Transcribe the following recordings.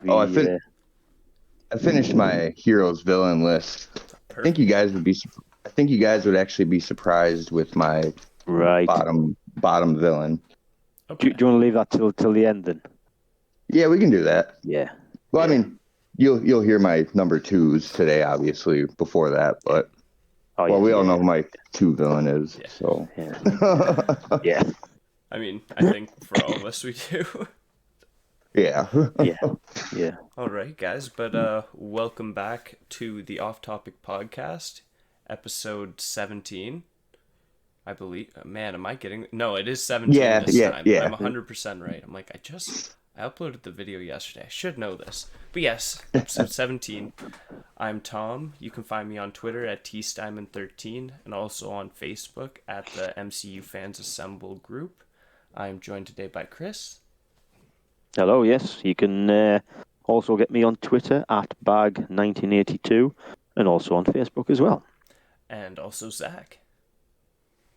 Oh, We I finished my heroes villain list. I think you Perfect. guys would be. I think you guys would actually be surprised with my right. bottom villain. Okay. Do you want to leave that till the end then? Yeah, we can do that. Yeah. Well, Yeah. I mean, you'll hear my number twos today, obviously. Before that, but Oh well, yes. we all Yeah. know who my two villain is. Yeah. So Yeah. Yeah. I mean, I think for all of us we do. yeah. Yeah. Yeah. All right, guys, but welcome back to the Off Topic Podcast, episode 17. I believe. Man, am I getting? No, it is 17 Yeah, this yeah, time. yeah. I'm 100% right. I'm like, I uploaded the video yesterday. I should know this. But yes, episode 17. I'm Tom. You can find me on Twitter at tstymon13 and also on Facebook at the MCU Fans Assemble group. I'm joined today by Chris. Hello. Yes, you can also get me on Twitter at bag1982 and also on Facebook as well. And also Zach.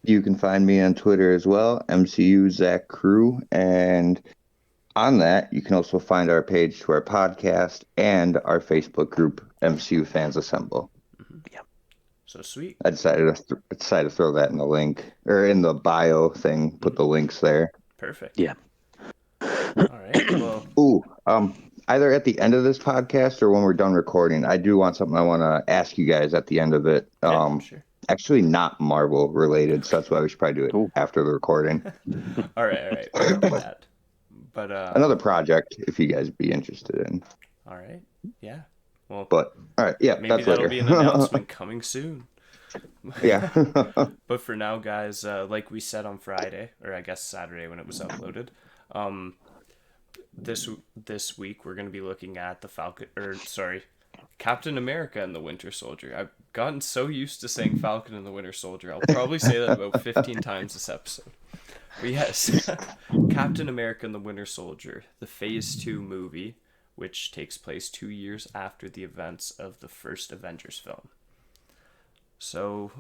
You can find me on Twitter as well, MCU Zach Crew, and on that you can also find our page to our podcast and our Facebook group, MCU Fans Assemble. Yeah. So sweet. I decided to throw that in the link or in the bio thing. Put the links there. Perfect. Yeah. All right. Well, Ooh, either at the end of this podcast or when we're done recording, I do want something I want to ask you guys at the end of it. yeah, sure. Actually not Marvel related, so that's why we should probably do it Ooh. after the recording. All right. We can do that. But Another project if you guys be interested in. all right. Yeah. Well, But all right, yeah, maybe that's that'll later. be an announcement coming soon. Yeah. But for now, guys, like we said on Friday, or I guess Saturday when it was uploaded, this week we're going to be looking at Captain America and the Winter Soldier. I've gotten so used to saying Falcon and the Winter Soldier, I'll probably say that about 15 times this episode. But yes, Captain America and the Winter Soldier, the Phase 2 movie, which takes place 2 years after the events of the first Avengers film. So,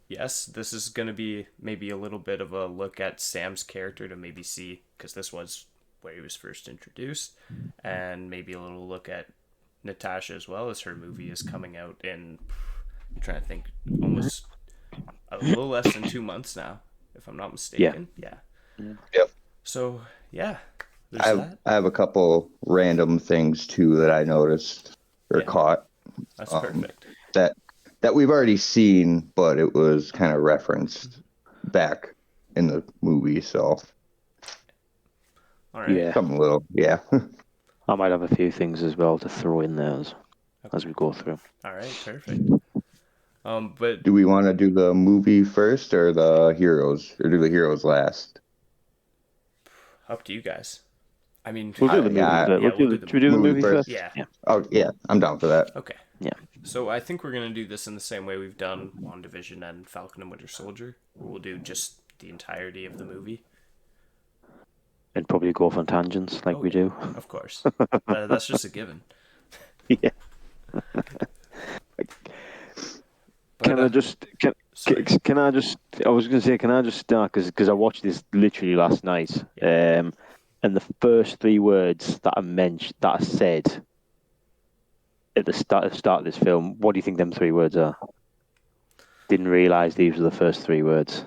yes, this is going to be maybe a little bit of a look at Sam's character to maybe see, because this was where he was first introduced, and maybe a little look at Natasha as well, as her movie is coming out in, I'm trying to think, almost a little less than 2 months now, if I'm not mistaken. Yeah. Yep. So, yeah, there's that. I have a couple random things too that I noticed or caught. That's perfect. That we've already seen, but it was kind of referenced back in the movie, so All right. Yeah. something little, yeah. I might have a few things as well to throw in there as we go through. All right, perfect. But Do we want to do the movie first or the heroes, or do the heroes last? up to you guys. I mean, We'll do the movie yeah, first. Should we do the movie first? Yeah. Oh yeah, I'm down for that. Okay. Yeah. So I think we're gonna do this in the same way we've done WandaVision and Falcon and Winter Soldier. We'll do just the entirety of the movie. And probably go off on tangents like we do. Of course. That's just a given. Yeah. But, I was going to say, can I just start? Because I watched this literally last night. And the first three words that I said at the start of this film, what do you think them three words are? Didn't realise these were the first three words.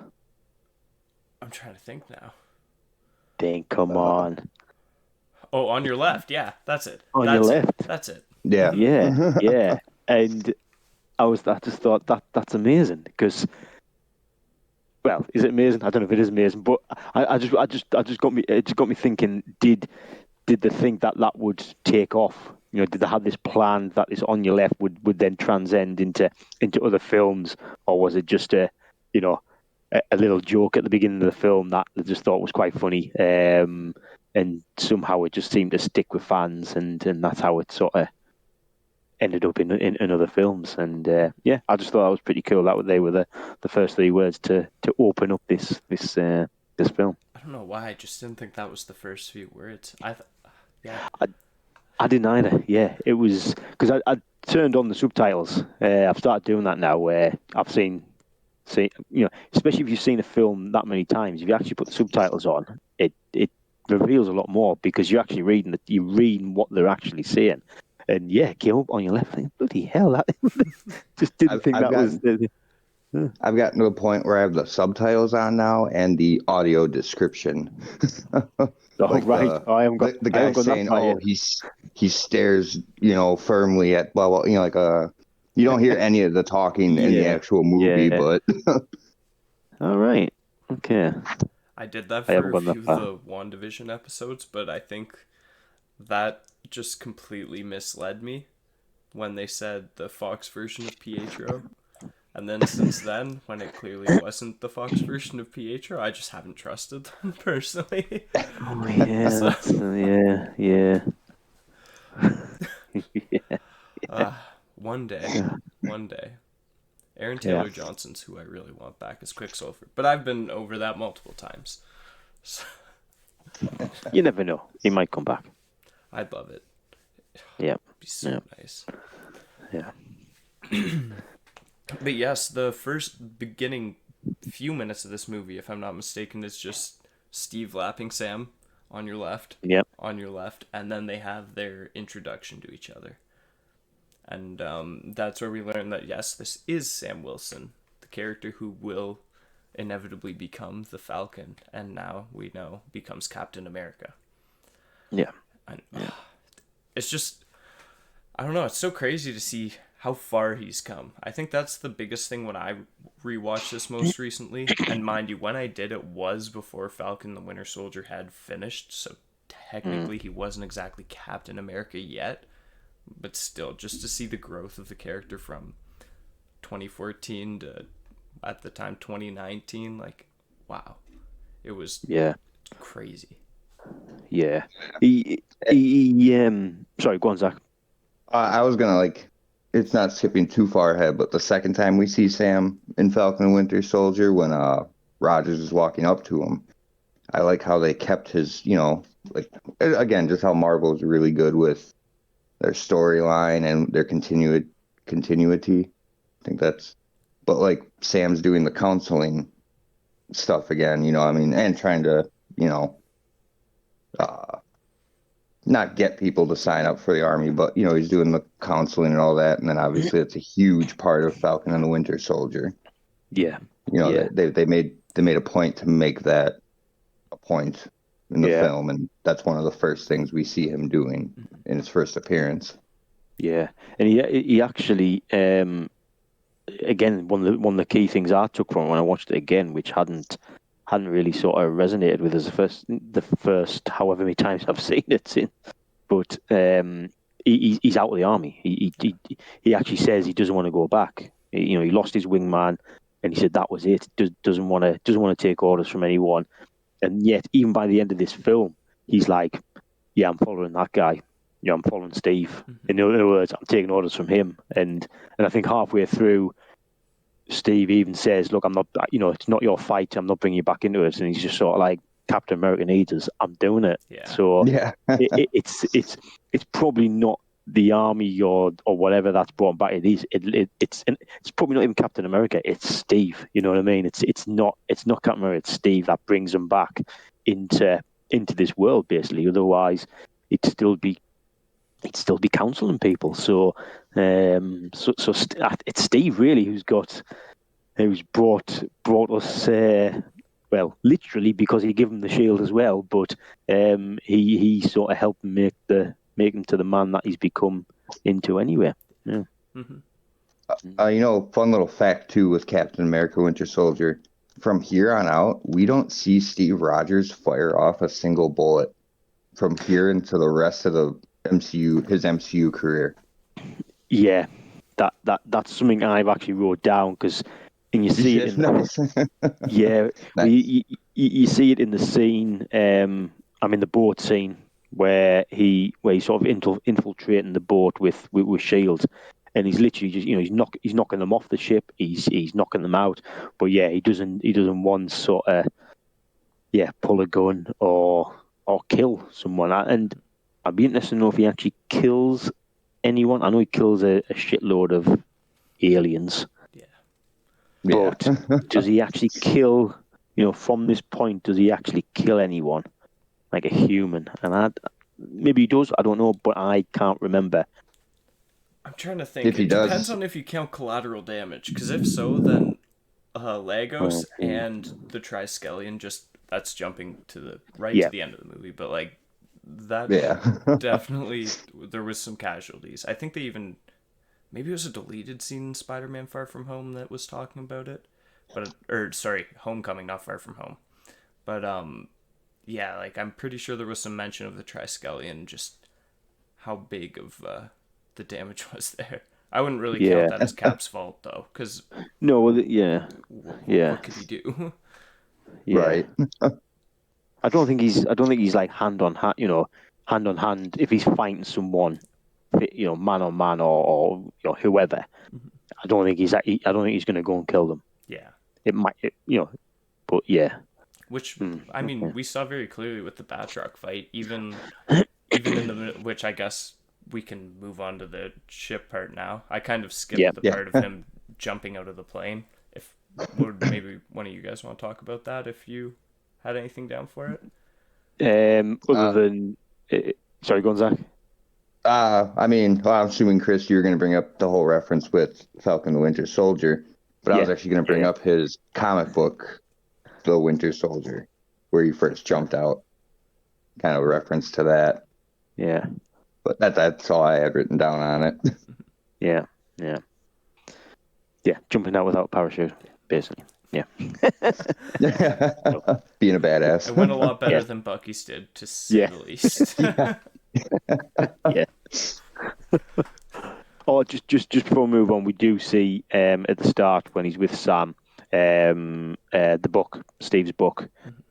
I'm trying to think now. Come on. Oh, on your left. Yeah, that's it. On your left. That's it. Yeah. Yeah. And I just thought that's amazing because, well, is it amazing? I don't know if it is amazing, but it just got me thinking. Did they think that would take off? You know, did they have this plan that this on your left would then transcend into other films, or was it just a little joke at the beginning of the film that they just thought was quite funny, and somehow it just seemed to stick with fans, and that's how it sort of ended up in other films. And I just thought that was pretty cool. They were the first three words to open up this film. I don't know why. I just didn't think that was the first few words. I didn't either. Yeah, it was because I turned on the subtitles. I've started doing that now, where I've seen, especially if you've seen a film that many times, if you actually put the subtitles on, it reveals a lot more because you're actually reading what they're actually saying. And yeah, it came up on your left. Bloody hell! That just didn't think I've that was. I've gotten to the point where I have the subtitles on now and the audio description. Oh Like right, the I guy haven't gone that saying, far "Oh, yet. he stares, firmly at blah blah," you don't hear any of the talking in the Yeah, actual movie, yeah. but All right, okay. I did that I for haven't a gone that few of far. the WandaVision episodes, but I think that just completely misled me when they said the Fox version of Pietro. And then since then, when it clearly wasn't the Fox version of Pietro, I just haven't trusted them personally. Oh yeah, So, yeah. Yeah, one day, one day. Aaron yeah. Taylor Johnson's who I really want back as Quicksilver, but I've been over that multiple times. So, You never know. He might come back. I'd love it. Yeah, It'd be so yeah, nice. yeah. But yes, the first beginning few minutes of this movie, if I'm not mistaken, is just Steve lapping Sam on your left, Yep. and then they have their introduction to each other. And that's where we learn that, yes, this is Sam Wilson, the character who will inevitably become the Falcon, and now we know becomes Captain America. Yeah. And it's just, I don't know, it's so crazy to see how far he's come. I think that's the biggest thing when I rewatched this most recently. And mind you, when I did, it was before Falcon the Winter Soldier had finished, so technically he wasn't exactly Captain America yet. But still, just to see the growth of the character from 2014 to, at the time, 2019, like, wow. It was crazy. Yeah. Sorry, go on, Zach. I was gonna it's not skipping too far ahead, but the second time we see Sam in Falcon and Winter Soldier, when Rogers is walking up to him, I like how they kept his, again, just how Marvel's really good with their storyline and their continuity. I think but Sam's doing the counseling stuff again, and trying to, uh, not get people to sign up for the army, but he's doing the counseling and all that, and then obviously it's a huge part of Falcon and the Winter Soldier. Yeah. They made a point to make that a point in the film, and that's one of the first things we see him doing in his first appearance. Yeah, and he actually again one of the key things I took from it when I watched it again, which hadn't really sort of resonated with us the first however many times I've seen it since. But he's out of the army. He actually says he doesn't want to go back. He lost his wingman, and he said that was it. Doesn't want to take orders from anyone. And yet, even by the end of this film, he's like, "Yeah, I'm following that guy. I'm following Steve. In other words, I'm taking orders from him." And I think halfway through, Steve even says, "Look, I'm not. It's not your fight. I'm not bringing you back into it." And he's just sort of like, "Captain America needs us. I'm doing it." Yeah. So yeah, it's probably not the army or whatever that's brought back. It's probably not even Captain America. It's Steve. You know what I mean? It's not Captain America. It's Steve that brings him back into this world basically. Otherwise, it'd still be counseling people. So it's Steve really who's brought us. Well, literally because he gave him the shield as well, but he sort of helped make him to the man that he's become into anyway. Yeah. Fun little fact too with Captain America Winter Soldier. From here on out, we don't see Steve Rogers fire off a single bullet from here into the rest of the MCU, his MCU career. Yeah, that's something I've actually wrote down because, and you see it in nice. yeah, Nice. you see it in the scene. The boat scene where he's sort of infiltrating the boat with shields, and he's literally just he's knocking them off the ship. He's knocking them out, but yeah, he doesn't once sort of pull a gun or kill someone. And I'd be interested to know if he actually kills anyone. I know he kills a shitload of aliens. Yeah. But does he actually kill, from this point, does he actually kill anyone? like a human, and maybe he does. I don't know, but I can't remember. I'm trying to think. If he It depends does, on if you count collateral damage, because if so, then Lagos and the Triskelion that's jumping to the right to Yeah, the end of the movie, but like that yeah. definitely there was some casualties. I think they even maybe it was a deleted scene in Spider-Man: Far From Home that was talking about it, but or sorry, Homecoming, not Far From Home, but yeah, like I'm pretty sure there was some mention of the Triskelion, just how big of the damage was there. I wouldn't really count yeah. that as Cap's fault though, because No, well, yeah, yeah, what could he do? yeah. Right. I don't think he's. I don't think he's like hand on hand. Hand on hand. If he's fighting someone, man on man, or whoever. I don't think he's. I don't think he's going to go and kill them. Yeah. It might. But yeah. Which I mean, Okay. we saw very clearly with the Batroc fight, even in the which I guess we can move on to the ship part now. I kind of Yeah. skipped the Yeah. part of him jumping out of the plane. If would maybe one of you guys want to talk about that if you had anything down for it? Other Uh, than, sorry, go on, Zach. I mean, well, I'm assuming, Chris, you're going to bring up the whole reference with Falcon the Winter Soldier, but I was Yeah. actually going to bring Yeah. up his comic book, The Winter Soldier, where he first jumped out, kind of a reference to that. Yeah. But that's all I had written down on it. Yeah. Yeah. Yeah. Jumping out without a parachute, basically. Yeah. Being a It went a badass. lot better Yeah. than Bucky's did, to say Yeah. the least. Yeah. Yeah. Oh, just before we move on, we do see at the start when he's with Sam, the book, Steve's book,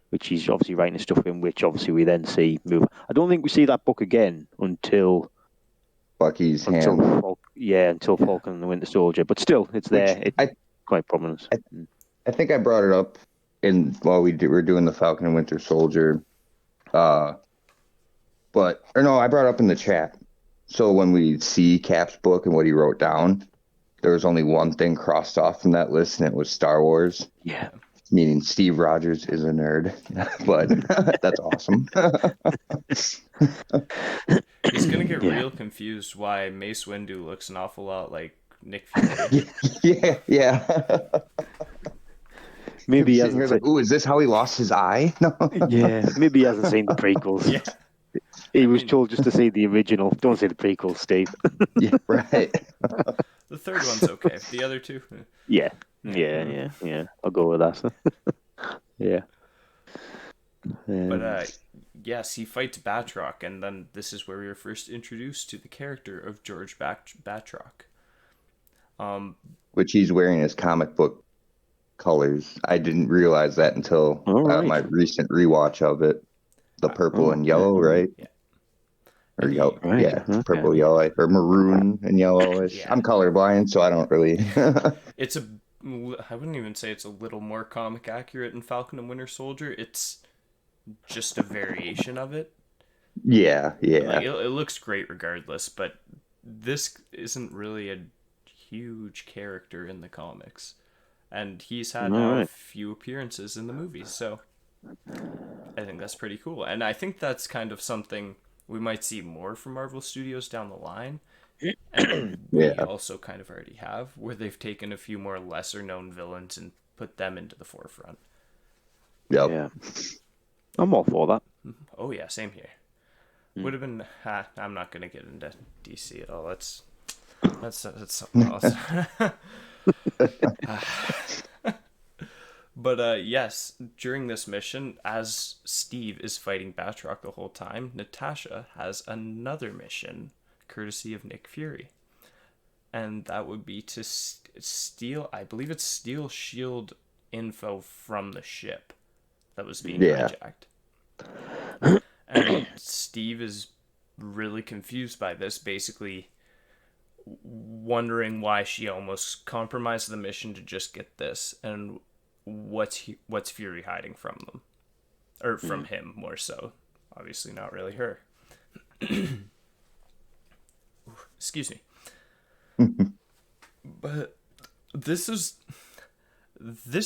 which he's obviously writing his stuff in, which obviously we then see move. I don't think we see that book again until Bucky's until hand. until Yeah. Falcon and the Winter Soldier. But still, it's Which there. It's I, quite prominent. I I think I brought it up in while were doing the Falcon and Winter Soldier. Uh, but or no, I brought it up in the chat. So when we see Cap's book and what he wrote down, there was only one thing crossed off from that list, and it was Star Wars, Yeah. meaning Steve Rogers is a nerd. But that's awesome. He's gonna get Yeah. real confused why Mace Windu looks an awful lot like Nick Fury. Yeah, yeah. He'll Maybe be he sitting here hasn't. like, "Ooh, is this how he lost his eye?" No. Yeah. Maybe he hasn't seen the prequels. Yeah, He I was mean told just to see the original. Don't see the prequels, Steve. Yeah, right. the third one's okay. The other two, Yeah. yeah. Yeah. I'll go with that. Yeah. But yes, he fights Batroc, and then this is where we are first introduced to the character of George Batroc. Which he's wearing his comic book colors. I didn't realize that until All right. my recent rewatch of it. The purple and Okay. yellow, right? Yeah, Or and yellow, Right. yeah, Okay. purple, yellow, or maroon and yellowish. yeah, I'm colorblind, so I don't really. it's a. I wouldn't even say it's a little more comic accurate in Falcon and Winter Soldier. It's just a variation of it. Yeah, Like yeah, it looks great regardless, but this isn't really a huge character in the comics, and he's had All now a right. few appearances in the movies, so I think that's pretty cool. And I think that's kind of something we might see more from Marvel Studios down the line, and we yeah. also kind of already have, where they've taken a few more lesser known villains and put them into the forefront. Yep. Yeah. I'm all for that. Oh yeah, same here. Would have been. I'm not gonna get into DC at all. That's something else. But yes, during this mission, as Steve is fighting Batroc the whole time, Natasha has another mission, courtesy of Nick Fury, and that would be to steal. I believe it's steal shield info from the ship that was being Yeah. hijacked. And Steve is really confused by this, basically wondering why she almost compromised the mission to just get this, and what's Fury hiding from them, or from him more so. Obviously, not really her. Excuse me. But this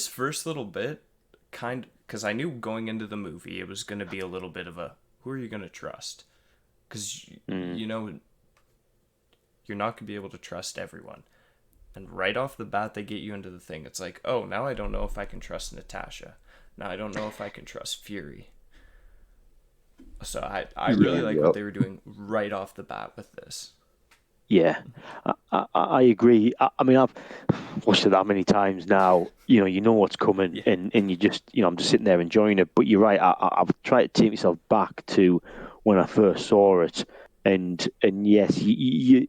first little bit, because I knew going into the movie it was going to be a little bit of a who are you going to trust? Because, you know, you're not going to be able to trust everyone. And right off the bat, they get you into the thing. It's like, oh, now I don't know if I can trust Natasha. Now I don't know if I can trust Fury. So I really like what they were doing right off the bat with this. Yeah, I agree. I mean, I've watched it that many times now. You know what's coming, and you just, I'm just sitting there enjoying it. But you're right. I've tried to take myself back to when I first saw it, and yes, you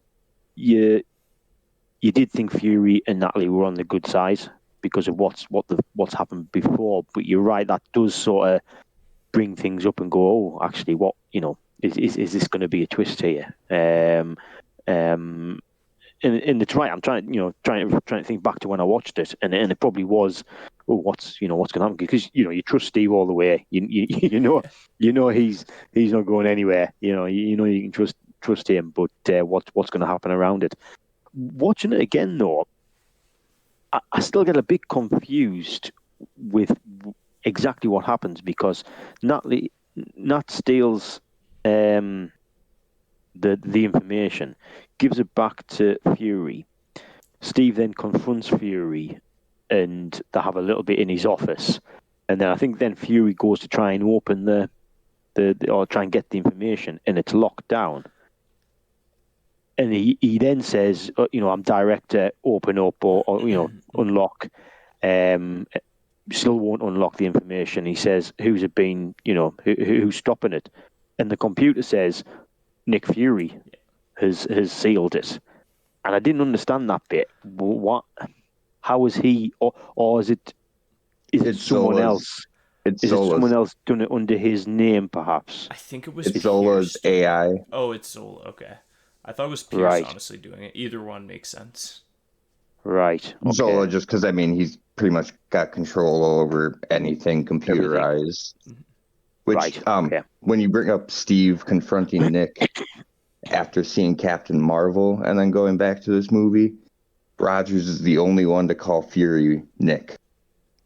did think Fury and Natalie were on the good side because of what's happened before. But you're right. That does sort of bring things up and go, oh, actually, what is this going to be a twist here? And it's right. I'm trying to think back to when I watched it, and it probably was, oh, what's going to happen? Because you trust Steve all the way. You know he's not going anywhere. You know you can trust him. But what's going to happen around it? Watching it again though, I still get a bit confused with exactly what happens because Nat steals the information, gives it back to Fury. Steve then confronts Fury, and they have a little bit in his office, and then I think then Fury goes to try and open the or try and get the information, and it's locked down. And he then says, I'm director, open up or unlock. Still won't unlock the information. He says, who's it been, who's stopping it? And the computer says, Nick Fury has sealed it. And I didn't understand that bit. What? How is he, or is it someone else? Is it someone else done it under his name, perhaps? I think it was Zola's AI. Oh, it's Zola. Okay. I thought it was Pierce honestly doing it. Either one makes sense. Right. Okay. Zola, just because, he's pretty much got control over anything computerized. Everything. Which, when you bring up Steve confronting Nick after seeing Captain Marvel and then going back to this movie, Rogers is the only one to call Fury Nick.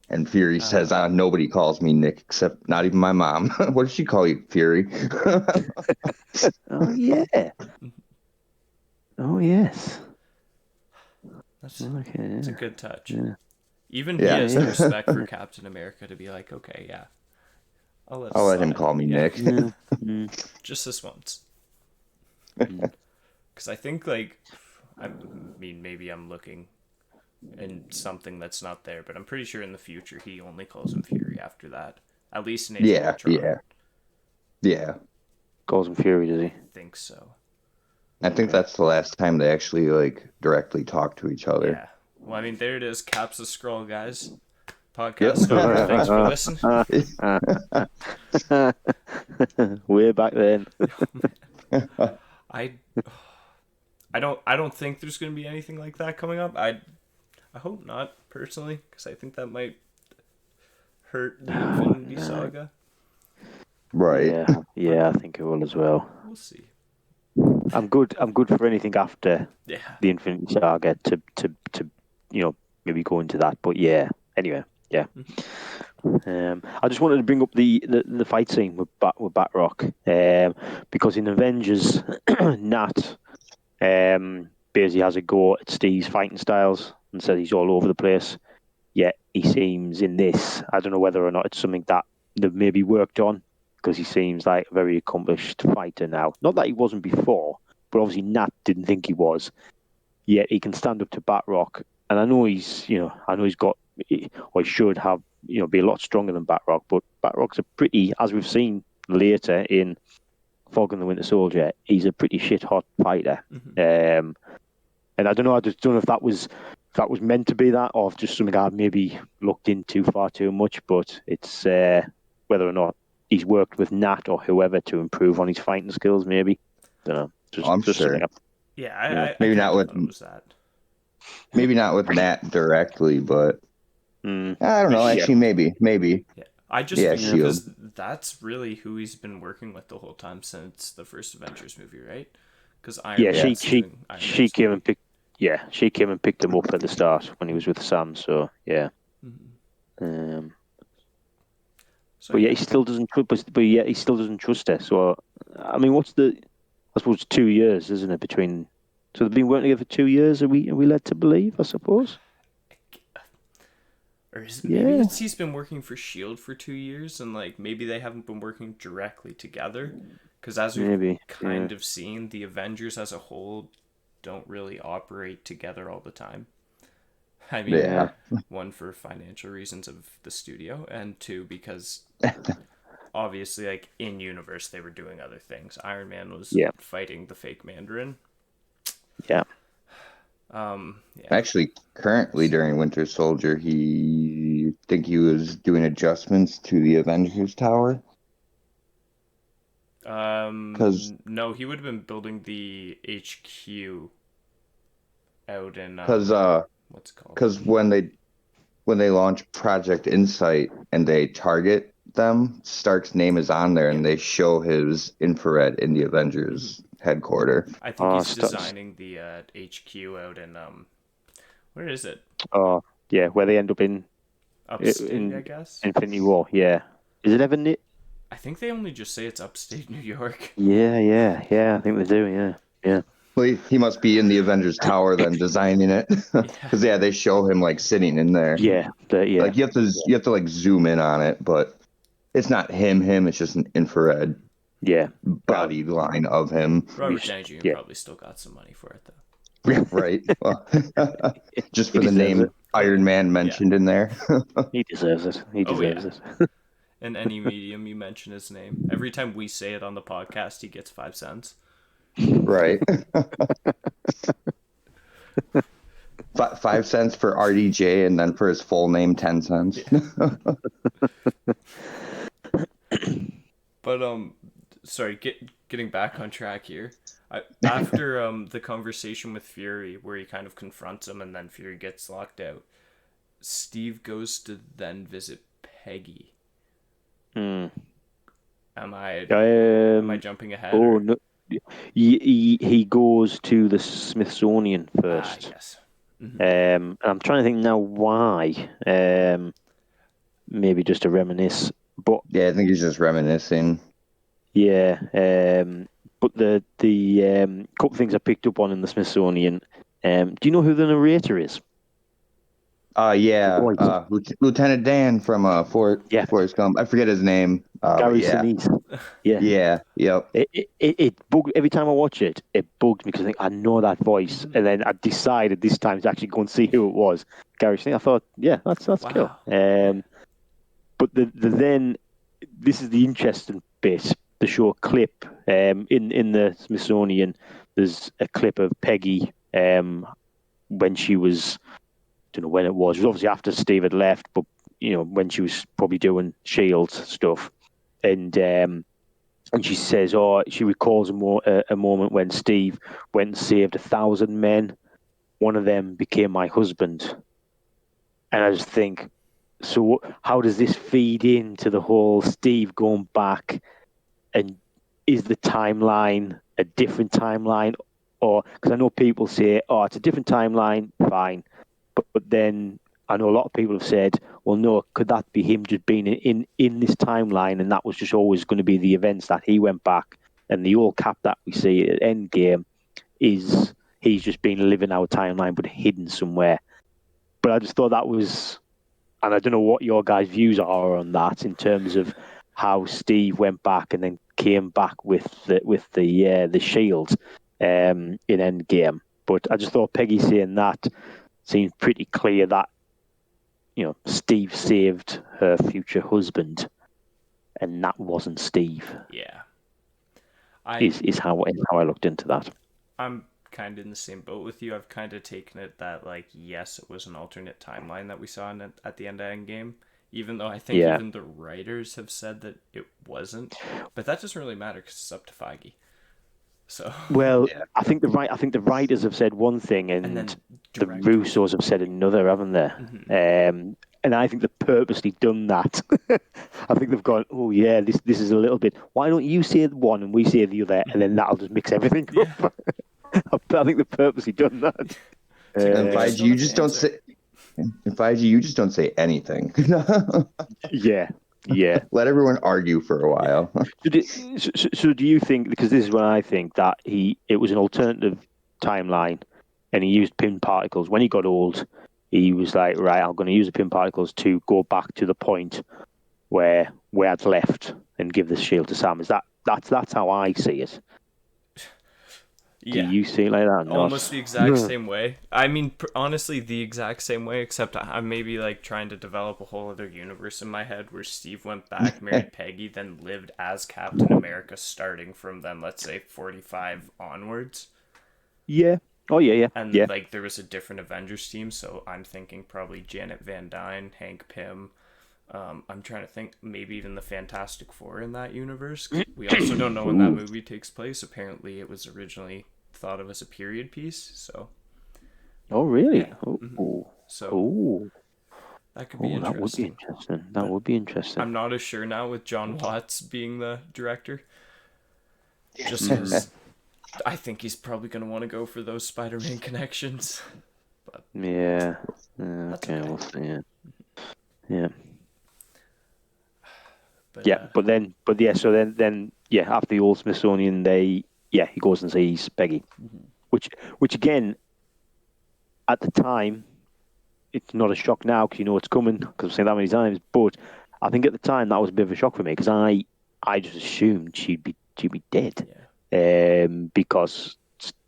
And Fury says, nobody calls me Nick except not even my mom. What does she call you, Fury? Oh, yeah. Oh, yes. That's a good touch. Yeah. Even he has the respect for Captain America to be like, okay, yeah. I'll let him call me Nick. Just this once. Because I think, maybe I'm looking in something that's not there, but I'm pretty sure in the future he only calls him Fury after that. At least in Age of Ultron. Yeah. Calls him Fury, does he? I think so. I think that's the last time they actually, directly talk to each other. Yeah. Well, there it is. Caps the Scroll, guys. Podcast over. Thanks for listening. Way back then. I don't think there's going to be anything like that coming up. I hope not, personally, because I think that might hurt the Infinity Saga. Right. Yeah, I think it will as well. We'll see. I'm good for anything after the Infinity Saga to maybe go into that. But anyway, I just wanted to bring up the fight scene with Batroc, because in Avengers, Nat basically has a go at Steve's fighting styles and says he's all over the place. Yet he seems in this, I don't know whether or not it's something that they've maybe worked on, because he seems like a very accomplished fighter now. Not that he wasn't before, but obviously Nat didn't think he was. Yet he can stand up to Batroc, and I know he's got, or he should have, be a lot stronger than Batroc. But Batroc's a pretty, as we've seen later in Falcon and the Winter Soldier, he's a pretty shit hot fighter. And I don't know. I just don't know if that was meant to be that, or if just something I've maybe looked into far too much. But it's whether or not he's worked with Nat or whoever to improve on his fighting skills, maybe. Don't know. I'm sure. Maybe not with that. Maybe not with Nat directly, but I don't know. Actually, maybe. Yeah. I just think because that's really who he's been working with the whole time since the first Avengers movie, right? Because she came and picked him up at the start when he was with Sam. So yeah. So But yet yeah, he still doesn't. But yet he still doesn't trust her. So, I mean, what's the? I suppose 2 years, isn't it, between? So they've been working together for 2 years. Are we led to believe? I suppose. or is it, maybe Yeah, he's been working for Shield for 2 years, and like maybe they haven't been working directly together, because as we've maybe. Yeah, kind of seen, the Avengers as a whole don't really operate together all the time. I mean, yeah, Yeah. one for financial reasons of the studio, and two because obviously, like in universe, they were doing other things. Iron Man was yeah, fighting the fake Mandarin. yeah. Yeah. Actually, currently during Winter Soldier, he was doing adjustments to the Avengers Tower because No, he would have been building the HQ out in because what's it called? because when they launch Project Insight and they target them, Stark's name is on there Yeah. and they show his infrared in the Mm-hmm. Avengers headquarter. I think Oh, he's designing the HQ out in where is it? oh, yeah. Where they end up Upstate, I in guess. Infinity War. Yeah. Is it ever? I think they only just say it's upstate New York. Yeah, yeah, yeah. I think they do. Yeah, yeah, Well, he must be in the Avengers Tower then designing it Yeah. because yeah, they show him like sitting in there. yeah. Yeah, Like you have to like zoom in on it, but it's not him. It's just an infrared yeah. Well, body line of him. we Robert Downey Jr. yeah. probably still got some money for it though. Yeah, right. Well, just He for the deserves it. name Iron Man Yeah. mentioned in there. He deserves it. He Oh deserves yeah. it. In any medium you mention his name, every time we say it on the podcast, he gets 5 cents. Right. 5 cents for RDJ and then for his full name, 10 cents. Yeah. But sorry, getting back on track here. After the conversation with Fury, where he kind of confronts him, and then Fury gets locked out, Steve goes to then visit Peggy. Mm. Am I jumping ahead? Oh Or? no, he goes to the Smithsonian Ah, first. yes. Mm-hmm. And I'm trying to think now why. Maybe just to reminisce, but Yeah, I think he's just reminiscing. yeah. But the couple of things I picked up on in the Smithsonian. Do you know who the narrator is? The Yeah, voice. Lieutenant Dan from Yeah, Forrest Gump. I forget his name, but Gary yeah, Sinise. Yeah. yeah, yep, It bugged every time I watch it. It bugged me because I think I know that voice, and then I decided this time to actually go and see who it was. Gary Sinise. I thought, yeah, that's cool. Wow. Yeah. But the then this is the interesting bit. The show a clip in the Smithsonian. There's a clip of Peggy when she was, don't know when it was. It was obviously after Steve had left, but when she was probably doing Shield stuff, and she says, "Oh, she recalls a moment when Steve went and saved 1,000 men. One of them became my husband." And I just think, so how does this feed into the whole Steve going back? And is the timeline a different timeline? Or because I know people say, "Oh, it's a different timeline," fine, but then I know a lot of people have said, "Well, no, could that be him just being in this timeline, and that was just always going to be the events that he went back, and the old cap that we see at Endgame is he's just been living our timeline but hidden somewhere." But I just thought that was, and I don't know what your guys' views are on that in terms of how Steve went back and then came back with the shield in Endgame. But I just thought Peggy saying that seemed pretty clear that Steve saved her future husband, and that wasn't Steve. Yeah. Is how I looked into that. I'm kind of in the same boat with you. I've kind of taken it that, like, yes, it was an alternate timeline that we saw at the end of Endgame, even though I think Yeah. even the writers have said that it wasn't. But that doesn't really matter because it's up to Feige. So Well, yeah. I think the writers have said one thing, and then the directors. Russos have said another, haven't they? Mhm. And I think they've purposely done that. I think they've gone, oh yeah, this is a little bit. Why don't you say one and we say the other, and then that'll just mix everything Yeah. up. I think they've purposely done that. It's like, And we're just Feige, you not just fans don't say. And Feige, you just don't say anything. Yeah, Yeah. Let everyone argue for a while. So do you think, because this is when I think that it was an alternative timeline and he used pin particles. When he got old, he was like, right, I'm going to use the pin particles to go back to the point where I'd left and give this shield to Sam. That's how I see it. Do Yeah, you see it like that? almost Not. the exact same way. I mean, honestly, the exact same way, except I'm maybe like trying to develop a whole other universe in my head where Steve went back, married Peggy, then lived as Captain America, starting from then, let's say 45 onwards. Yeah. Oh yeah. And like there was a different Avengers team, so I'm thinking probably Janet Van Dyne, Hank Pym. I'm trying to think maybe even the Fantastic Four in that universe. We also don't know when that movie takes place. Apparently, it was originally thought of as a period piece. So. Oh really? Yeah. Oh. So Oh. that could be That would be interesting. interesting. That would be interesting. I'm not as sure now with John Watts being the director. Just Mm-hmm. because I think he's probably going to want to go for those Spider-Man connections. But Yeah. that's Okay. okay. We'll see. Yeah. But, Yeah, but yeah, so then, after the old Smithsonian, he goes and sees Peggy, which again, at the time, it's not a shock now because you know it's coming because I've seen that many times. But I think at the time that was a bit of a shock for me because I just assumed she'd be dead, because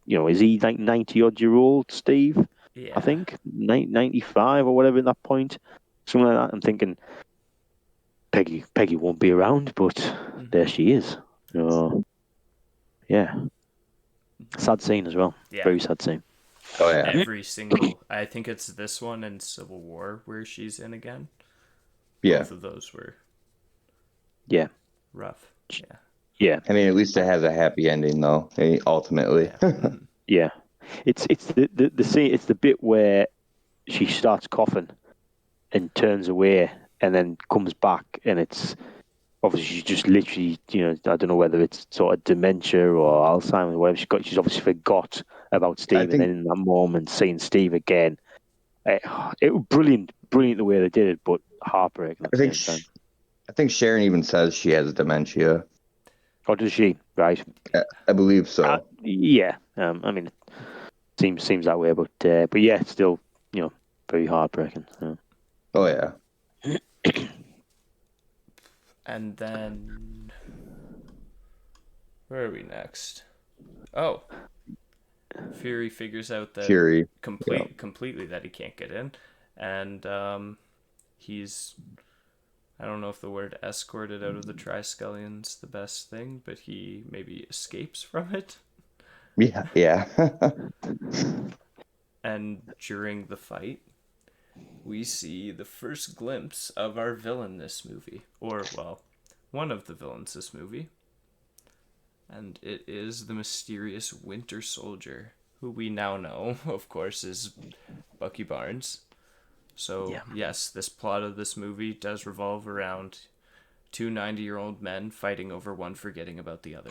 is he like 90-odd-year old Steve? yeah. I think 95 or whatever at that point, something like that. I'm thinking. Peggy won't be around, but there she is. So, yeah, sad scene as well. Yeah. Very sad scene. Oh yeah. Every single, I think it's this one and Civil War where she's in again. Yeah. Both of those were Yeah, rough. Yeah. yeah, I mean, at least it has a happy ending, though. Ultimately. Yeah. yeah. It's the scene. It's the bit where she starts coughing and turns away and then comes back, and it's obviously she's just literally, I don't know whether it's sort of dementia or Alzheimer's, or whatever she's obviously forgot about I Steve, and then think in that moment seeing Steve again, it was brilliant the way they did it, but heartbreaking at I the think same time. I think Sharon even says she has dementia. Or does she? Right. I believe so. Yeah. I mean, it seems that way, but yeah, it's still, very heartbreaking. Oh yeah. And then where are we next? Oh, Fury figures out that Fury. completely that he can't get in, and he's, I don't know if the word escorted out of the Triskellion's the best thing, but he maybe escapes from it. Yeah. Yeah. And during the fight, we see the first glimpse of our villain this movie, or well, one of the villains this movie. And it is the mysterious Winter Soldier, who we now know, of course, is Bucky Barnes. So, yes, this plot of this movie does revolve around two 90-year-old men fighting over one forgetting about the other.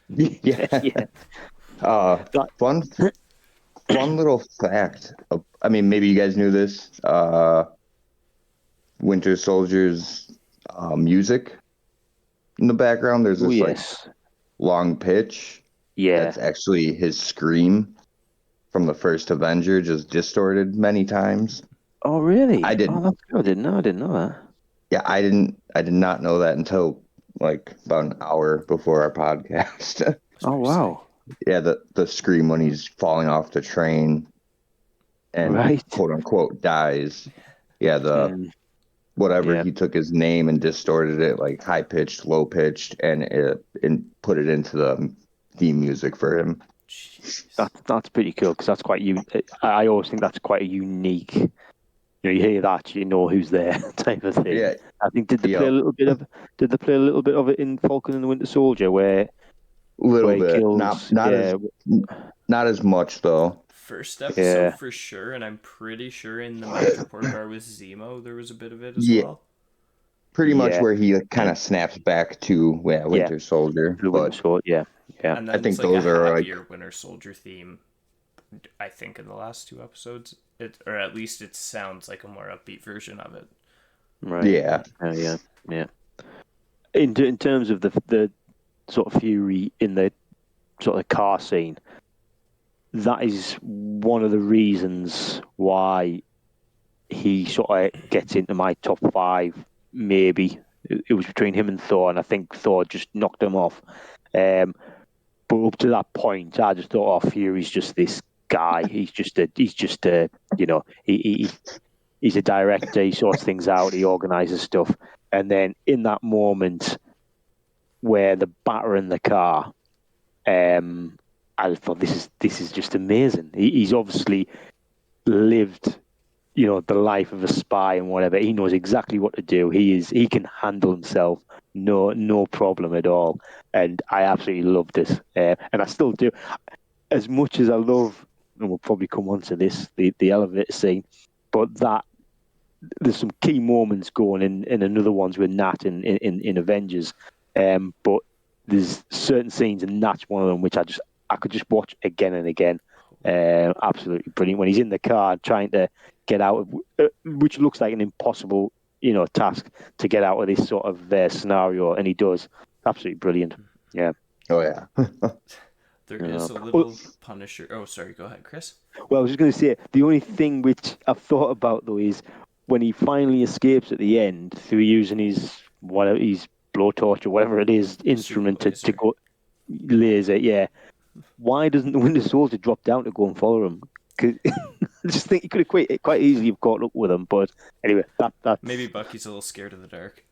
Yeah. Yeah. Fun little fact. I mean, maybe you guys knew this. Winter Soldier's music in the background. There's Oh this like yes. long pitch. Yeah. That's actually his scream from the first Avenger, just distorted many times. Oh really? I Oh, didn't. that's good. I didn't know that. Yeah, I didn't. I did not know that until like about an hour before our podcast. That's Oh pretty wow. Yeah, the scream when he's falling off the train and Right. quote unquote dies. Yeah, the Mm, whatever yeah. he took his name and distorted it like high pitched, low pitched, and put it into the theme music for him. Jeez. That's pretty cool because that's quite I always think that's quite a unique. You hear that, you know who's there, type of thing. Yeah, I think did they play yep, a little bit of it in Falcon and the Winter Soldier where little he bit. kills? Not as much though. First episode Yeah. for sure, and I'm pretty sure in the Madripoor bar with Zemo there was a bit of it as Yeah, well. pretty much Yeah. where he kind And of snaps back to yeah, Winter Soldier. the Winter But Soldier. Yeah. And I then it's think like a those are like happier Winter Soldier theme, I think, in the last two episodes. Or at least it sounds like a more upbeat version of it. Right. Yeah. Yeah. Yeah. In terms of the sort of Fury in the sort of car scene, that is one of the reasons why he sort of gets into my top five. Maybe it was between him and Thor, and I think Thor just knocked him off. But up to that point, I just thought, oh, Fury's just this guy. He's just a he's a director. He sorts things out. He organizes stuff. And then in that moment where the batter in the car, I just thought this is just amazing. He's obviously lived, the life of a spy and whatever. He knows exactly what to do. He can handle himself, no problem at all. And I absolutely love this, and I still do. As much as I love, and we'll probably come on to this, the elevator scene, but that there's some key moments going in another ones with Nat in Avengers, but there's certain scenes, and that's one of them which I could just watch again and again. Absolutely brilliant when he's in the car trying to get out of, which looks like an impossible task to get out of this sort of scenario, and he does. Absolutely brilliant. Yeah. Oh yeah. There is a little Punisher. Oh, sorry. Go ahead, Chris. Well, I was just going to say the only thing which I've thought about though is when he finally escapes at the end through using his blowtorch or whatever it is instrument to go laser. Yeah. Why doesn't the Winter Soldier drop down to go and follow him? Cause I just think he could have quite easily have caught up with him. But anyway, that Maybe Bucky's a little scared of the dark.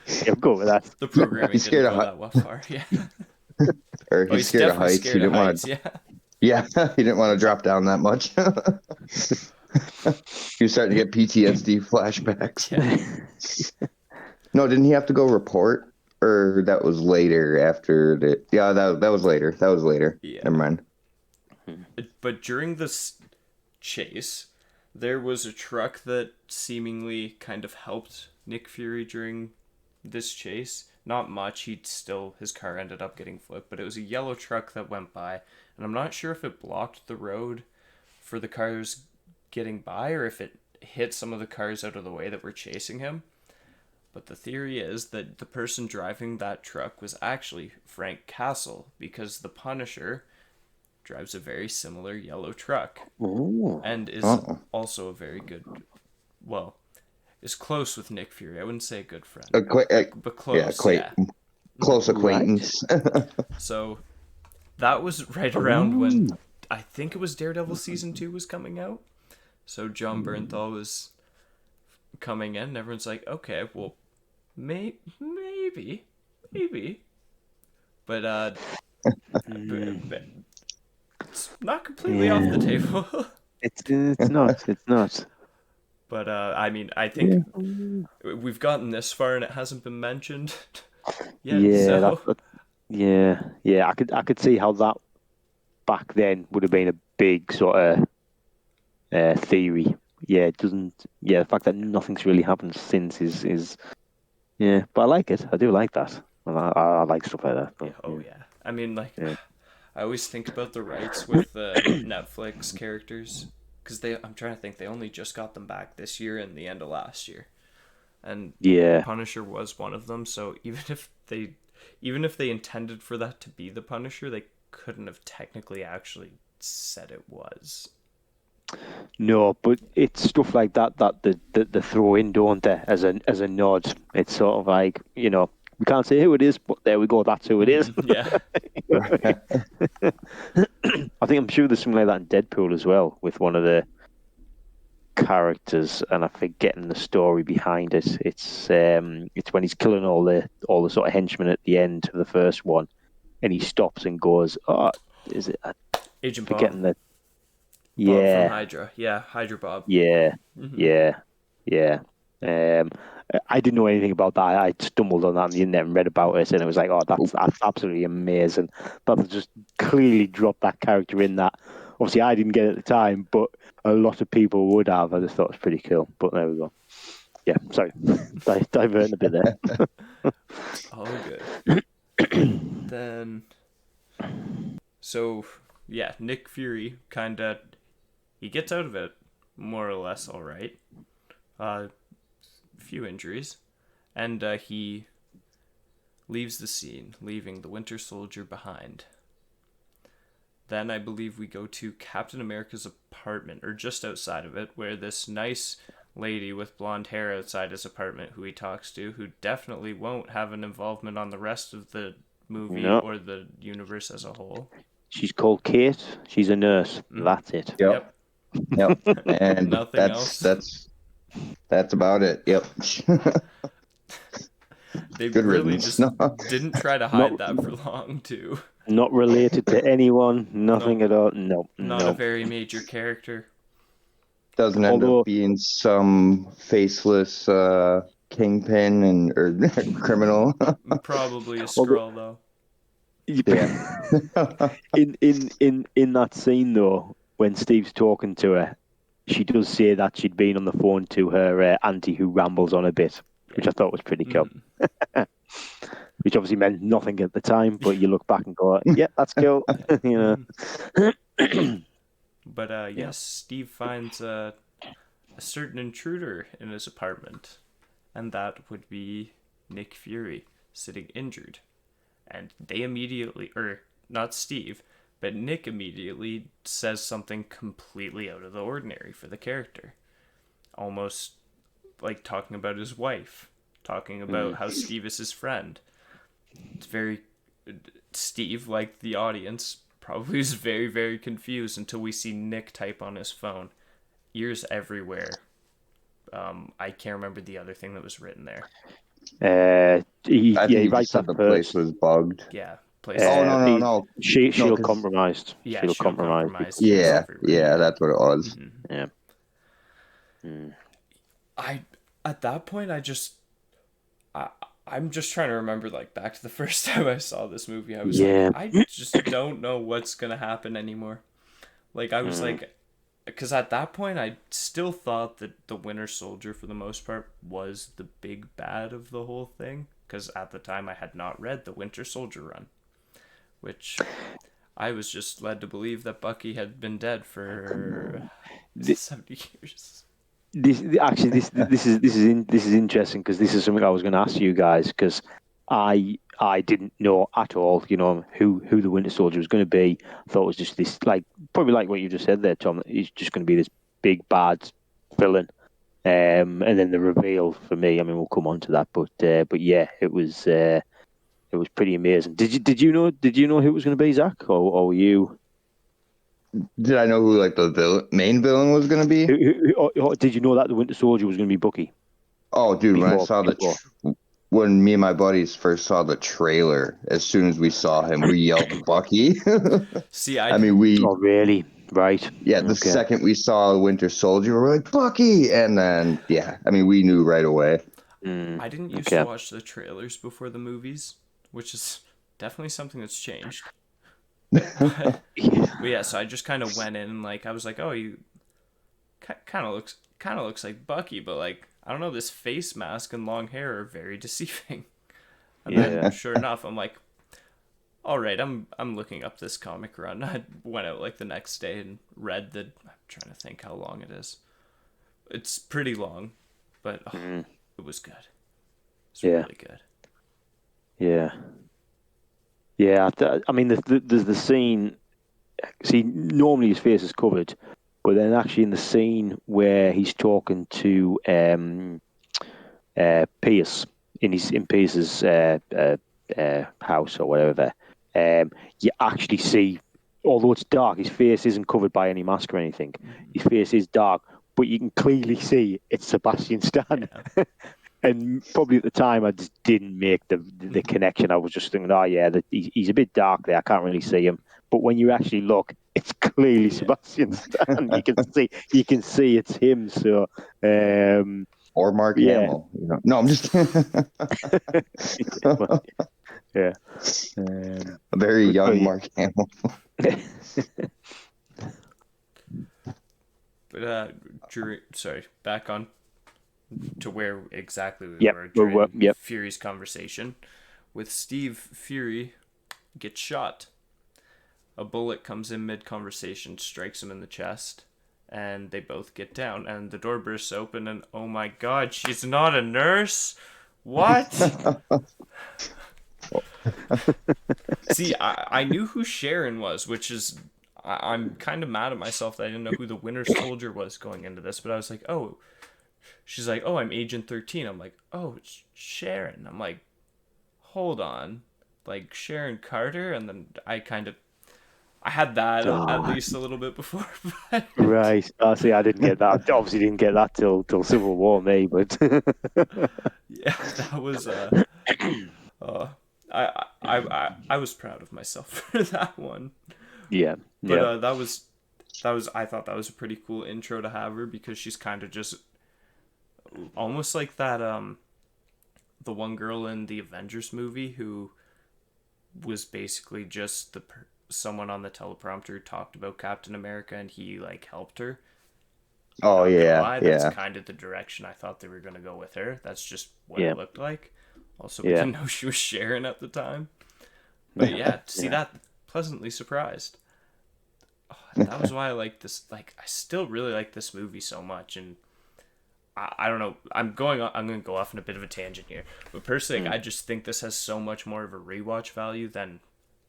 Yeah, go with that. The programming He's didn't scared go of that well far. Yeah. Or Oh, he's scared of definitely heights. He scared of didn't want heights. to. Yeah. Yeah, he didn't want to drop down that much. He was starting to get PTSD flashbacks. Yeah. No, didn't he have to go report? Or that was later after the. Yeah, that was later. That was later. Yeah. Never mind. But during this chase, there was a truck that seemingly kind of helped Nick Fury during this chase. Not much. His car ended up getting flipped, but it was a yellow truck that went by, and I'm not sure if it blocked the road for the cars getting by or if it hit some of the cars out of the way that were chasing him. But the theory is that the person driving that truck was actually Frank Castle, because the Punisher drives a very similar yellow truck. Ooh. And is also a very good, well, is close with Nick Fury. I wouldn't say a good friend, but close. Yeah, close acquaintance. Right. So that was right around when I think it was Daredevil season 2 was coming out. So John Bernthal was coming in, and everyone's like, okay, well, maybe, but it's not completely off the table. It's not. But I mean, I think we've gotten this far and it hasn't been mentioned yet. Yeah, So yeah. I could see how that back then would have been a big sort of theory. Yeah, it doesn't. Yeah, the fact that nothing's really happened since is yeah. But I like it. I do like that. I like stuff like that. But, yeah. I mean, like, Yeah. I always think about the rights with Netflix characters, because I'm trying to think, they only just got them back this year and the end of last year, and Yeah. Punisher was one of them. So even if they intended for that to be the Punisher, they couldn't have technically actually said it was. No, but it's stuff like that they throw in, don't they? As a nod, it's sort of like we can't say who it is, but there we go. That's who it is. Yeah. I think I'm sure there's something like that in Deadpool as well with one of the characters, and I'm forgetting the story behind it. It's when he's killing all the sort of henchmen at the end of the first one, and he stops and goes, "Oh, is it?" Agent Forgetting Bob. the Bob yeah. from Hydra. Yeah, Hydra Bob. Yeah, Mm-hmm. yeah. I didn't know anything about that. I stumbled on that on the internet and read about it, and it was like, oh, that's absolutely amazing. That they just clearly dropped that character in that. Obviously, I didn't get it at the time, but a lot of people would have. I just thought it was pretty cool. But there we go. Yeah, sorry, diverting a bit there. All good. Then, so yeah, Nick Fury he gets out of it more or less all right. Few injuries, and he leaves the scene, leaving the Winter Soldier behind. Then I believe we go to Captain America's apartment, or just outside of it, where this nice lady with blonde hair outside his apartment who he talks to, who definitely won't have an involvement on the rest of the movie No. or the universe as a whole. She's called Kate. She's a nurse. That's it. Yep. And Nothing else. that's about it. Yep. They Good really riddance. just didn't try to Not- hide that for long, too. Not related to anyone. Nothing at all. No. Not a very major character. Doesn't end Although- up being some faceless kingpin or criminal. Probably a Skrull, though. Yeah. in that scene though, when Steve's talking to her, she does say that she'd been on the phone to her auntie who rambles on a bit, which I thought was pretty cool. Which obviously meant nothing at the time, but you look back and go, "Yeah, that's cool." You know. But yes, Steve finds a certain intruder in his apartment, and that would be Nick Fury sitting injured. And they immediately, or not Steve, but Nick immediately says something completely out of the ordinary for the character. Almost like talking about his wife, talking about how Steve is his friend. It's very, Steve, like the audience, probably is very, very confused until we see Nick type on his phone. Ears everywhere. I can't remember the other thing that was written there. He I think he writes just said that the place first. was bugged. Yeah, place. Oh no. No, Shield 'cause- compromised. Yeah, Shield shield compromised. Yeah, ears everywhere. that's what it was. Yeah. At that point, I'm just trying to remember, like, back to the first time I saw this movie. I was Yeah. like, I just don't know what's gonna happen anymore. Like, I was like, because at that point, I still thought that the Winter Soldier, for the most part, was the big bad of the whole thing. Because at the time, I had not read the Winter Soldier run, which I was just led to believe that Bucky had been dead for 70 years. This is interesting because this is something I was going to ask you guys because I didn't know at all, you know, who the Winter Soldier was going to be. I thought it was just this, like, probably like what you just said there, Tom. He's just going to be this big bad villain, and then the reveal for me. I mean, we'll come on to that, but yeah, it was pretty amazing. Did you know who it was going to be, Zach, or were you? Did I know who like the main villain was gonna be? Or did you know that the Winter Soldier was going to be Bucky? Oh, dude, when I Before- saw when me and my buddies first saw the trailer, as soon as we saw him, we yelled Bucky. See, I mean, Oh, really? Right. the Okay. second we saw Winter Soldier, we were like Bucky, and then I mean, we knew right away. I didn't used to watch the trailers before the movies, which is definitely something that's changed. But yeah, so I just kind of went in and like I was like, oh, you kind of looks like Bucky, but like I don't know, this face mask and long hair are very deceiving. And then sure enough, I'm like, all right, I'm looking up this comic run. I went out like the next day and read the. I'm trying to think how long it is. It's pretty long, but it was good. It's really good. Yeah. Yeah, I mean, there's the scene. See, normally his face is covered, but then actually in the scene where he's talking to Pierce in Pierce's house or whatever, you actually see, although it's dark, his face isn't covered by any mask or anything. His face is dark, but you can clearly see it's Sebastian Stan. Yeah. And probably at the time, I just didn't make the connection. I was just thinking, oh yeah, he's a bit dark there. I can't really see him. But when you actually look, it's clearly Sebastian Stan. You can see it's him. So, or Mark Hamill. You know? No, I'm just yeah. A very young Mark Hamill. But sorry, back on to where exactly we were during Fury's conversation. With Steve, Fury gets shot. A bullet comes in mid-conversation, strikes him in the chest, and they both get down, and the door bursts open, and oh my god, she's not a nurse? What? See, I knew who Sharon was, which is... I'm kind of mad at myself that I didn't know who the Winter Soldier was going into this, but I was like, oh... She's like, oh, I'm Agent 13. I'm like, oh, it's Sharon. I'm like, hold on. Like, Sharon Carter? And then I had that at least a little bit before. But... Right. See, I didn't get that. Obviously, didn't get that till Civil War, me. But yeah, that was I was proud of myself for that one. Yeah. But that was I thought that was a pretty cool intro to have her, because she's kind of just almost like that the one girl in the Avengers movie who was basically just someone on the teleprompter who talked about Captain America, and he like helped her. Oh, yeah, Lie, yeah. that's kind of the direction I thought they were going to go with her. That's just what it looked like. Also, we Yeah. didn't know she was Sharon at the time. But yeah, to see that, pleasantly surprised. Oh, that was why I like this. Like, I still really like this movie so much, and I don't know. I'm going to go off on a bit of a tangent here, but personally, I just think this has so much more of a rewatch value than,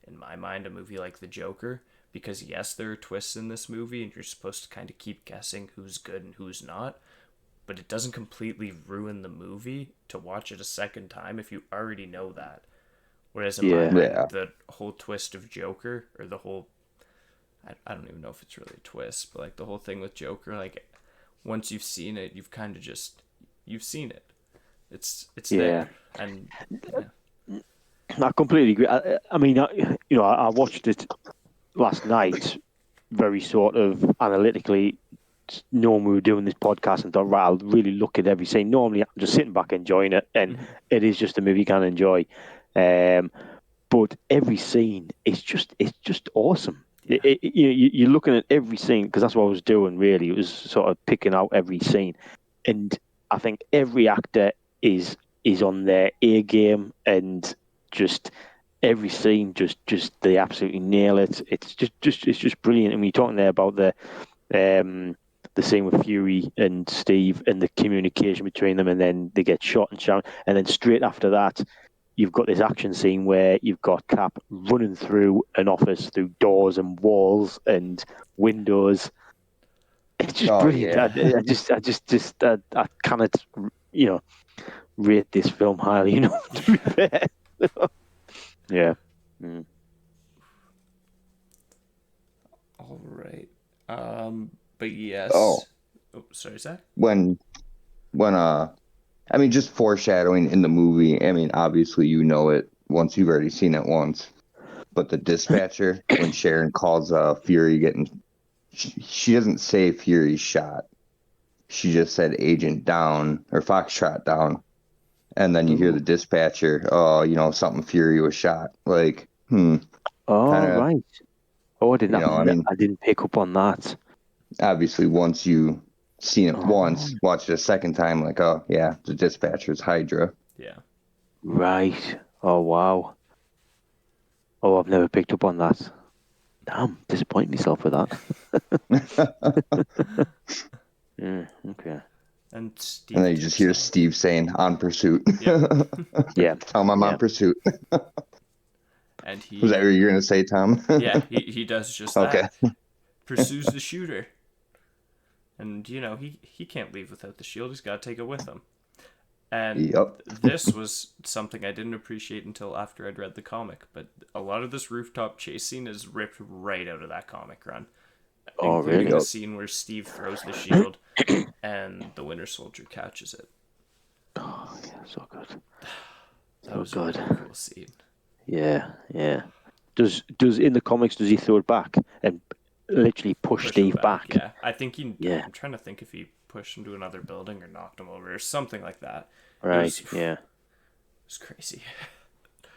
in my mind, a movie like The Joker. Because yes, there are twists in this movie, and you're supposed to kind of keep guessing who's good and who's not, but it doesn't completely ruin the movie to watch it a second time if you already know that. Whereas in my mind, the whole twist of Joker, or the whole, I don't even know if it's really a twist, but like the whole thing with Joker, like once you've seen it, you've kind of just, you've seen it. It's there. And I completely agree. I mean, I watched it last night, very sort of analytically, knowing we were doing this podcast, and thought, right, I'll really look at every scene. Normally, I'm just sitting back enjoying it, and it is just a movie you can enjoy. But every scene is just awesome. You're looking at every scene, because that's what I was doing. Really, it was sort of picking out every scene, and I think every actor is on their A game, and just every scene, just they absolutely nail it. It's just brilliant. And when you're talking there about the scene with Fury and Steve and the communication between them, and then they get shot and shot, and then straight after that, you've got this action scene where you've got Cap running through an office, through doors and walls and windows. It's just brilliant. Yeah. I cannot, rate this film highly enough, to be fair. Yeah. Mm. all right. But yes. Oh, sorry, Zach. when I mean, just foreshadowing in the movie. I mean, obviously you know it once you've already seen it once. But the dispatcher, when Sharon calls Fury she doesn't say Fury shot. She just said Agent down, or Foxtrot down. And then you hear the dispatcher, oh, something Fury was shot. Like, Oh, kinda, right. Oh, I didn't. I mean, I didn't pick up on that. obviously once you seen it once, watch it a second time, like, oh yeah, the dispatcher's Hydra. Yeah. Right. Oh, wow. Oh, I've never picked up on that. Damn, disappointing myself with that. Okay. And Steve. And then you just hear Steve saying, "On pursuit." Yeah. Yeah. Tell him I'm on pursuit. And he. Was that what you were gonna say, Tom? Yeah, he does just that. Pursues the shooter. And he can't leave without the shield. He's got to take it with him. And this was something I didn't appreciate until after I'd read the comic. But a lot of this rooftop chase scene is ripped right out of that comic run. Oh, including really? the scene where Steve throws the shield and the Winter Soldier catches it. Oh, yeah, so good. That was a really cool scene. Yeah. Does in the comics, does he throw it back and literally push Steve back? Yeah, I think he. Yeah. I'm trying to think if he pushed him to another building or knocked him over or something like that. Right. It was crazy.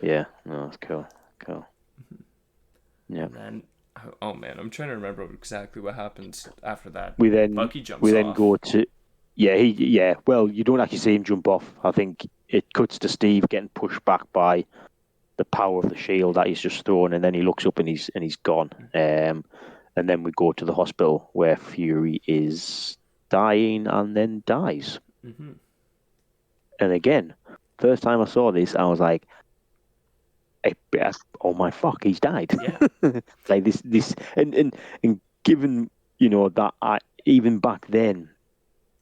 Yeah. No, that's cool. Yeah. And then, oh man, I'm trying to remember exactly what happens after that. Bucky jumps We then off. go to. Yeah. Well, you don't actually see him jump off. I think it cuts to Steve getting pushed back by the power of the shield that he's just thrown, and then he looks up and he's gone. And then we go to the hospital where Fury is dying and then dies. Mm-hmm. And again, first time I saw this, I was like, "Oh my fuck, he's died!" Yeah. Like this, and given that even back then,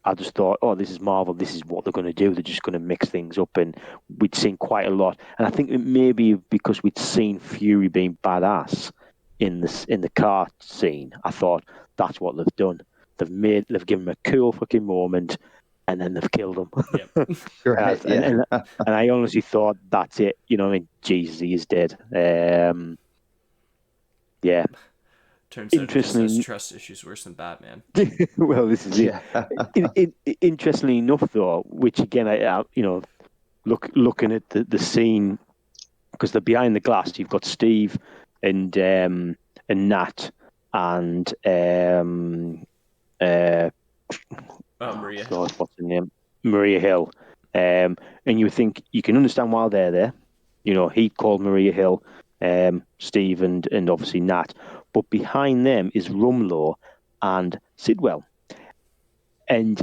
I just thought, "Oh, this is Marvel. This is what they're going to do. They're just going to mix things up." And we'd seen quite a lot, and I think it maybe because we'd seen Fury being badass in the car scene, I thought that's what they've done. They've given him a cool fucking moment, and then they've killed him. Yep. Right. And, Yeah. and I honestly thought that's it. You know what I mean? Jesus, he is dead. Yeah. Turns out he just has Interestingly, trust issues worse than Batman. well, this is it. Yeah. Interestingly enough, though, which again, looking at the scene, because they're behind the glass. You've got Steve and Nat and Maria Hill. God, what's her name? Maria Hill. And you would think you can understand why they're there. He called Maria Hill, Steve, and obviously Nat. But behind them is Rumlow and Sidwell. And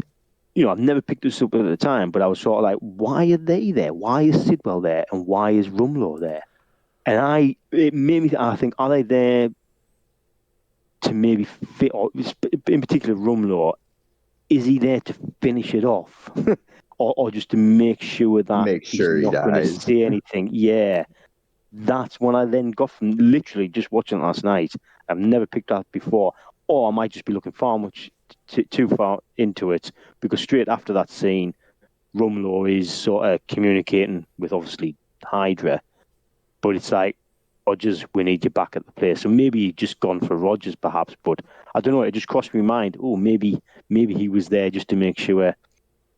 I've never picked this up at the time, but I was sort of like, why are they there? Why is Sidwell there? And why is Rumlow there? And it made me, I think, are they there to maybe fit, or in particular Rumlow, is he there to finish it off? or just to make sure that Make he's sure he not going to dies. say anything? Yeah. That's when I then got from literally just watching it last night. I've never picked up before. Or I might just be looking far much too far into it, because straight after that scene, Rumlow is sort of communicating with obviously Hydra, but it's like, Rogers, we need you back at the place. So maybe he just gone for Rogers, perhaps. But I don't know. It just crossed my mind. Oh, maybe he was there just to make sure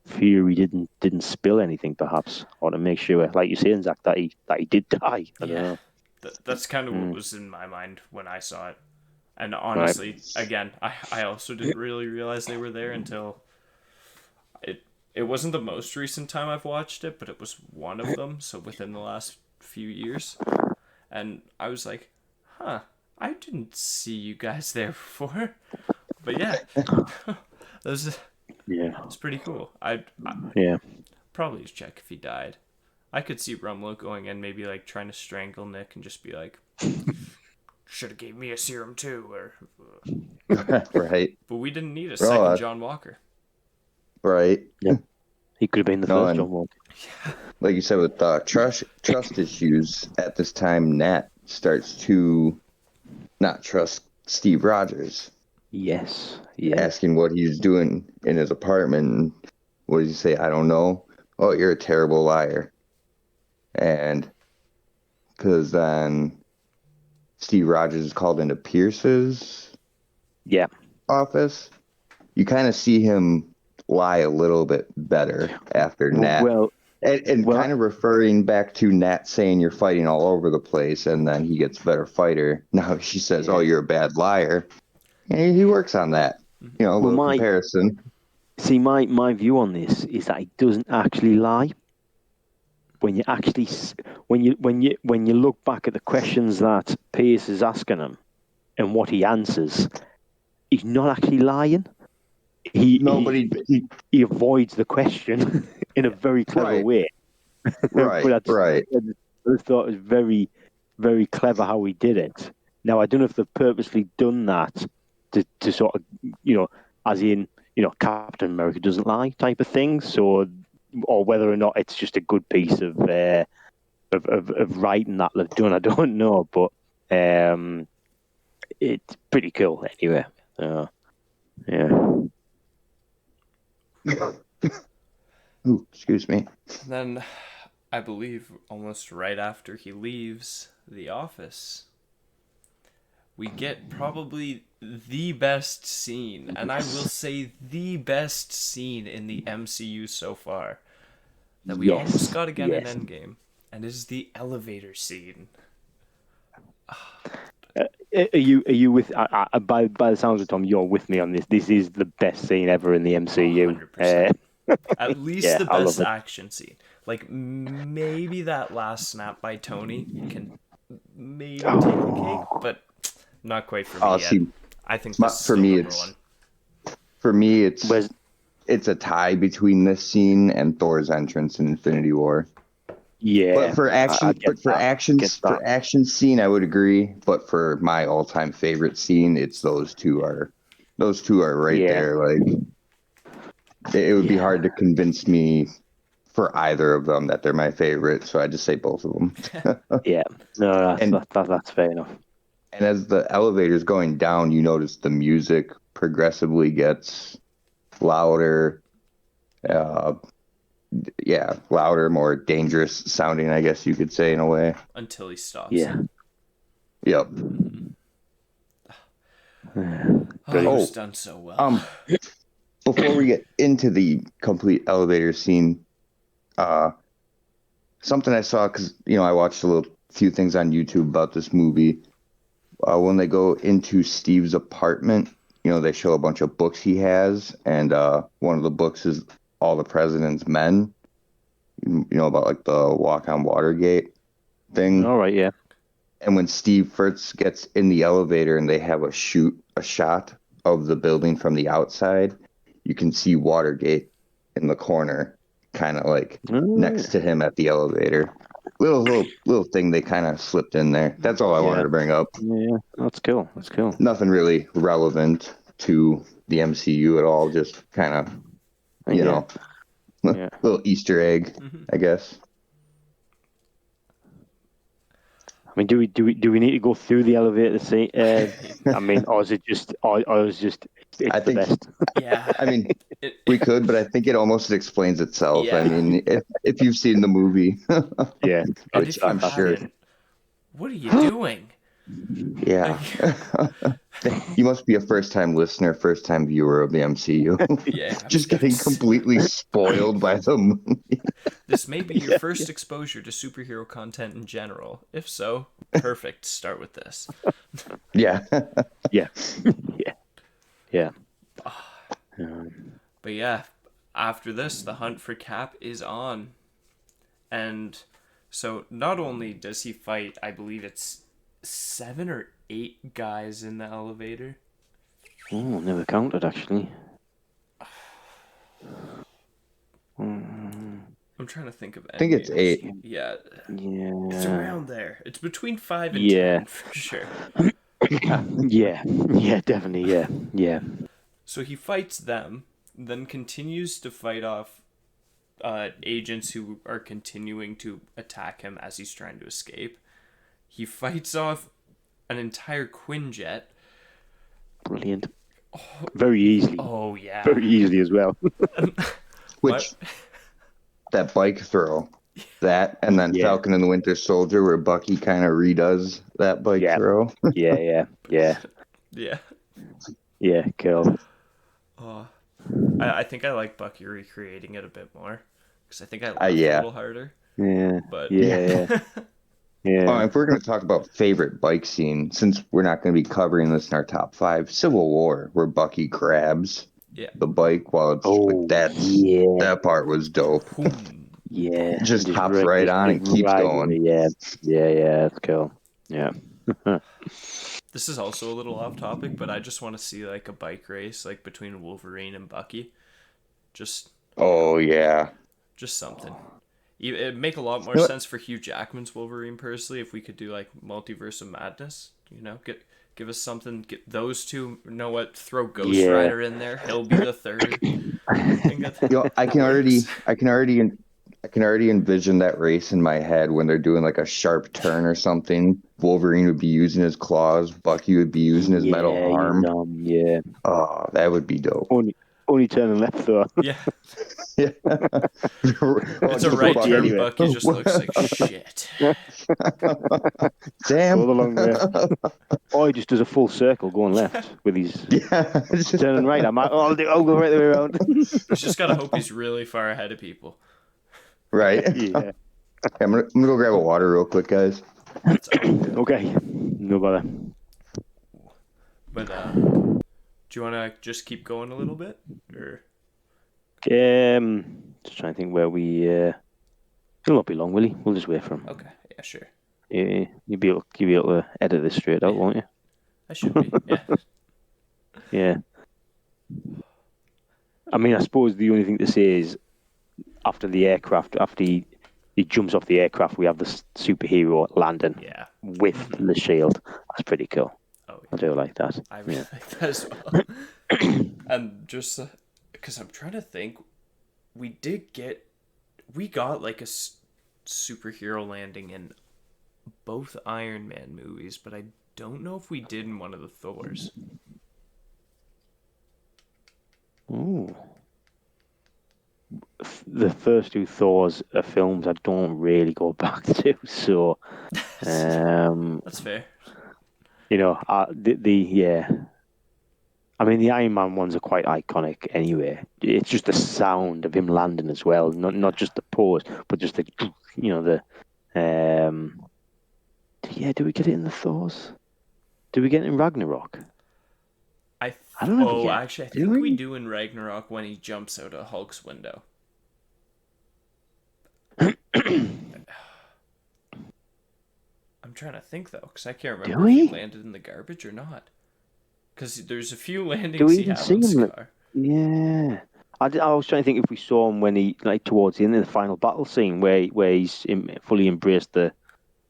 Fury didn't spill anything, perhaps, or to make sure, like you're saying, Zach, that he did die. I don't know. That's kind of what was in my mind when I saw it. And Right. honestly, again, I also didn't really realize they were there until it wasn't the most recent time I've watched it, but it was one of them. So within the last few years, and I was like, huh, I didn't see you guys there before. But yeah, those Yeah. it's pretty cool. I Yeah. probably check if he died. I could see Rumlow going in, maybe like trying to strangle Nick and just be like, should have gave me a serum too, or. Right. But we didn't need a Well, second John Walker. right. Yep. He could have been the No, first and John Walker. like you said, with trust issues at this time, Nat starts to not trust Steve Rogers, Yes. Yeah. asking what he's doing in his apartment. What does he say? I don't know. Oh, you're a terrible liar. And because then Steve Rogers is called into Pierce's Yeah. office, you kind of see him lie a little bit better after Nat. Well, And well, kind of referring back to Nat saying you're fighting all over the place, and then he gets a better fighter. Now she says, yeah. "Oh, you're a bad liar," and he works on that. A Well, little comparison. my view on this is that he doesn't actually lie. When you actually when you look back at the questions that Pierce is asking him and what he answers, he's not actually lying. Nobody. He avoids the question in a very clever Right. way. Right. But Right. I just thought it was very, very clever how he did it. Now, I don't know if they've purposely done that to sort of, as in, Captain America doesn't lie type of thing. So, or whether or not it's just a good piece of writing that they've done, I don't know. But it's pretty cool anyway. Yeah. Ooh, excuse me. Then, I believe almost right after he leaves the office, we get probably the best scene, and I will say the best scene in the MCU so far, that we almost got again in Endgame, and is the elevator scene. Are you with? By the sounds of Tom, you're with me on this. This is the best scene ever in the MCU. 100%. At least yeah, the I love best it. action scene. Like, maybe that last snap by Tony can maybe take the cake, but not quite for me Oh, yet. see, I think this is For still me, number one. For me, Where's it's a tie between this scene and Thor's entrance in Infinity War. yeah? But for I get that. Get that. for action scene, I would agree. But for my all-time favorite scene, it's those two are right Yeah. there. Like it would be Yeah. hard to convince me for either of them that they're my favorite. So I just say both of them. Yeah. No, And that's fair enough. and as the elevator's going down, you notice the music progressively gets louder. Uh, yeah, louder, more dangerous sounding, I guess you could say in a way. Until he stops. Yeah. Yep. Oh, it Brilliant. was done so well. Before we get into the complete elevator scene, something I saw because I watched a few things on YouTube about this movie. When they go into Steve's apartment, they show a bunch of books he has, and one of the books is All the President's Men. About like the Walk on Watergate thing. All right. Yeah. And when Steve first gets in the elevator and they have a shot of the building from the outside, you can see Watergate in the corner, kind of like next to him at the elevator. Little thing they kind of slipped in there. That's all I wanted to bring up. Yeah. That's cool. That's cool. Nothing really relevant to the MCU at all. Just kind of, Yeah. little Easter egg, I guess. I mean, do we need to go through the elevator scene? I mean, or is it just, or is just it's the best? Yeah. I mean, we could, but I think it almost explains itself. Yeah. I mean, if you've seen the movie, Yeah. And if I'm you sure. haven't, what are you doing? Yeah. You must be a first-time listener, first-time viewer of the MCU. Yeah. Just getting completely spoiled by the movie. This may be your first exposure to superhero content in general. If so, perfect. Start with this. Yeah. Yeah. Yeah. But yeah, after this, the hunt for Cap is on. And so not only does he fight, I believe it's 7 or 8 guys in the elevator. Oh, never counted actually. I'm trying to think of. I think it's 8. Yeah, Yeah. it's around there. It's between 5 and Yeah. 10 for sure. Yeah. Yeah. Definitely. Yeah. Yeah. So he fights them, then continues to fight off agents who are continuing to attack him as he's trying to escape. He fights off an entire Quinjet. Brilliant. Very easily. Oh, yeah. Very easily as well. Which, that bike throw, that, and then Falcon and the Winter Soldier, where Bucky kind of redoes that bike throw. Yeah. Yeah, cool. Oh, I think I like Bucky recreating it a bit more. Because I think I laughed a little harder. Yeah. But Yeah. Yeah. If we're going to talk about favorite bike scene, since we're not going to be covering this in our top 5, Civil War, where Bucky grabs the bike while it's that part was dope. Yeah. Just hops right on and keeps going. Yeah, that's cool. Yeah. This is also a little off topic, but I just want to see like a bike race like between Wolverine and Bucky. Just something. It'd make a lot more sense for Hugh Jackman's Wolverine personally if we could do like Multiverse of Madness. Give us something. Get those two. Know what? Throw Ghost Rider in there. He'll be the third. I can already envision that race in my head when they're doing like a sharp turn or something. Wolverine would be using his claws. Bucky would be using his metal arm. Yeah. Oh, that would be dope. Only turning left though. Yeah. Yeah. It's a right turn. Anyway. Bucky just looks like shit. Damn. Go the long way. Or he just does a full circle going left with his turning right. I'll go right the way around. He's just gotta hope he's really far ahead of people. Right. Yeah. I'm gonna go grab a water real quick, guys. Okay. No bother. But do you want to just keep going a little bit, or? Just trying to think where we. It'll not be long, will he? We'll just wait for him. Okay. Yeah. Sure. Yeah. You'll be able to edit this straight out, won't you? I should be. Yeah. Yeah. I mean, I suppose the only thing to say is after he jumps off the aircraft, we have the superhero landing Yeah. with the shield. That's pretty cool. Oh I yeah. do like that. I really Yeah. like that as well. And just because I'm trying to think, we got like a superhero landing in both Iron Man movies, but I don't know if we did in one of the Thors. Ooh. The first two Thors are films I don't really go back to, so That's fair. yeah. I mean, the Iron Man ones are quite iconic anyway. It's just the sound of him landing as well, not just the pose, but just the yeah. Do we get it in the Thors? Do we get it in Ragnarok? I don't know if we get. Actually, I Do think we we? do in Ragnarok when he jumps out of Hulk's window. I'm trying to think though, because I can't Do remember if he we? landed in the garbage or not. Because there's a few Do landings we he even have see on him? Scar. Yeah. I was trying to think if we saw him when he like towards the end of the final battle scene where he's fully embraced the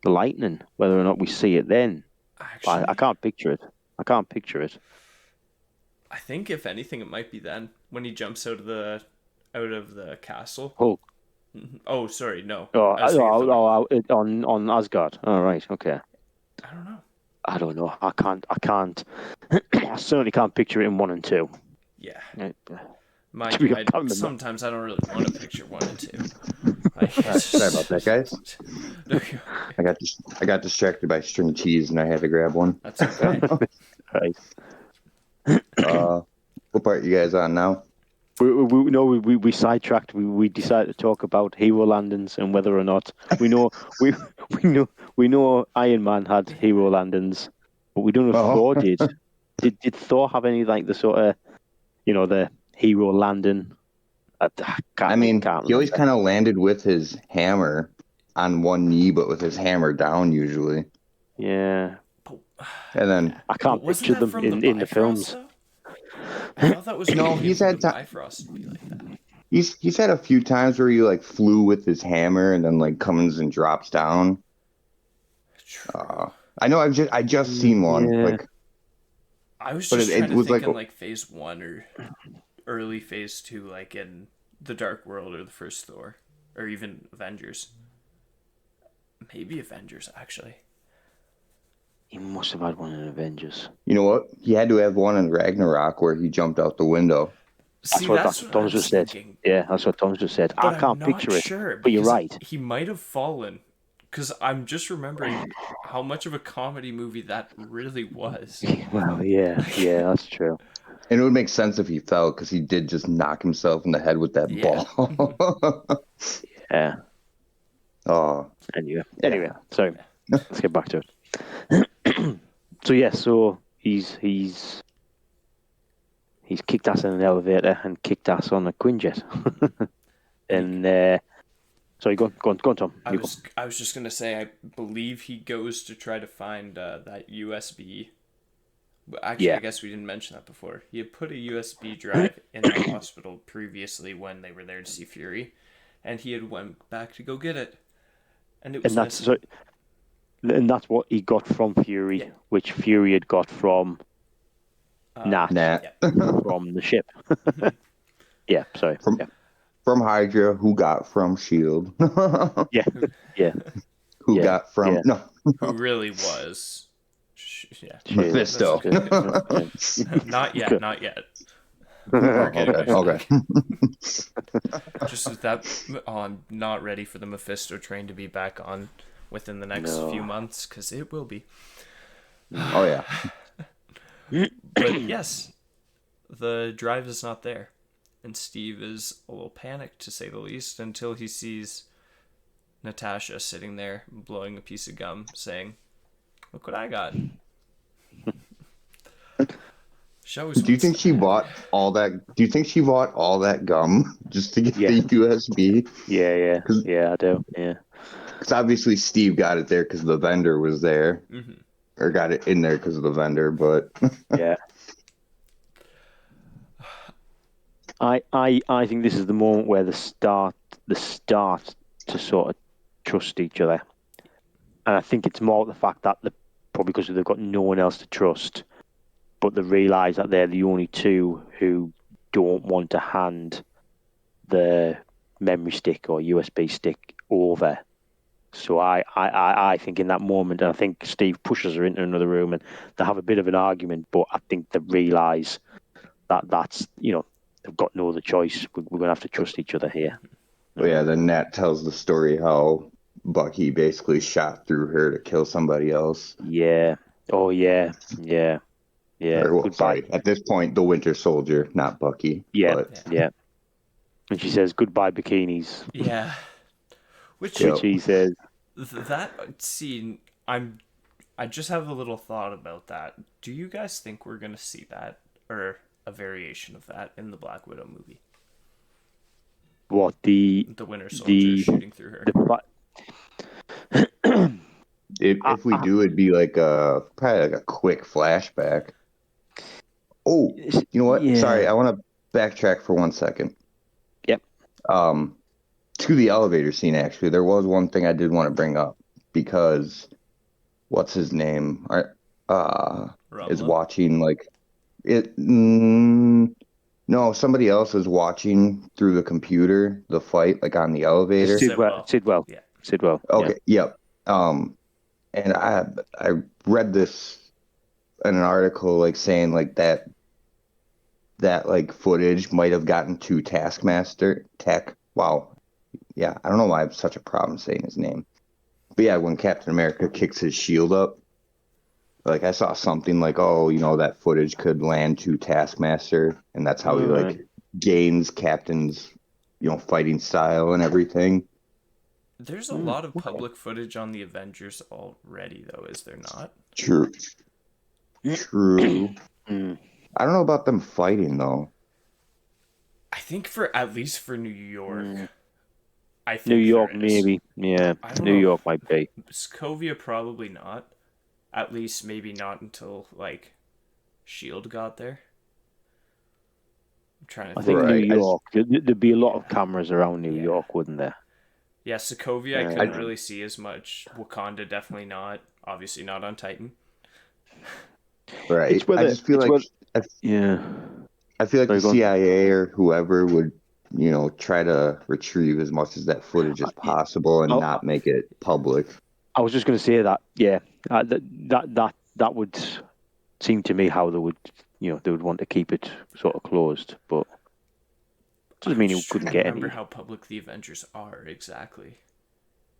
lightning. Whether or not we see it then, I Actually, can't picture it. I can't picture it. I think if anything, it might be then when he jumps out of the castle. Hulk. Oh, sorry, no. Oh, I was thinking Thor. on Asgard. All right, okay. I don't know. I don't know. I can't. I certainly can't picture it in 1 and 2. Yeah, Right. mind To be you, honest, I can't remember. sometimes I don't really want to picture 1 and 2. Sorry about that, guys. No, I got distracted by string cheese and I had to grab one. that's okay. Right. What part you guys on now? We sidetracked. We decided to talk about hero landings and whether or not we know we know Iron Man had hero landings, but we don't know if Oh. Thor did. Did Thor have any like the sort of the hero landing? I mean, can't he always remember. kind of landed with his hammer on one knee, but with his hammer down usually. Yeah, And then I can't But wasn't picture that them from in the Bifrost, films. though? I thought that was No, from he's had the ti- Bifrost to be like that. he's had a few times where he like flew with his hammer and then like comes and drops down. True. I know I just seen one Yeah. like, I was but just it trying to was think like in like phase 1 or early phase 2, like in the Dark World or the first Thor, or even Avengers. Maybe Avengers actually. He must have had one in Avengers. you know what? He had to have one in Ragnarok where he jumped out the window. See, That's what what I Tom's was just said. thinking. Yeah, that's what Tom's just said. But I I'm can't not picture it. sure. But you're Because right. He might have fallen. Because I'm just remembering how much of a comedy movie that really was. Well, yeah, that's true. And it would make sense if he fell because he did just knock himself in the head with that Yeah. ball. Yeah. Oh, Anyway, sorry. Let's get back to it. So he's kicked ass in an elevator and kicked ass on a Quinjet. And sorry, go on, Tom. I was just gonna say I believe he goes to try to find that USB. Actually, Yeah. I guess we didn't mention that before. He had put a USB drive in the hospital previously when they were there to see Fury, and he had went back to go get it, and it was missing. And that's what he got from Fury, Yeah. which Fury had got from Nat Nat. from the ship. Yeah, sorry. From Hydra, who got from Shield. Yeah. Who Yeah, got from yeah. no Who really was? Yeah. Mephisto. Not yet. Good. Not yet. We're getting there. Okay. Just with that, I'm not ready for the Mephisto train to be back on within the next few months, because it will be. Oh yeah. But yes, the drive is not there, and Steve is a little panicked, to say the least, until he sees Natasha sitting there blowing a piece of gum, saying, "Look what I got." Do you think she bought all that? Do you think she bought all that gum just to get the USB? Yeah, I do. Yeah. Because obviously Steve got it there because the vendor was there, or got it in there because of the vendor. But Yeah. I think this is the moment where the start to sort of trust each other, and I think it's more the fact that probably because they've got no one else to trust, but they realise that they're the only two who don't want to hand the memory stick or USB stick over. So I think in that moment, and I think Steve pushes her into another room and they have a bit of an argument, but I think they realise that that's, they've got no other choice. We're going to have to trust each other here. But yeah, then Nat tells the story how Bucky basically shot through her to kill somebody else. Yeah. Oh, yeah. Yeah. Yeah. Or, well, Goodbye. sorry, at this point, the Winter Soldier, not Bucky. Yeah. But, Yeah. And she says, goodbye, bikinis. Yeah. Which He says. that scene, I just have a little thought about that. Do you guys think we're gonna see that or a variation of that in the Black Widow movie? What the Winter Soldier shooting through her. if we do, it'd be like probably like a quick flashback. Oh, you know what? Yeah. Sorry, I want to backtrack for 1 second. Yep. To the elevator scene, actually, there was one thing I did want to bring up because what's his name? Is watching like it. No, somebody else is watching through the computer the fight, like on the elevator. Sidwell. Yeah. Sidwell. Okay. Yep. And I read this in an article like saying like that like footage might have gotten to Taskmaster Tech. Wow. Yeah, I don't know why I have such a problem saying his name. But yeah, when Captain America kicks his shield up, like I saw something like, oh, that footage could land to Taskmaster, and that's how he like gains Captain's, fighting style and everything. There's a lot of public footage on the Avengers already, though, is there not? True. I don't know about them fighting though. I think at least for New York. I think New York, maybe. Yeah, New York might be. Sokovia, probably not. At least maybe not until like Shield got there. I'm trying to think. I think New York. There'd be a lot of cameras around New York, wouldn't there? Yeah, Sokovia, I couldn't really see as much. Wakanda, definitely not. Obviously, not on Titan. Right. I just feel like I feel like the CIA or whoever would, try to retrieve as much as that footage as possible and not make it public. I was just going to say that. Yeah, that would seem to me how they would, they would want to keep it sort of closed, but doesn't mean you couldn't get any. Remember how public the Avengers are exactly?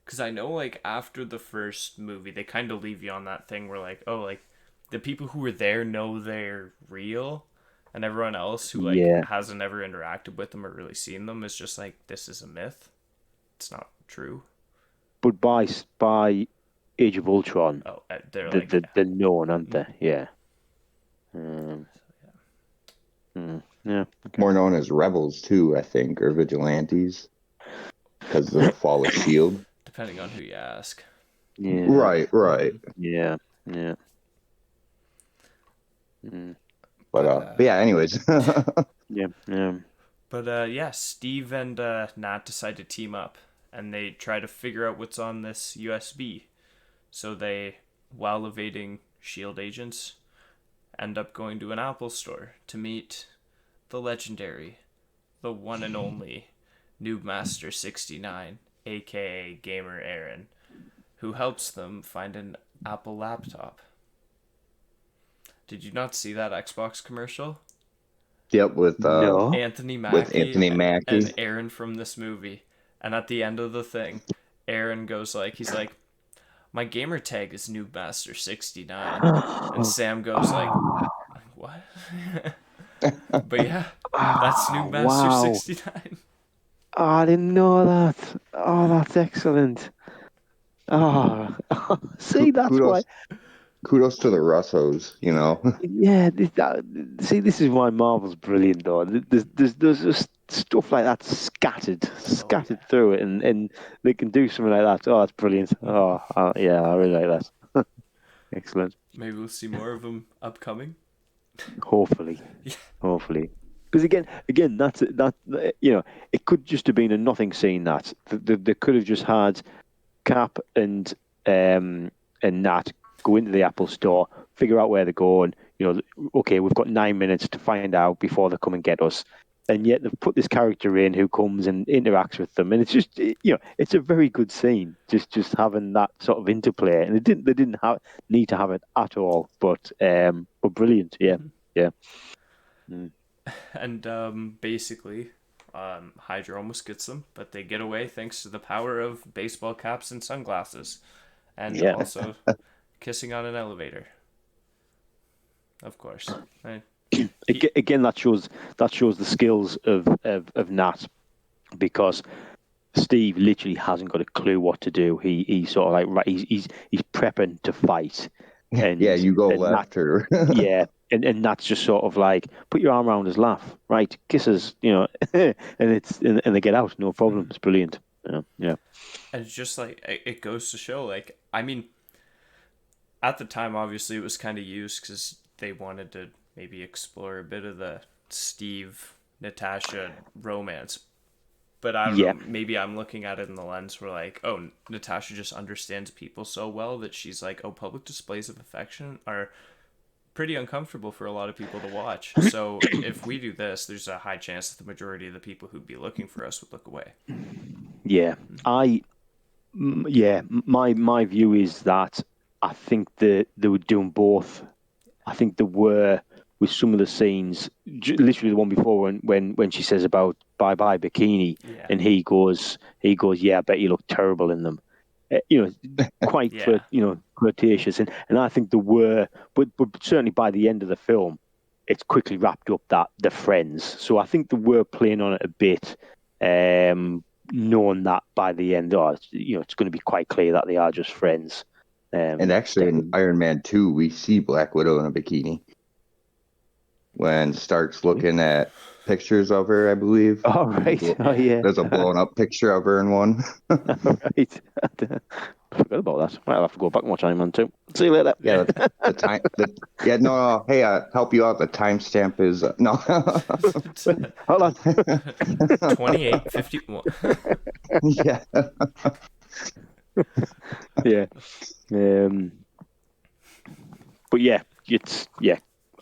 Because I know, like after the first movie, they kind of leave you on that thing where, like, oh, like the people who were there know they're real, and everyone else who hasn't ever interacted with them or really seen them is just like, this is a myth. It's not true. But by Age of Ultron, they're they're known, aren't they? Yeah. Yeah. Okay. More known as rebels too, I think, or vigilantes, because of the fall of Shield. Depending on who you ask. Yeah. Right. Yeah. But yeah, anyways. Yeah. But Steve and Nat decide to team up, and they try to figure out what's on this USB. So they, while evading Shield agents, end up going to an Apple store to meet the legendary, the one and only Noobmaster 69, aka Gamer Aaron, who helps them find an Apple laptop. Did you not see that Xbox commercial? Yep, with Anthony Mackie, and and Aaron from this movie. And at the end of the thing, Aaron goes like, he's like, my gamer tag is Noobmaster69. And Sam goes like, what? But yeah, that's Noobmaster69. Oh, I didn't know that. Oh, that's excellent. Oh, see, that's why. Kudos to the Russos, Yeah, this is why Marvel's brilliant, though. There's just stuff like that scattered through it, and they can do something like that. Oh, that's brilliant. Oh, yeah, I really like that. Excellent. Maybe we'll see more of them upcoming. Hopefully. Hopefully. Because again, that it could just have been a nothing scene. That they could have just had Cap um and Nat go into the Apple store, figure out where they're going. Okay, we've got 9 minutes to find out before they come and get us. And yet they've put this character in who comes and interacts with them, and it's just it's a very good scene. Just having that sort of interplay, and they didn't need to have it at all, but brilliant, yeah, yeah. Mm. And basically, Hydra almost gets them, but they get away thanks to the power of baseball caps and sunglasses, and Yeah. also kissing on an elevator. Of course. Right. Again, that shows the skills of Nat, because Steve literally hasn't got a clue what to do. He's sort of like, right, he's prepping to fight, and Yeah, you go and Nat, left or yeah, and Nat's just sort of like, put your arm around his laugh, right, kisses, and and they get out, no problem. It's brilliant. Yeah, yeah. And it's just like it goes to show, like, I mean, at the time, obviously, it was kind of used because they wanted to maybe explore a bit of the Steve Natasha romance. But I don't Yeah. know, maybe I'm looking at it in the lens where, like, oh, Natasha just understands people so well that she's like, oh, public displays of affection are pretty uncomfortable for a lot of people to watch. So if we do this, there's a high chance that the majority of the people who'd be looking for us would look away. Yeah, my view is that I think they were doing both. I think there were, with some of the scenes, literally the one before, when she says about bye bye bikini, Yeah. and he goes, yeah, I bet you look terrible in them. Quite Yeah. flirtatious, and I think there were, but certainly by the end of the film, it's quickly wrapped up that they're friends. So I think they were playing on it a bit, knowing that by the end, it's going to be quite clear that they are just friends. and actually in Iron Man 2, we see Black Widow in a bikini when Stark's looking at pictures of her, I believe. Oh, right. Oh, yeah. There's a blown up picture of her in one. Right. I forgot about that. Right, I'll have to go back and watch Iron Man 2. See you later. Yeah, the time. No. Hey, help you out. The timestamp is no. Hold on. 28:51. Yeah. Yeah. But yeah,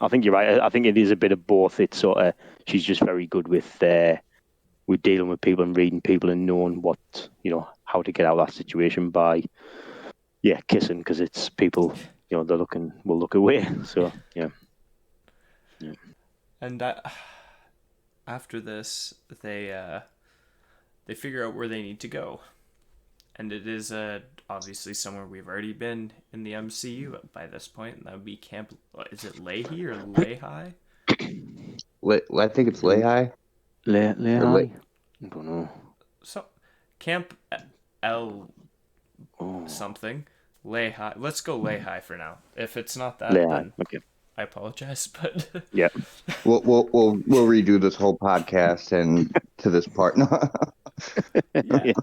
I think you're right. I think it is a bit of both. It's sort of, she's just very good with dealing with people and reading people and knowing how to get out of that situation by kissing, because it's people they're will look away. So yeah. And after this, they figure out where they need to go, and it is obviously somewhere we've already been in the MCU by this point, and that would be Camp. Is it Leahy or Lehi? I think it's Lehi. Lehi? I don't know. So, Camp L something. Lehi. Let's go Lehi for now. If it's not that, Lehi. then Okay. I apologize, but Yeah. We'll redo this whole podcast and to this part. yeah.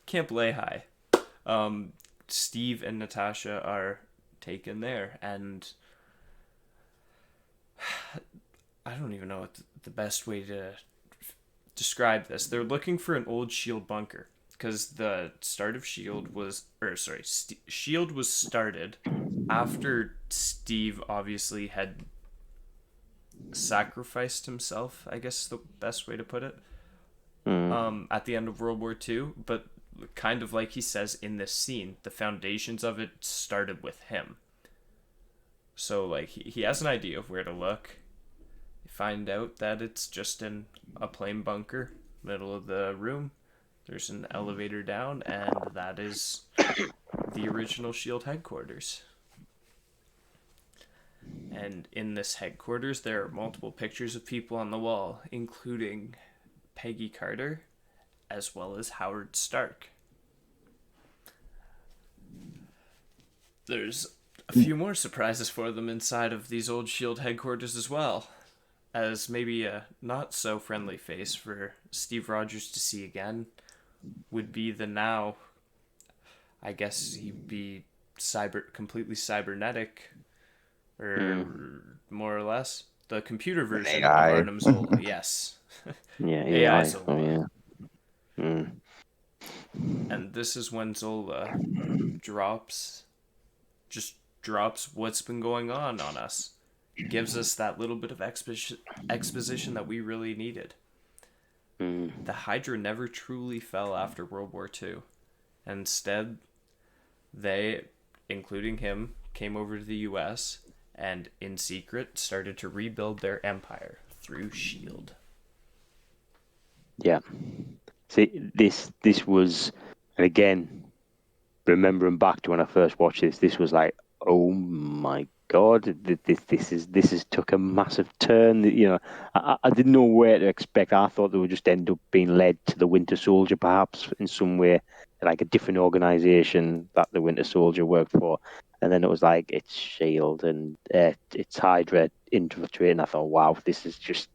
Camp Lehi. Steve and Natasha are taken there, and I don't even know what the best way to describe this. They're looking for an old SHIELD bunker, because the start of SHIELD was, SHIELD was started after Steve obviously had sacrificed himself, I guess is the best way to put it, at the end of World War II, but kind of like he says in this scene, the foundations of it started with him. So, like, he has an idea of where to look. You find out that it's just in a plain bunker, middle of the room. There's an elevator down, and that is the original SHIELD headquarters. And in this headquarters, there are multiple pictures of people on the wall, including Peggy Carter, as well as Howard Stark. There's a few more surprises for them inside of these old SHIELD headquarters as well, as maybe a not so friendly face for Steve Rogers to see again would be the now, I guess he'd be completely cybernetic, or more or less, the computer version of AI. Arnim Zola. Yes, Yeah, AI AI. Zola. Oh, yeah. Mm. And this is when Zola drops, just drops what's been going on us. Gives us that little bit of exposition that we really needed. Mm. The Hydra never truly fell after World War II. Instead, they, including him, came over to the US and, in secret, started to rebuild their empire through S.H.I.E.L.D. Yeah. See, this was, and again, remembering back to when I first watched this was like, oh my God, this is took a massive turn. You know, I didn't know where to expect. I thought they would just end up being led to the Winter Soldier, perhaps in some way, like a different organization that the Winter Soldier worked for. And then it was like it's Shield and it's Hydra infiltrating. I thought, wow, this is just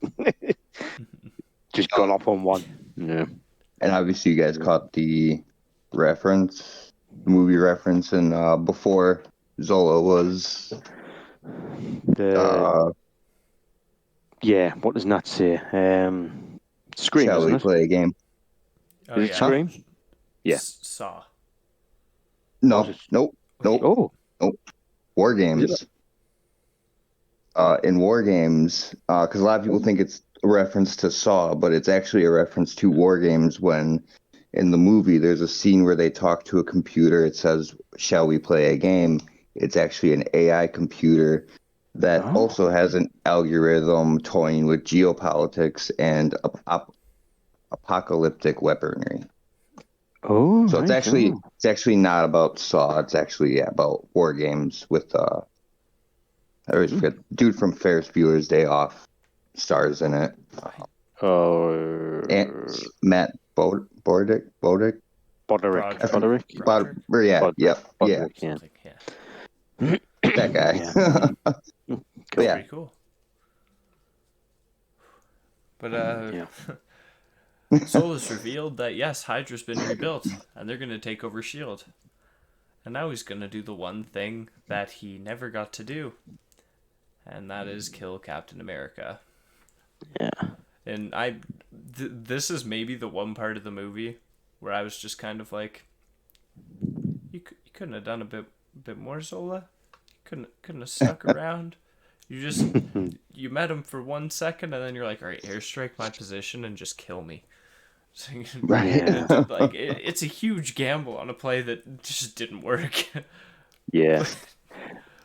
just gone off on one. Yeah. And obviously, you guys caught the reference, movie reference, and before Zola was The uh, Yeah, what does Nat say? Scream, "Shall isn't we it? play a game?" Oh, Is it yeah. Scream? Yeah. Saw. Or is No, it? nope, Wait. nope, Oh, nope. War is it? games. In war games, because a lot of people think it's a reference to Saw, but it's actually a reference to war games. When in the movie there's a scene where they talk to a computer, it says, "Shall we play a game?" It's actually an AI computer that Oh, also has an algorithm toying with geopolitics and apocalyptic weaponry. oh, So right. Oh. it's actually not about Saw. It's actually about war games with I always forget dude from Ferris Bueller's Day Off stars in it. And Oh, Matt Bordick Boderick, I forget, Broderick. Boderick, Broderick. yeah, Boderick, yep, yeah, Boderick. Yeah, Something, yeah. that guy. yeah. But Cool. yeah, Pretty cool. But, Yeah. Solas revealed that, yes, Hydra's been rebuilt, and they're going to take over S.H.I.E.L.D. And now he's going to do the one thing that he never got to do, and that is kill Captain America. Yeah. And this is maybe the one part of the movie where I was just kind of like, you couldn't have done a bit more, Zola. You couldn't have stuck around. You met him for 1 second, and then you're like, all right, airstrike my position and just kill me. So, Yeah. like it's a huge gamble on a play that just didn't work. Yeah.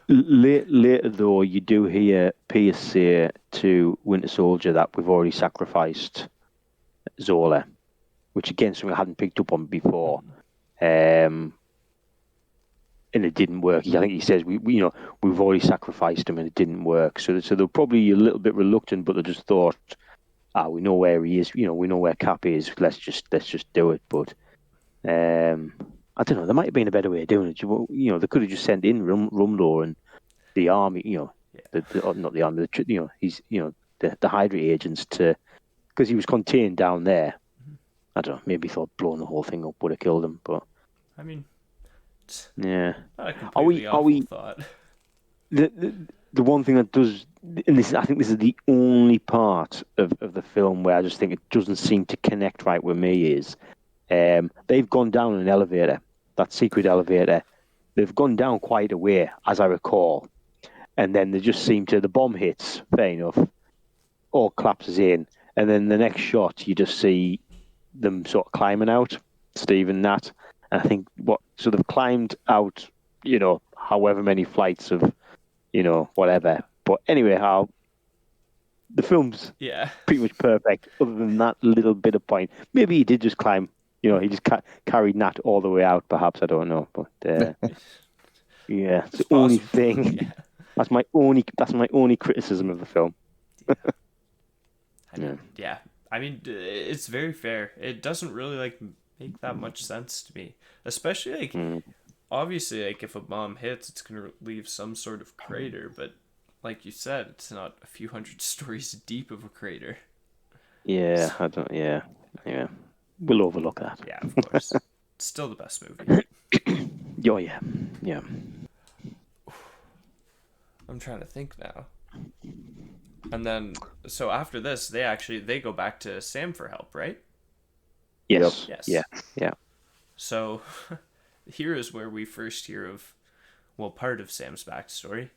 Later, though, you do hear Pierce say to Winter Soldier that we've already sacrificed Zola, which again something I hadn't picked up on before. And it didn't work. I think he says we've already sacrificed him and it didn't work. So they're probably a little bit reluctant, but they just thought, we know where he is. We know where Cap is. Let's just do it. But I don't know. There might have been a better way of doing it. They could have just sent in Rumlow and the army. Yeah. Not the army. He's the Hydra agents because he was contained down there. I don't know. Maybe he thought blowing the whole thing up would have killed him, but I mean, it's yeah. not a completely Are awful we? thought. The one thing that does, and I think this is the only part of the film where I just think it doesn't seem to connect right with me is they've gone down an elevator, that secret elevator. They've gone down quite a way, as I recall, and then they just seem to the bomb hits. Fair enough, all collapses in, and then the next shot you just see them sort of climbing out, Steve and Nat. And I think so they've climbed out, however many flights of whatever. But anyway, how the film's Yeah. pretty much perfect, other than that little bit of point. Maybe he did just climb. He just carried Nat all the way out. Perhaps I don't know, but yeah, it's It's the only possible. thing. Yeah. That's my only criticism of the film. Yeah. I mean, it's very fair. It doesn't really make that much sense to me, especially obviously if a bomb hits, it's gonna leave some sort of crater, but like you said, it's not a few hundred stories deep of a crater. Yeah, I don't. Yeah, yeah. We'll overlook that. Yeah, of course. It's still the best movie. Oh yeah, yeah. I'm trying to think now. And then, so after this, they go back to Sam for help, right? Yes. Yes. Yeah. So here is where we first hear of, well, part of Sam's backstory,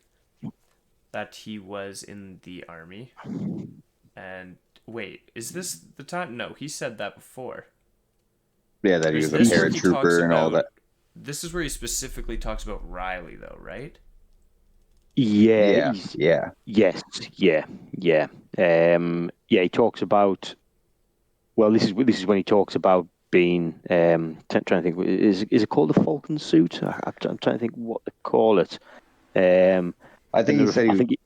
that he was in the army. And wait, is this the time? No, he said that before. Yeah, that Or he is was a this where he talks paratrooper and all about? that. This is where he specifically talks about Riley, though, right? Yeah. Yeah, yeah. Yes. Yeah. Yeah. He talks about. Well, this is when he talks about being. Trying to think. Is it called the Falcon suit? I'm trying to think what they call it. I think he said I think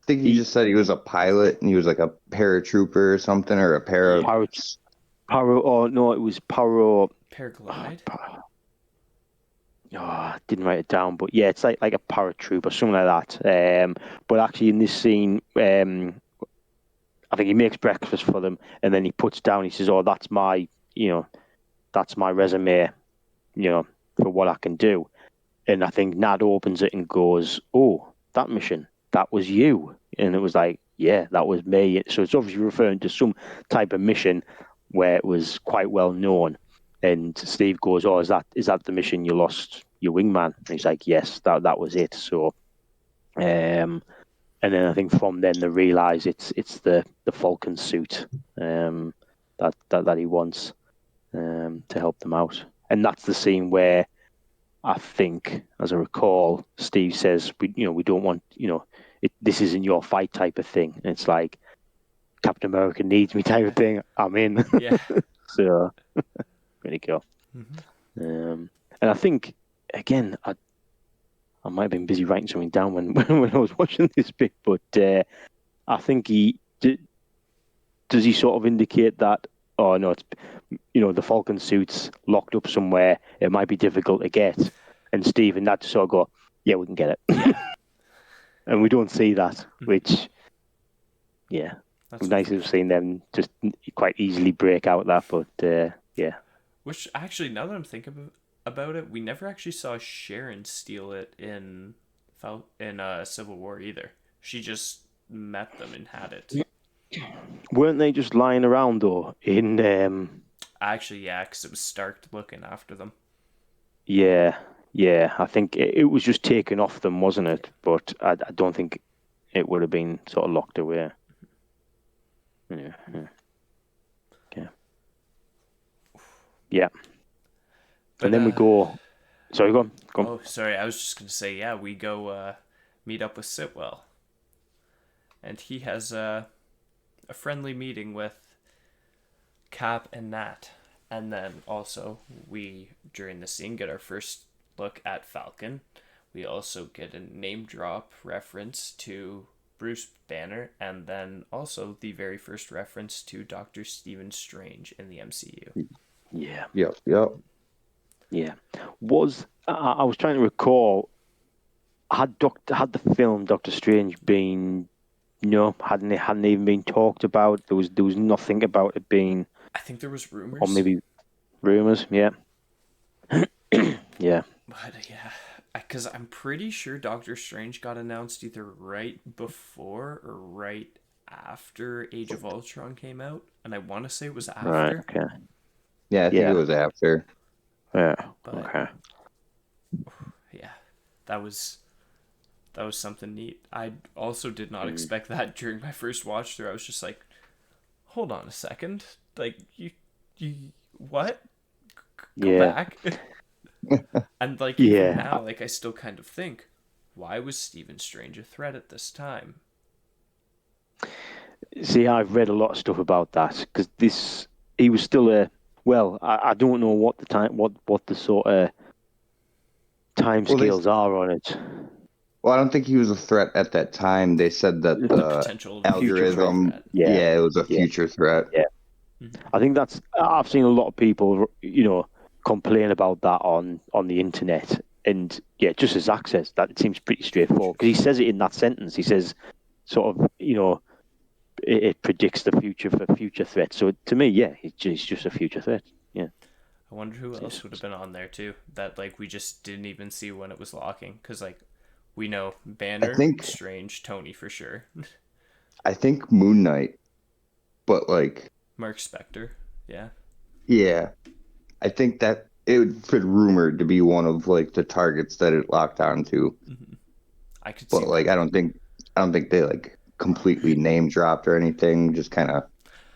think he just said he was a pilot and he was like a paratrooper or something, or a para. Power, Power, or no, it was Power. Paraglide. Didn't write it down, but yeah, it's like a paratroop or something like that. But actually, in this scene, I think he makes breakfast for them, and then he puts down. He says, "Oh, that's that's my resume, for what I can do." And I think Nad opens it and goes, "Oh, that mission, that was you," and it was like, "Yeah, that was me." So it's obviously referring to some type of mission where it was quite well known. And Steve goes, "Oh, is that the mission you lost your wingman?" And he's like, "Yes, that was it." So, and then I think from then they realise it's the Falcon suit that he wants to help them out, and that's the scene where I think, as I recall, Steve says we don't want this isn't your fight type of thing. And it's like Captain America needs me type of thing. I'm in. Yeah. So pretty cool. Mm-hmm. And I think again, I might have been busy writing something down when when I was watching this bit, but I think does he sort of indicate that? Oh no, it's the Falcon suit's locked up somewhere. It might be difficult to get, and Steve and that just sort of go, yeah, we can get it. Yeah. And we don't see that, which, That's it's nice to have seen them just quite easily break out that, but yeah. Which actually, now that I'm thinking about it, we never actually saw Sharon steal it in Civil War either. She just met them and had it. Weren't they just lying around though? Actually, yeah, because it was Stark looking after them. Yeah, I think it was just taken off them, wasn't it? But I don't think it would have been sort of locked away. Yeah. Okay. Yeah. But, and then we go. Sorry, go on. Oh, sorry. I was just gonna say, yeah, we go meet up with Sitwell, and he has a friendly meeting with Cap and Nat, and then also we during the scene get our first look at Falcon. We also get a name drop reference to Bruce Banner, and then also the very first reference to Dr. Stephen Strange in the MCU. Yeah. Yep. Yeah. I was trying to recall, had the film Doctor Strange been hadn't even been talked about. There was nothing about it being. I think there was rumors, or maybe rumors. Yeah. Yeah. but yeah, because I'm pretty sure Doctor Strange got announced either right before or right after Age of Ultron came out, and I want to say it was after. Right. Okay. Yeah, I think it was after. Yeah. But, okay. Yeah, that was something neat. I also did not expect that during my first watch through. I was just like, hold on a second, like you what? Go back. And like even now, like I still kind of think, why was Stephen Strange a threat at this time? See, I've read a lot of stuff about that because he was still a. Well, I don't know what the sort of time scales are on it. Well, I don't think he was a threat at that time. They said that The potential algorithm, it was a future threat. Yeah. I think I've seen a lot of people, complain about that on the internet. And yeah, just as Zach says, that it seems pretty straightforward because he says it in that sentence. He says, sort of, it predicts the future for future threats. So to me, yeah, it's just a future threat. Yeah. I wonder who else would have been on there too. That like we just didn't even see when it was locking because like we know Banner, Strange, Tony for sure. I think Moon Knight, but like, Mark Spector. Yeah. yeah, I think that it would fit rumored to be one of like the targets that it locked onto. I could see But like, that. I don't think they like completely name dropped or anything. Just kind of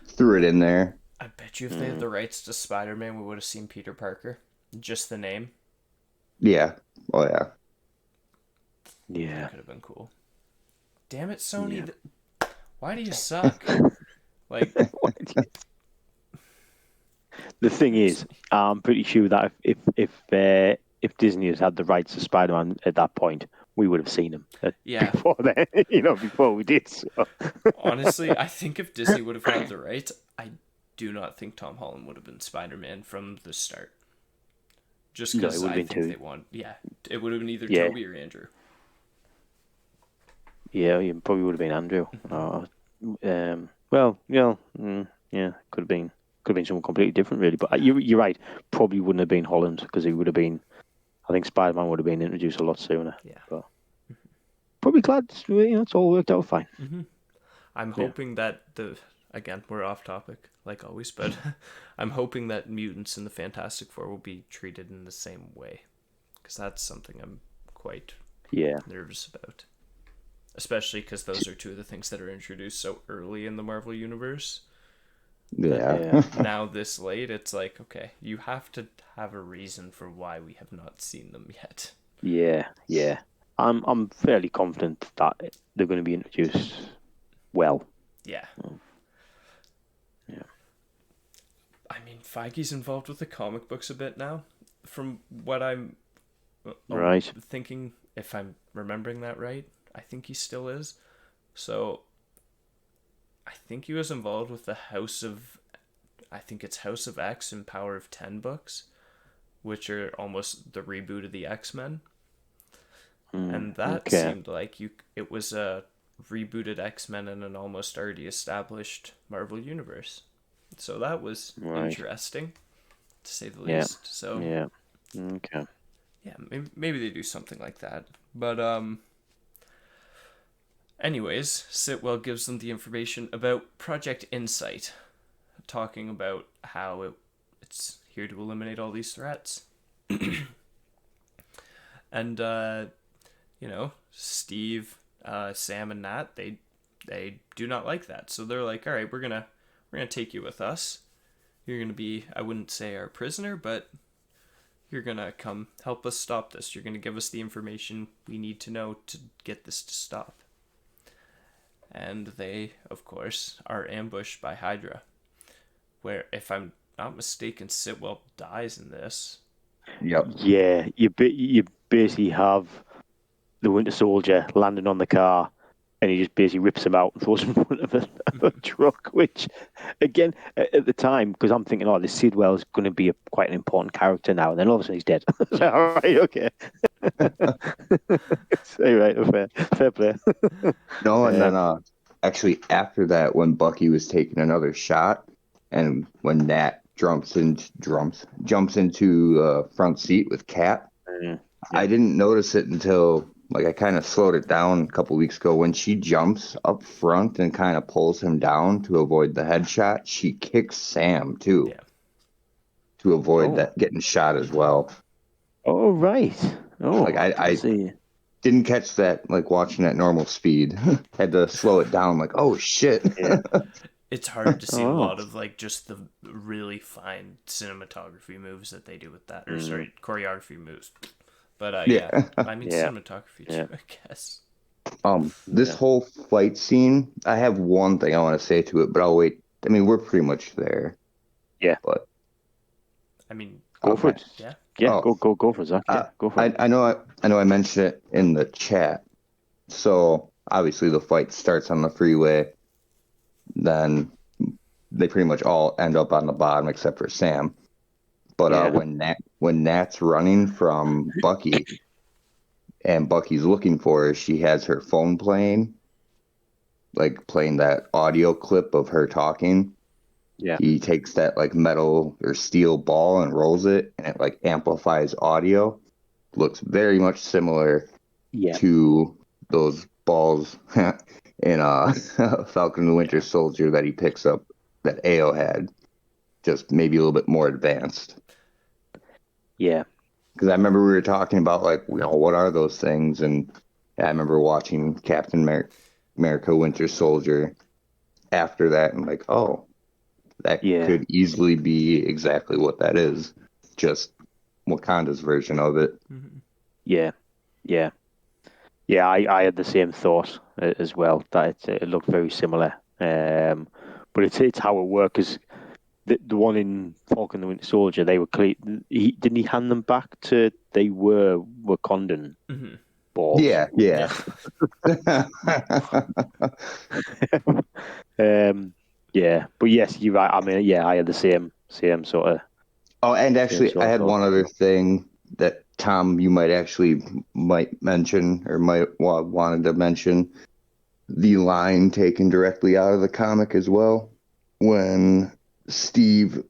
threw it in there. I bet you if they had the rights to Spider-Man, we would have seen Peter Parker. Just the name. Yeah. Oh yeah. Yeah. That could have been cool. Damn it, Sony. Yeah. Why do you suck? Like, The thing is, I'm pretty sure that if Disney has had the rights to Spider-Man at that point, we would have seen him yeah. before then. Before we did. So. Honestly, I think if Disney would have had the rights, I do not think Tom Holland would have been Spider-Man from the start. Just No, it because would have I been think two. they want. Yeah, it would have been either Yeah. Toby or Andrew. Yeah, it probably would have been Andrew. Well, yeah, could have been someone completely different, really. But you're right. Probably wouldn't have been Holland because he would have been. I think Spider-Man would have been introduced a lot sooner. Yeah. But probably glad it's all worked out fine. I'm hoping that again, we're off topic like always, but I'm hoping that mutants in the Fantastic Four will be treated in the same way, because that's something I'm quite nervous about. Especially because those are two of the things that are introduced so early in the Marvel universe. Yeah. Now this late, it's like, okay, you have to have a reason for why we have not seen them yet. Yeah. I'm fairly confident that they're going to be introduced well. Yeah. Yeah. I mean, Feige's involved with the comic books a bit now, from what I'm Right. thinking, if I'm remembering that right. I think he still is. So, I think he was involved with the House of X and Power of 10 books, which are almost the reboot of the X-Men. And that seemed like it was a rebooted X-Men in an almost already established Marvel universe. So that was interesting, to say the least. So yeah, okay. Yeah, maybe they do something like that. But anyways, Sitwell gives them the information about Project Insight, talking about how it's here to eliminate all these threats. And Steve, Sam, and Nat, they do not like that. So they're like, all right, we're gonna take you with us. You're gonna be, I wouldn't say our prisoner, but you're gonna come help us stop this. You're gonna give us the information we need to know to get this to stop. And they, of course, are ambushed by Hydra, where, if I'm not mistaken, Sitwell dies in this. Yep. Yeah, you basically have the Winter Soldier landing on the car, and he just basically rips him out and throws him in front of a truck. Which, again, at the time, because I'm thinking, this Sidwell is going to be quite an important character now, and then all of a sudden he's dead. So, all right, okay. All right, fair play. No, and then actually after that, when Bucky was taking another shot, and when Nat jumps into front seat with Cap, I didn't notice it until like I kind of slowed it down a couple weeks ago when she jumps up front and kind of pulls him down to avoid the headshot. She kicks Sam too to avoid that getting shot as well. Oh right. Oh, like I see. Didn't catch that, like watching at normal speed. Had to slow it down. Like, oh shit. Yeah. It's hard to see a lot of like just the really fine cinematography moves that they do with that, or sorry, choreography moves. But I mean cinematography too, I guess. This whole fight scene, I have one thing I want to say to it, but I'll wait. I mean, we're pretty much there. Yeah. But I mean, go for it. Yeah. Yeah, go for it, Zach. Yeah, go for it. I know I mentioned it in the chat. So obviously the fight starts on the freeway. Then they pretty much all end up on the bottom except for Sam. But when Nat's running from Bucky and Bucky's looking for her, she has her phone playing that audio clip of her talking. Yeah. He takes that like metal or steel ball and rolls it, and it like amplifies audio. Looks very much similar to those balls in Falcon and the Winter Soldier that he picks up that AO had, just maybe a little bit more advanced. Yeah. Because I remember we were talking about like, what are those things? And I remember watching Captain America Winter Soldier after that, and like, oh, that Yeah. could easily be exactly what that is, just Wakanda's version of it. Yeah. Yeah. Yeah, I had the same thought as well, that it looked very similar. But it's how it works. 'Cause the one in Falcon and the Winter Soldier, they were didn't he hand them back to, they were Wakandan balls. Yeah, yeah. Yeah, but yes, you're right. I mean, yeah, I had the same sort of Oh, and same actually, I sort of had thought. one other thing that Tom, you might mention or wanted to mention. The line taken directly out of the comic as well. When Steve,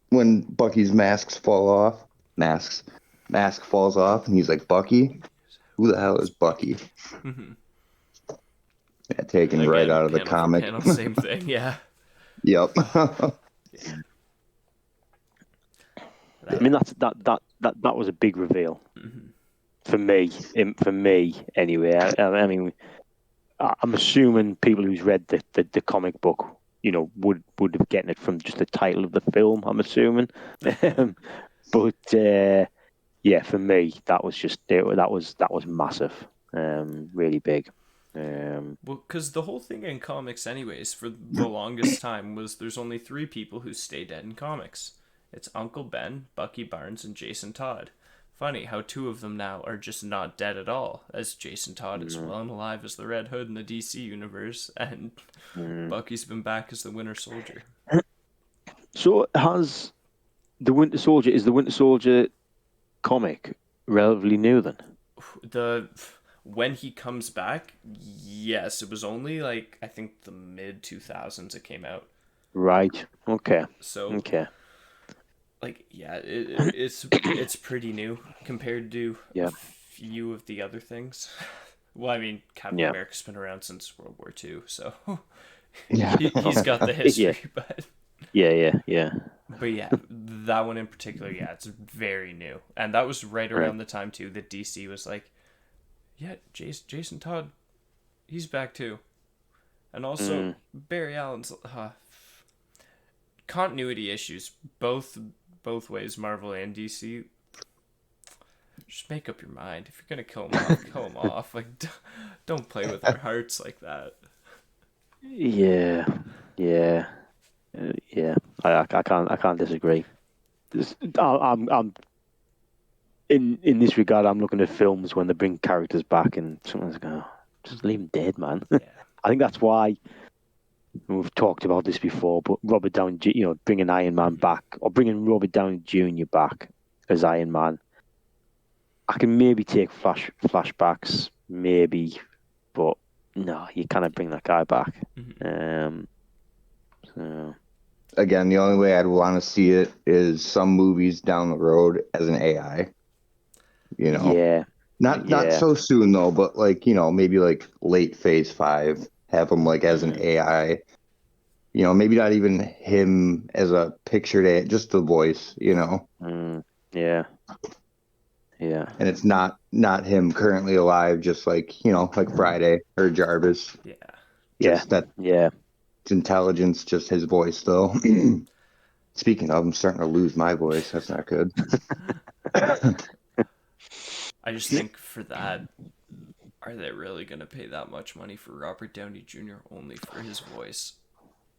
when Bucky's mask falls off, and he's like, Bucky? Who the hell is Bucky? Yeah, taken right Again, out of the panel for comic. panel, same thing. Yeah. Yep. I mean, that was a big reveal for me. For me, anyway. I mean, I'm assuming people who's read the comic book, would have gotten it from just the title of the film. I'm assuming, but yeah, for me, that was massive, really big. Well, because the whole thing in comics, anyways, for the longest time was there's only three people who stay dead in comics. It's Uncle Ben, Bucky Barnes, and Jason Todd. Funny how two of them now are just not dead at all, as Jason Todd is well and alive as the Red Hood in the DC universe, and Bucky's been back as the Winter Soldier. So is the Winter Soldier comic relatively new then? When he comes back, yes, it was only like I think the mid 2000s it came out. Right. Okay. So Okay. like yeah, it's pretty new compared to a Yeah. few of the other things. Well, I mean, Captain Yeah. America's been around since World War II, so Yeah. he's got the history. But Yeah. yeah, that one in particular, yeah, it's very new, and that was right around the time too that DC was like, yeah, Jason Todd, he's back too, and also Barry Allen's continuity issues both ways, Marvel and DC. Just make up your mind. If you're gonna kill him off, kill him off. Like, don't play with our hearts like that. Yeah. Yeah. I can't disagree. I'm in this regard. I'm looking at films when they bring characters back, and someone's going, just leave them dead, man. Yeah. I think that's why we've talked about this before. But Robert Downey, bringing Iron Man back, or bringing Robert Downey Jr. back as Iron Man, I can maybe take flashbacks, maybe, but no, you cannot bring that guy back. So Again, the only way I'd want to see it is some movies down the road as an AI. yeah, Not so soon though, but like, maybe like late phase 5, have him like as an AI. Maybe not even him as a pictured AI, just the voice, yeah. And it's not him currently alive, just like, like Friday or Jarvis. Yeah. Just that Yeah. intelligence, just his voice though. Speaking of, I'm starting to lose my voice. That's not good. I just think for that, are they really gonna pay that much money for Robert Downey Jr. only for his voice?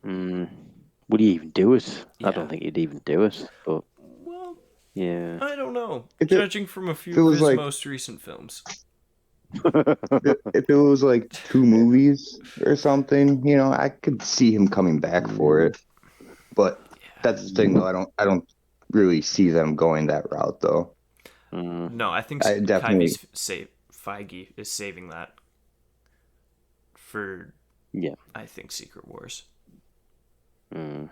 Would he even do it? Yeah. I don't think he'd even do it. But well, yeah, I don't know. If Judging from a few it of was his like- most recent films. If it was like 2 movies or something, I could see him coming back for it. But that's the thing though. I don't really see them going that route though. No, I think I definitely- Feige is saving that for I think Secret Wars.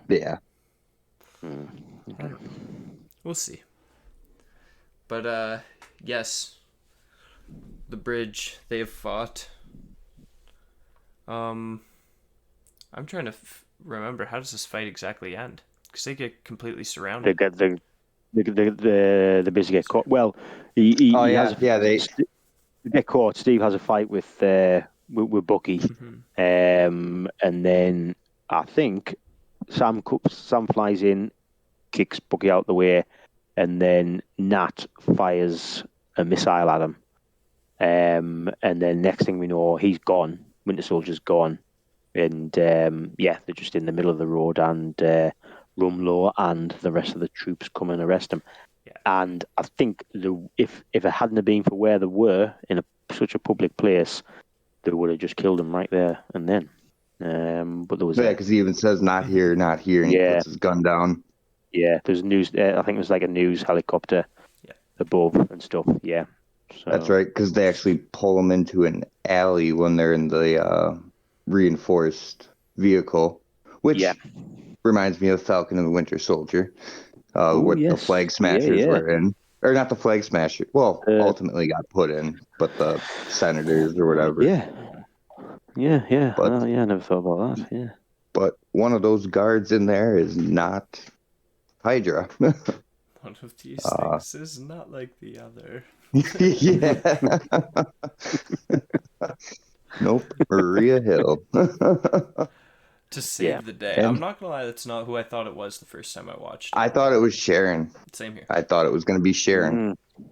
Yeah. We'll see. But yes, the bridge they have fought. I'm trying to remember, how does this fight exactly end? Because they get completely They surrounded. get the basically get caught. Well, Oh he has yeah, yeah. They they get caught. Steve has a fight with Bucky, Hmm. and then I think Sam flies in, kicks Bucky out the way, and then Nat fires a missile at him. And then next thing we know, he's gone. Winter Soldier's gone, and yeah, they're just in the middle of the road, and Rumlow and the rest of the troops come and arrest him. Yeah. And I think if it hadn't have been for where they were in such a public place, they would have just killed him right there and then. But there was yeah, because he even says not here, and he yeah, puts his gun down. there's news. I think it was like a news helicopter Yeah. above and stuff. Yeah, That's so right, because they actually pull him into an alley when they're in the reinforced vehicle, yeah. which reminds me of Falcon and the Winter Soldier, Oh what the yes, Flag Smashers yeah. were in. Or not the Flag Smashers. Well, Uh, ultimately got put in, but the Senators or whatever. yeah, yeah. But Yeah, I never thought about that. Yeah. but one of those guards in there is not Hydra. One of these uh, things is not like the other. yeah. Nope. Maria Hill. To save Yeah. the day. I'm Um, not gonna lie, that's not who I thought it was the first time I watched it. I thought it was Sharon. Same here. I thought it was going to be Sharon. mm,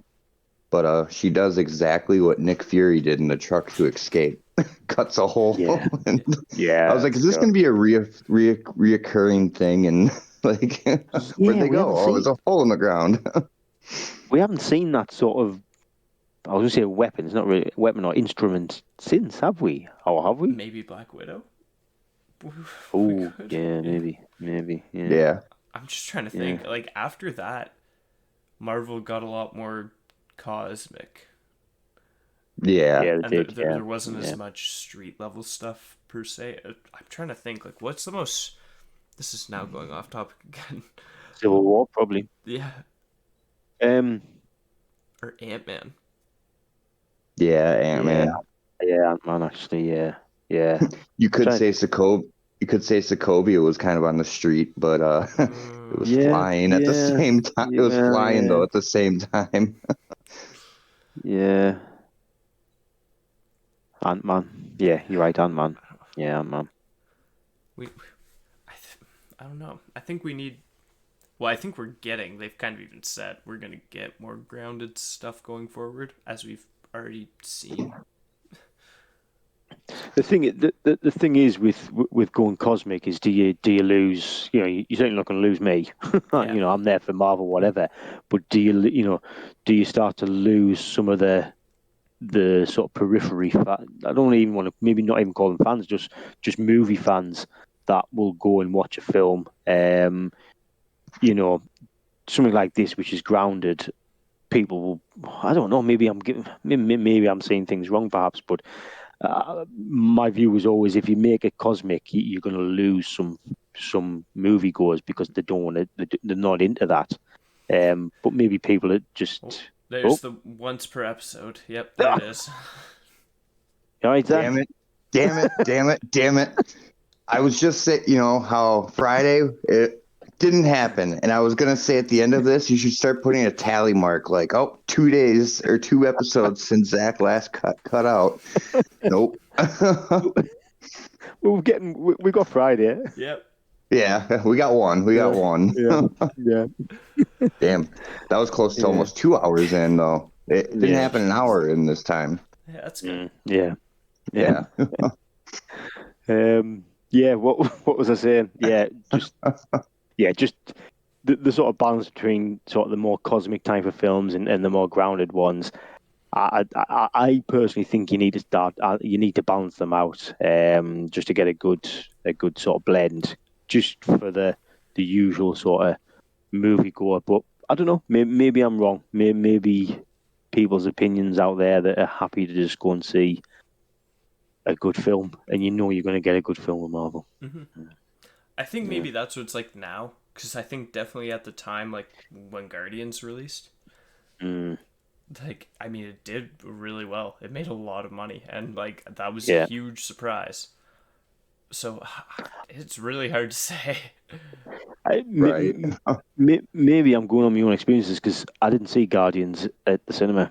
But she does exactly what Nick Fury did in the truck to escape. Cuts a hole. yeah. And I was Yeah. like, is this So, going to be a reoccurring thing? And like, where'd yeah, they go? Oh, there's a hole in the ground. we haven't seen that sort of. I was going to say weapon. It's not really a weapon or instrument since, have we? Or have we? Maybe Black Widow? We Oh, could. yeah, Yeah. maybe. Yeah, Yeah. I'm just trying to yeah, think. Like, after that, Marvel got a lot more cosmic. Yeah. yeah. They And did. Yeah, there wasn't as yeah. much street level stuff, per se. I'm trying to think, like, what's the most. This is now going off topic again. Civil War probably. Yeah. Um, Or Ant-Man. Yeah, yeah, Ant-Man. yeah. Ant-Man actually. Yeah, yeah. You could Trying say to, Sokovia. You could say Sokovia was kind of on the street, but it was yeah, flying at the yeah, same time. It was yeah, flying yeah, though at the same time. yeah. Ant-Man. Yeah, you're right. Ant-Man. Yeah, Ant-Man. We, I don't know. I think we need. Well, I think we're getting. They've kind of even said we're gonna get more grounded stuff going forward, as we've already seen. The thing is with going cosmic is do you lose, you're certainly not going to lose me. Yeah. I'm there for Marvel whatever, but do you start to lose some of the sort of periphery I don't even want to, maybe not even call them fans, just movie fans that will go and watch a film, you know something like this which is grounded. People will, I don't know, maybe I'm saying things wrong perhaps, but my view was always if you make it cosmic, you're going to lose some moviegoers because they don't want to, they're not into that. But maybe people are just Oh, there's oh, the once per episode. Yep, there it is. all right, Zach. Damn it! Damn it! Damn it! Damn it! I was just saying, how Friday it didn't happen, and I was gonna say at the end of this, you should start putting a tally mark, like, oh, 2 days or 2 episodes since Zach last cut out. Nope. We got Friday. Yep. Yeah, we got one. We got Yeah, one. yeah, yeah, Damn, that was close to yeah, almost 2 hours in, though. It didn't yeah, happen an hour in this time. Yeah, that's good. yeah, yeah. Yeah. Yeah. What was I saying? Just the sort of balance between sort of the more cosmic type of films and the more grounded ones. I personally think you need to balance them out, just to get a good sort of blend, just for the usual sort of moviegoer. But I don't know, maybe I'm wrong. Maybe people's opinions out there that are happy to just go and see a good film, and you're going to get a good film with Marvel. Hmm. I think Yeah. maybe that's what it's like now, because I think definitely at the time, like when Guardians released, Mm, like it did really well. It made a lot of money, and like that was a yeah. huge surprise. So it's really hard to say. Right. Maybe I'm going on my own experiences because I didn't see Guardians at the cinema.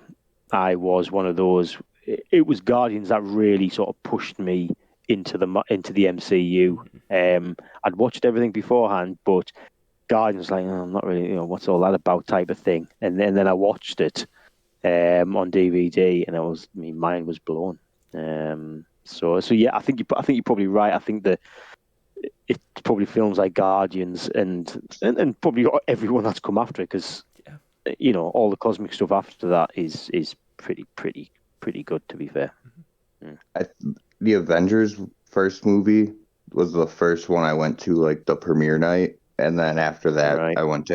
I was one of those. It was Guardians that really sort of pushed me into the MCU. I'd watched everything beforehand, but Guardians like, oh, I'm not really, what's all that about type of thing. And then I watched it on DVD, and my mind was blown. So yeah, I think you're probably right. I think that it's probably films like Guardians and probably everyone that's come after it, because Yeah. all the cosmic stuff after that is pretty good, to be fair. I, the Avengers first movie was the first one I went to like the premiere night, and then after that Right. I went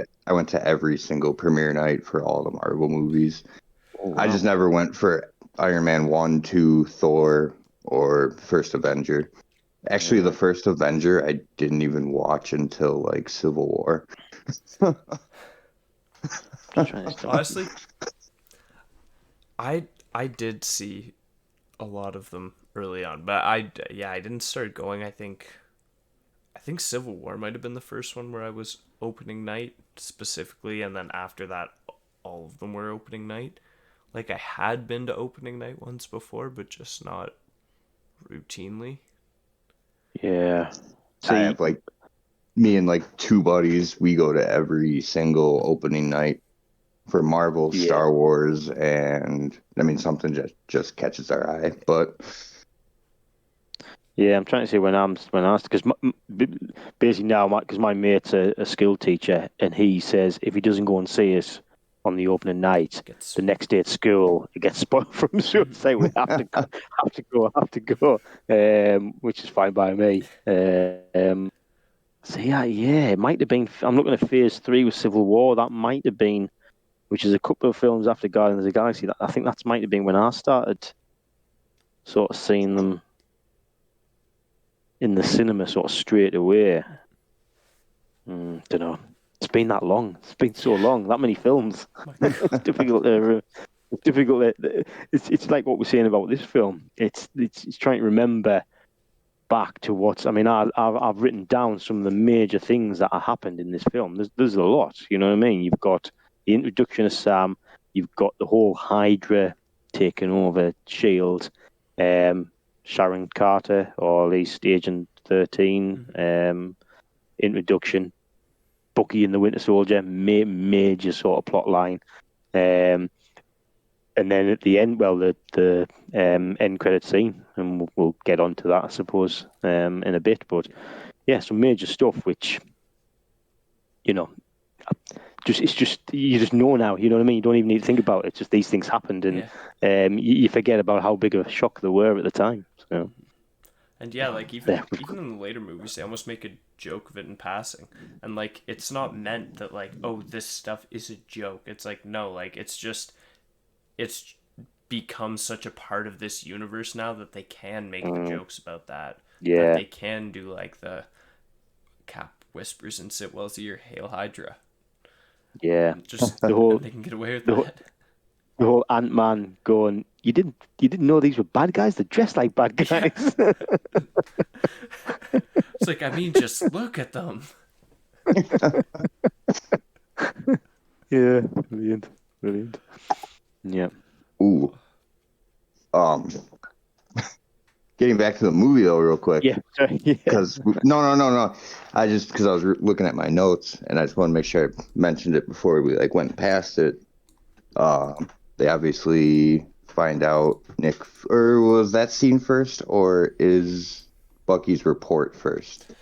to every single premiere night for all the Marvel movies. Oh I wow. just never went for Iron Man 1, 2, Thor, or First Avenger. Actually, the Yeah. first Avenger I didn't even watch until like Civil War. Just trying to stop. Honestly, I did see a lot of them early on, but I didn't start going. I think Civil War might have been the first one where I was opening night specifically, and then after that, all of them were opening night. Like I had been to opening night once before, but just not routinely. Yeah. I See. have like me and like two buddies, we go to every single opening night for Marvel, Yeah. Star Wars, and I mean something just catches our eye. But Yeah, I'm trying to see when I'm asked, because basically now, because my mate's a school teacher, and he says if he doesn't go and see it on the opening night, Gets the next day at school it gets spoiled for him. So say we have to go, which is fine by me. So yeah, it might have been. I'm looking at Phase 3 with Civil War. That might have been, which is a couple of films after Guardians of the Galaxy. I think that might have been when I started sort of seeing them in the cinema sort of straight away. Don't know. It's been that long. It's been so long. That many films. my God. It's difficult to. It's difficult. It's like what we're saying about this film. It's trying to remember back to what's. I mean, I've written down some of the major things that happened in this film. There's a lot. You know what I mean? You've got the introduction of Sam. You've got the whole Hydra taking over Shield. Sharon Carter, or at least Agent 13. Introduction. Bucky and the Winter Soldier, major sort of plot line. And then at the end, well, the end credit scene, and we'll get onto that, I suppose, in a bit. But yeah, some major stuff, which it's just you just know now. You know what I mean? You don't even need to think about it. It's just these things happened, and Yeah. you forget about how big of a shock they were at the time. So And yeah, like yeah, even in the later movies, they almost make a joke of it in passing, and like it's not meant that like, oh, this stuff is a joke. It's like, no, like it's become such a part of this universe now that they can make the jokes about that. That yeah, they can do like the Cap whispers in Sitwell's ear, "Hail Hydra," yeah. and just The and whole they can get away with the whole, that. the whole Ant-Man going, you didn't know these were bad guys? They're dressed like bad Yeah. guys. It's like, I mean, just look at them. Yeah, brilliant, brilliant. Yeah, ooh, um, getting back to the movie though, real quick, yeah, sorry, yeah, because no. I just because I was looking at my notes and I just want to make sure I mentioned it before we like went past it. They obviously find out Nick, or was that scene first, or is Bucky's report first?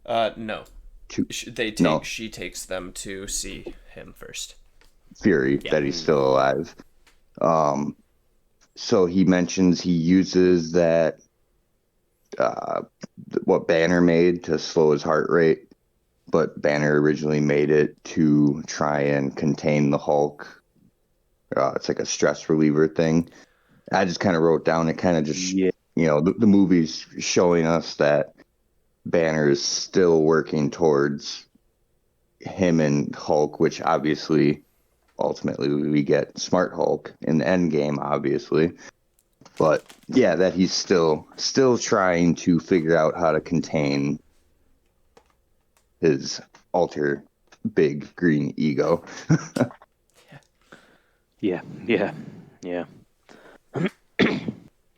No, To they take no, she takes them to see him first. Fury Yeah. that he's still alive. Um, so he mentions he uses that uh, what Banner made to slow his heart rate, but Banner originally made it to try and contain the Hulk. It's like a stress reliever thing. I just kind of wrote down it kind of just, yeah, the movie's showing us that Banner is still working towards him and Hulk, which obviously ultimately we get Smart Hulk in the end game, obviously. But yeah, that he's still trying to figure out how to contain his alter big green ego. Yeah.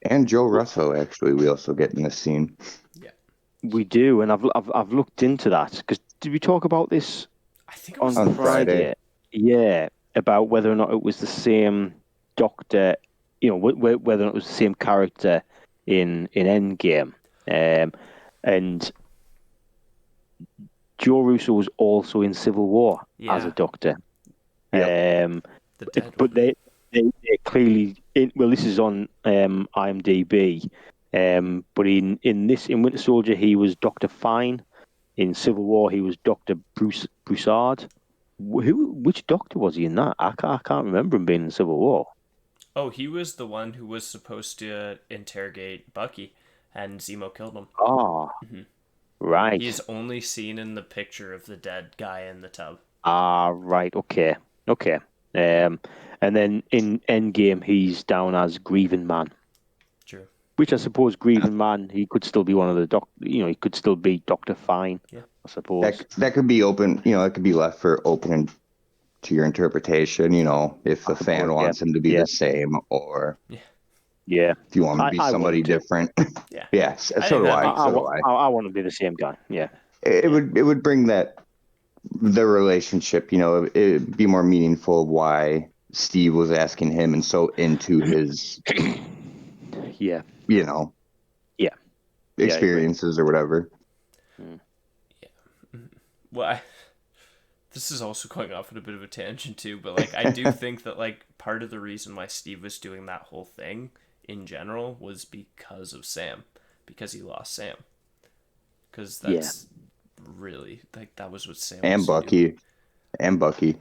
And Joe Russo, actually, we also get in this scene. Yeah. We do, and I've looked into that because did we talk about this I think it on was On Friday? Friday. Yeah, about whether or not it was the same Doctor, whether or not it was the same character in Endgame, and Joe Russo was also in Civil War as a Yeah. Doctor. Yep. Um, The dead but one. they clearly well, this is on IMDb. But in Winter Soldier, he was Doctor Fine. In Civil War, he was Doctor Broussard. Which Doctor was he in that? I can't remember him being in Civil War. Oh, he was the one who was supposed to interrogate Bucky, and Zemo killed him. Ah, right. He's only seen in the picture of the dead guy in the tub. Ah, right. Okay. Um, and then in Endgame, he's down as Grieving Man, True. which I suppose Grieving Man, he could still be one of the he could still be Doctor Fine, Yeah. I suppose. That could be open, it could be left for open to your interpretation, if I the fan suppose, yeah. wants him to be Yeah. the same, or Yeah. Yeah. if you want him to be I want somebody him to. different. Yeah. Yes, I so think do that'd I. be I, So do cool. I. I want to be the same guy. Yeah. It Yeah. would bring the relationship, it'd be more meaningful why Steve was asking him and so into his, Yeah. you know, Yeah. Yeah, I agree. experiences or whatever. Well, this is also going off on a bit of a tangent too, but like I do think that like part of the reason why Steve was doing that whole thing in general was because of Sam, because he lost Sam. Because that's really like that was what Sam And was doing. Bucky.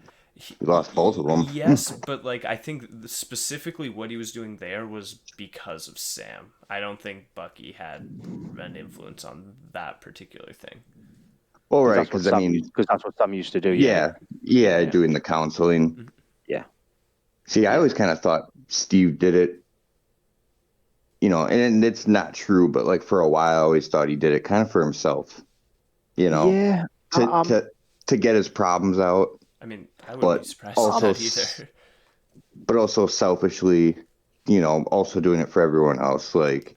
We lost both of them. Yes, but like I think specifically what he was doing there was because of Sam. I don't think Bucky had an influence on that particular thing. Well, Because right, that's what because I mean, Sam used to do. yeah, Yeah. doing the counseling. Yeah. See, I Yeah. always kind of thought Steve did it, and it's not true, but like for a while, I always thought he did it kind of for himself, Yeah. to to get his problems out, I mean, I wouldn't be but surprised at also that either. but also selfishly, also doing it for everyone else. Like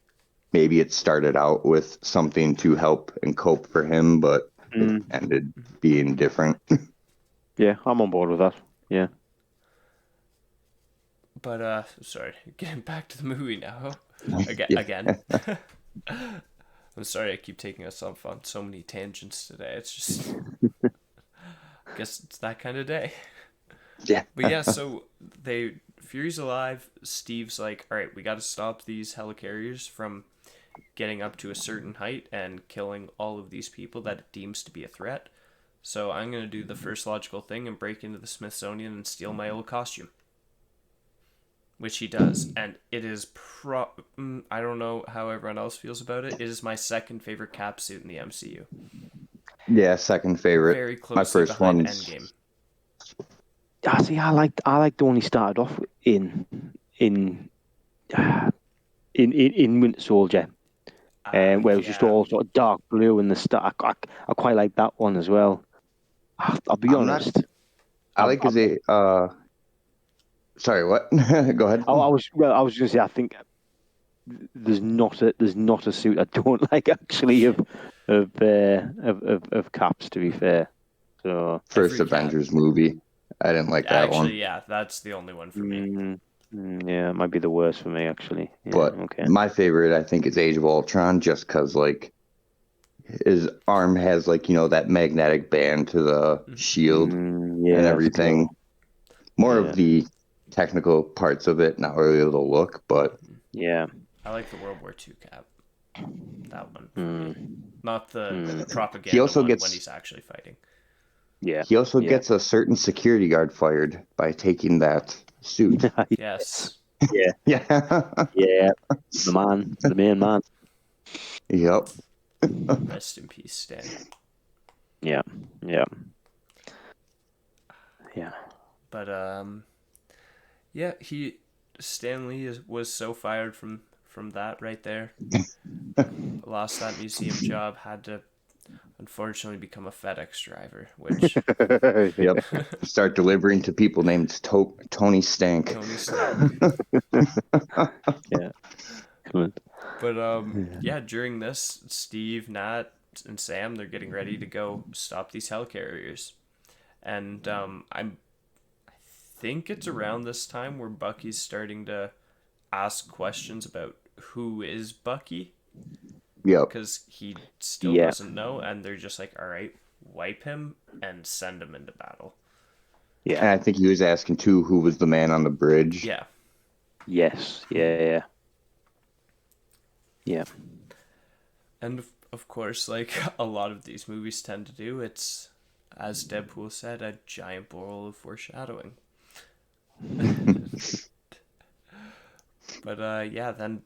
maybe it started out with something to help and cope for him, but it ended being different. Yeah, I'm on board with that. Yeah. But sorry, getting back to the movie now. Yeah. Again. I'm sorry I keep taking us off on so many tangents today. It's just I guess it's that kind of day. Yeah. But yeah, so Fury's alive. Steve's like, all right, we got to stop these helicarriers from getting up to a certain height and killing all of these people that it deems to be a threat. So I'm going to do the first logical thing and break into the Smithsonian and steal my old costume. Which he does. And it is I don't know how everyone else feels about it. It is my second favorite Cap suit in the MCU. Yeah, second favorite. Very My closely first behind one's Endgame. See, I like the one he started off in in Winter Soldier, where it was just Yeah. all sort of dark blue and the stuff. I quite like that one as well. I'll be I'm not honest. I like his sorry, what? Go ahead. I was going to say I think there's not a suit I don't like actually of Cap's, to be fair. So First Every Cap. Avengers movie. I didn't like that one. Actually, yeah, that's the only one for me. Yeah, it might be the worst for me actually. Yeah, But okay. my favorite, I think, is Age of Ultron, just because like his arm has like that magnetic band to the shield Yeah, and that's everything. cool. More Yeah. of the technical parts of it, not really the look, but Yeah. I like the World War II Cap. That one for me. Not the he propaganda also one gets when he's actually fighting. Yeah. he also Yeah. gets a certain security guard fired by taking that suit. Yes. Yeah. Yeah. Yeah. The main man. Yep. Rest in peace, Stan. Yeah. Yeah. Yeah. But yeah, he Stanley was so fired from that right there. Lost that museum job. Had to unfortunately become a FedEx driver, which Yep. Start delivering to people named Tony Stank. Tony Stank. Yeah. Excellent. But yeah, during this, Steve, Nat, and Sam, they're getting ready to go stop these helicarriers, and I think it's around this time where Bucky's starting to ask questions about who is Bucky, Yep. because he still Yeah. doesn't know, and they're just like, all right, wipe him and send him into battle. And Yeah. I think he was asking too who was the man on the bridge. Yeah. Yes. Yeah. Yeah. And of course, like a lot of these movies tend to do, it's, as Deadpool said, a giant bowl of foreshadowing. But yeah, then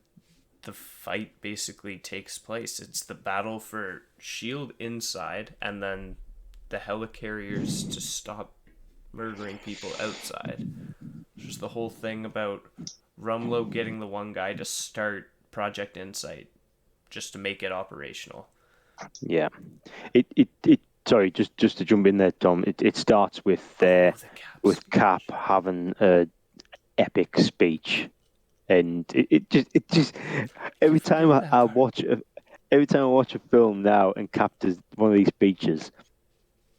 the fight basically takes place. It's the battle for Shield inside, and then the helicarriers to stop murdering people outside. Just the whole thing about Rumlow getting the one guy to start Project Insight just to make it operational. Yeah. It sorry, just to jump in there, Tom. It starts with The Cap with Cap having a epic speech, and it just every time forget that I part. watch a film now and Cap does one of these speeches,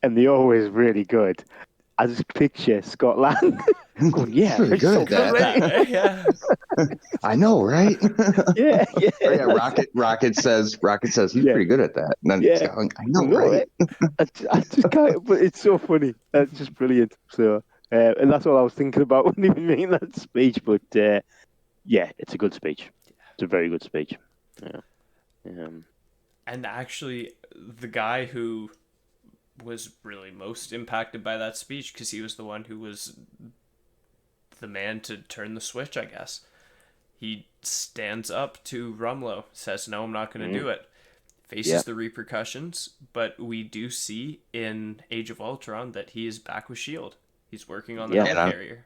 and they're always really good. I just picture Scott Lang going, "Yeah, Pretty it's good so at that. funny." Yeah. I know, right? Yeah, yeah. Oh, yeah, Rocket says he's Yeah. pretty good at that. And then Yeah. Scott, I know, No, right? I just can't. But it's so funny. That's just brilliant. So, and that's all I was thinking about when even making that speech. But yeah, it's a good speech. It's a very good speech. Yeah. And actually, the guy who was really most impacted by that speech, because he was the one who was the man to turn the switch, I guess. He stands up to Rumlow, says, "No, I'm not going to do it." Faces the repercussions, but we do see in Age of Ultron that he is back with S.H.I.E.L.D. He's working on the Yeah. helicarrier.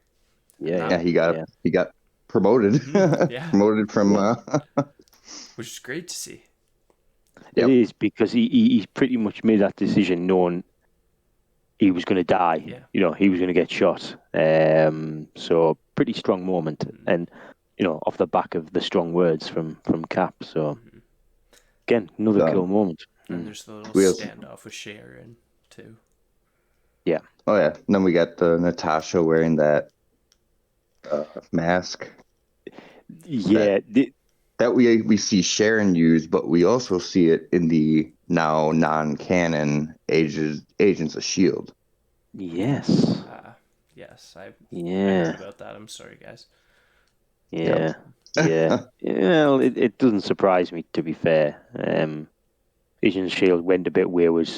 Yeah. He got promoted. Yeah. Promoted from Which is great to see. It Yep. is because he pretty much made that decision knowing he was going to die. Yeah. You know, he was going to get shot. So pretty strong moment, and off the back of the strong words from Cap. So again, another cool moment. And there's the little Wheels. standoff with Sharon, too. Yeah. Oh yeah. And then we got the Natasha wearing that mask Yeah. that we see Sharon use, but we also see it in the now non-canon Agents of Shield. Yes. Yes, I Yeah. heard about that. I'm sorry, guys. Yeah. Yeah. Well, it doesn't surprise me, to be fair. Agents of S.H.I.E.L.D. went a bit wayward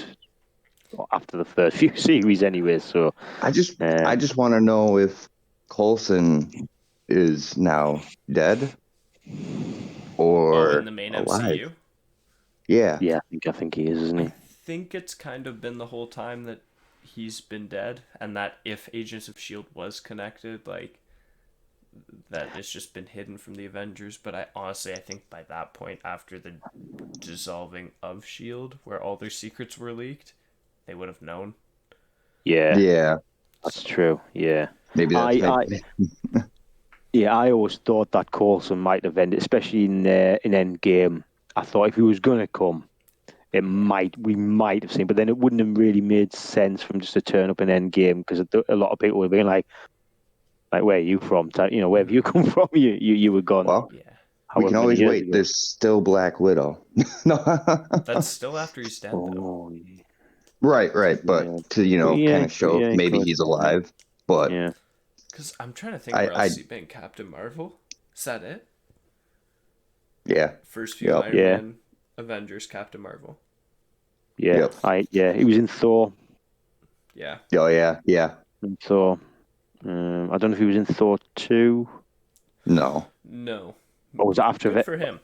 after the first few series anyway, so I just want to know if Coulson is now dead or in the main alive. MCU? Yeah. yeah, I think he is, isn't he? I think it's kind of been the whole time that he's been dead, and that if Agents of S.H.I.E.L.D. was connected, like, that it's just been hidden from the Avengers. But I think by that point, after the dissolving of S.H.I.E.L.D., where all their secrets were leaked, they would have known. Yeah. Yeah. That's true. Yeah. Maybe that's I always thought that Coulson might have ended, especially in Endgame. I thought if he was going to come, we might have seen, but then it wouldn't have really made sense for him just to turn up in Endgame because a lot of people would have been like, where are you from? Where have you come from? You were gone. Well, Yeah. we can always wait. Ago. There's still Black Widow. No. That's still after he's dead, though. Oh, yeah. Right. But to kind of show if maybe he's alive. But yeah. Because I'm trying to think where else he's been. Captain Marvel? Is that it? Yeah. First few Iron Man Avengers, Captain Marvel. Yeah. Yep. He was in Thor. Yeah. Oh yeah. In Thor. I don't know if he was in Thor 2. No. Or was it after Good for him.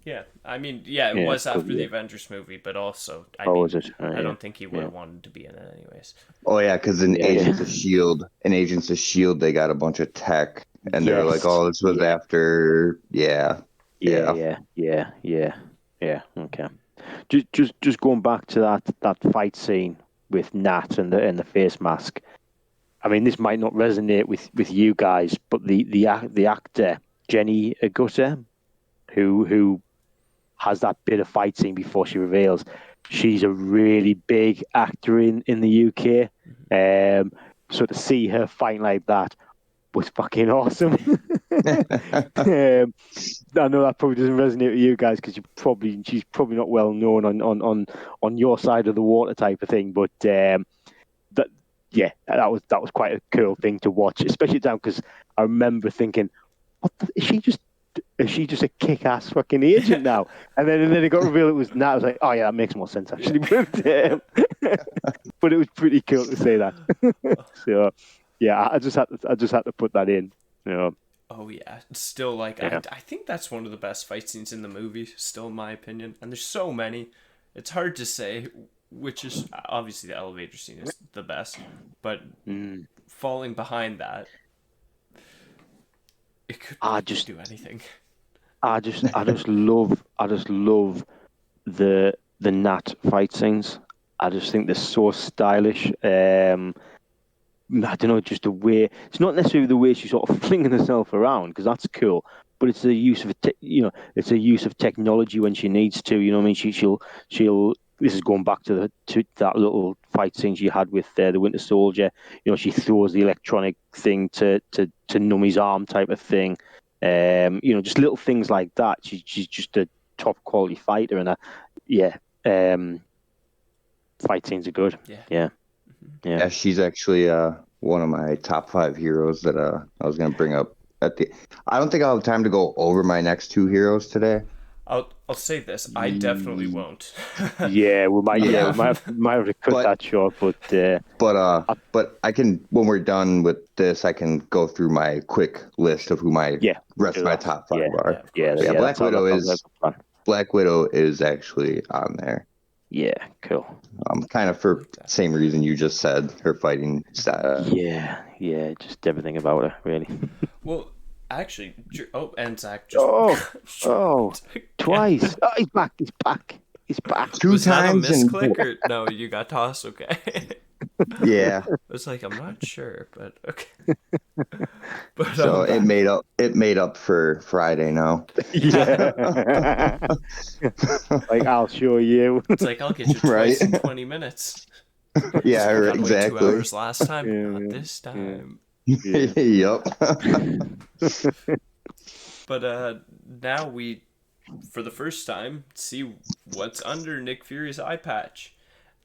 Yeah, I mean, it was after the Avengers movie, but also, I don't think he would have wanted to be in it anyways. Oh yeah, because in Agents of S.H.I.E.L.D., they got a bunch of tech, and they were like, Yes. "Oh, this was after." Yeah. Yeah. Okay. Just going back to that fight scene with Nat and the face mask. I mean, this might not resonate with you guys, but the actor Jenny Agutter, who has that bit of fight scene before she reveals, she's a really big actor in the UK. So to see her fighting like that was fucking awesome. I know that probably doesn't resonate with you guys because she's probably not well known on your side of the water type of thing, but that that was quite a cool thing to watch, especially down because I remember thinking, is she just a kick-ass fucking agent now? And then it got revealed it was Nat. I was like, oh yeah, that makes more sense actually. But it was pretty cool to say that. So yeah, I just had to put that in. You know. Oh yeah, still like I think that's one of the best fight scenes in the movie, still in my opinion. And there's so many, it's hard to say which is obviously the elevator scene is the best, but falling behind that, it could do anything. I just love the Nat fight scenes. I just think they're so stylish. I don't know, just the way it's not necessarily the way she's sort of flinging herself around because that's cool, but it's the use of it's a use of technology when she needs to. You know what I mean? She'll. This is going back to that little fight scene she had with the Winter Soldier. You know, she throws the electronic thing to numb his arm, type of thing. You know, just little things like that. She's just a top quality fighter, and fight scenes are good. Yeah, she's actually one of my top 5 heroes that I was gonna bring up at the. I don't think I'll have time to go over my next 2 heroes today. I'll say this. I definitely won't. We might have to cut that short, but I can, when we're done with this, I can go through my quick list of who my rest of my top 5 are. Black Widow is actually on there. Yeah, cool. Kind of for the same reason you just said, her fighting style. Yeah, just everything about her, really. Well, actually, and Zach just... twice. Oh, he's back. 2 Was times. That a misclick or no? You got tossed. Okay. Yeah. I was like, I'm not sure, but okay. But so it made up for Friday now. Yeah. Like, I'll show you. It's like, I'll get you twice in 20 minutes. Yeah, exactly. 2 hours last time, not this time. Yep. But now we, for the first time, see what's under Nick Fury's eye patch.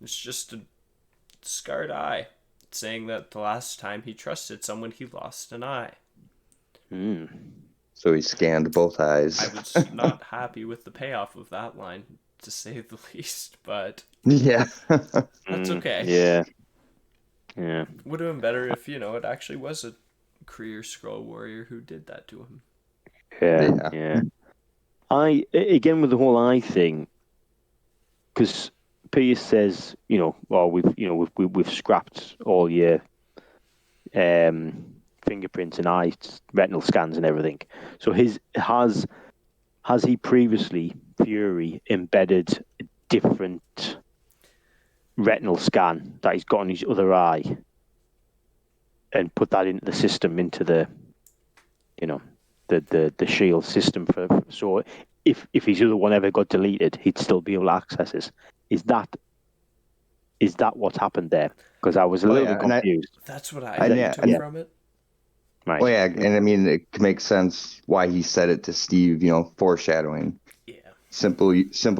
It's just a scarred eye, saying that the last time he trusted someone, he lost an eye. So he scanned both eyes. I was not happy with the payoff of that line, to say the least, but yeah, that's okay. Yeah. Would have been better if, it actually was a Kree Skrull warrior who did that to him. Yeah. I, again, with the whole eye thing, because Pierce says, we've scrapped all your fingerprints and eye retinal scans and everything. So has he previously, Fury, embedded a different retinal scan that he's got on his other eye and put that into the system, into the the shield system so if his other one ever got deleted, he'd still be able to access it. Is that what's happened there? Because I was a little bit confused. That's what I took from it. Right. Oh yeah, and I mean it makes sense why he said it to Steve. Foreshadowing. Yeah. Simple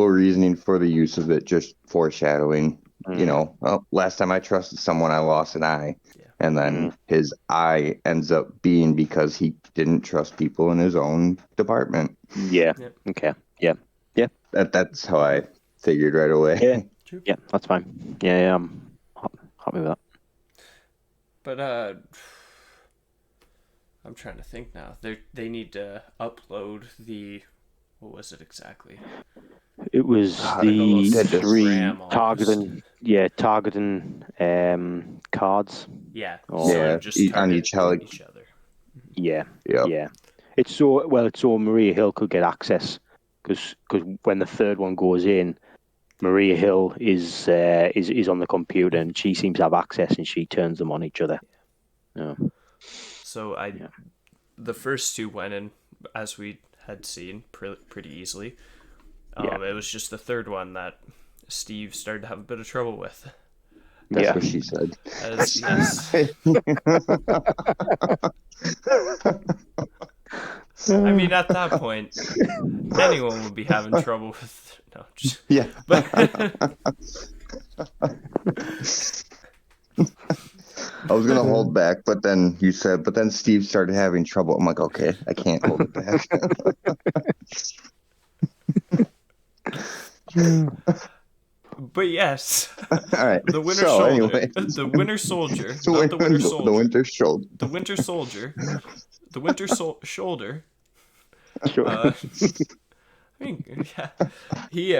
reasoning for the use of it, just foreshadowing. Last time I trusted someone, I lost an eye. And then his eye ends up being because he didn't trust people in his own department. Yeah. Okay. Yeah. That's how I figured right away. Yeah. Yeah, that's fine. Yeah, I'm happy with that. But I'm trying to think now. They need to upload the, what was it exactly? It was the 3 targeting cards. Yeah. Just on each other. Yeah, Yep. yeah. It's so Maria Hill could get access because when the third one goes in, Maria Hill is on the computer and she seems to have access and she turns them on each other. Yeah. So Yeah. the first two went in as we had seen pretty easily. Yeah. It was just the third one that Steve started to have a bit of trouble with. That's Yeah. what she said. Yes. I mean, at that point, anyone would be having trouble with. No, just. Yeah. But I was gonna hold back, but then you said, but then Steve started having trouble. I'm like, okay, I can't hold it back. but yes, All right. the Winter So Soldier, anyway, the Winter Soldier, the not the Winter the Soldier, winter shoulder. the Winter Soldier, the Winter Shoulder. Sure. I mean, yeah, he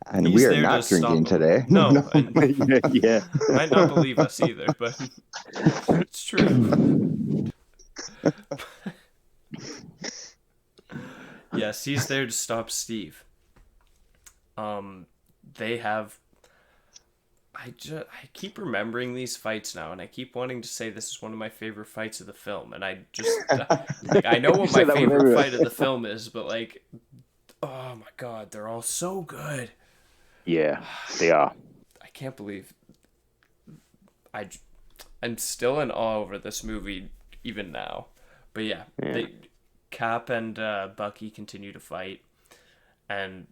And he's we are there to not stop drinking him. today. No, and Yeah. might not believe us either, but it's true. Yes, he's there to stop Steve. They have. I keep remembering these fights now, and I keep wanting to say this is one of my favorite fights of the film, and I just like I know what my favorite fight of the film is, but like, oh my god, they're all so good. Yeah, they are. I can't believe I'm still in awe over this movie even now. But yeah. Cap and Bucky continue to fight, and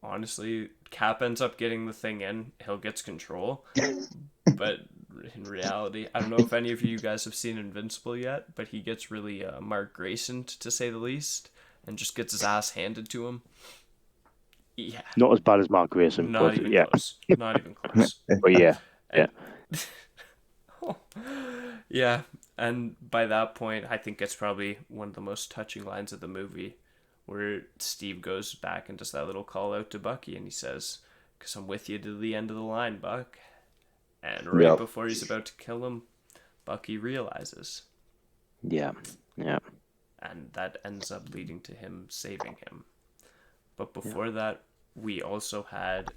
honestly, Cap ends up getting the thing in. Hill gets control, but in reality, I don't know if any of you guys have seen Invincible yet, but he gets really Mark Grayson to say the least, and just gets his ass handed to him. Yeah. Not as bad as Mark Grayson, Not but even yeah. close. Not even close. But yeah, And, yeah, and by that point, I think it's probably one of the most touching lines of the movie, where Steve goes back and does that little call out to Bucky, and he says, "'Cause I'm with you to the end of the line, Buck." And right before he's about to kill him, Bucky realizes. Yeah. And that ends up leading to him saving him. But before that, we also had,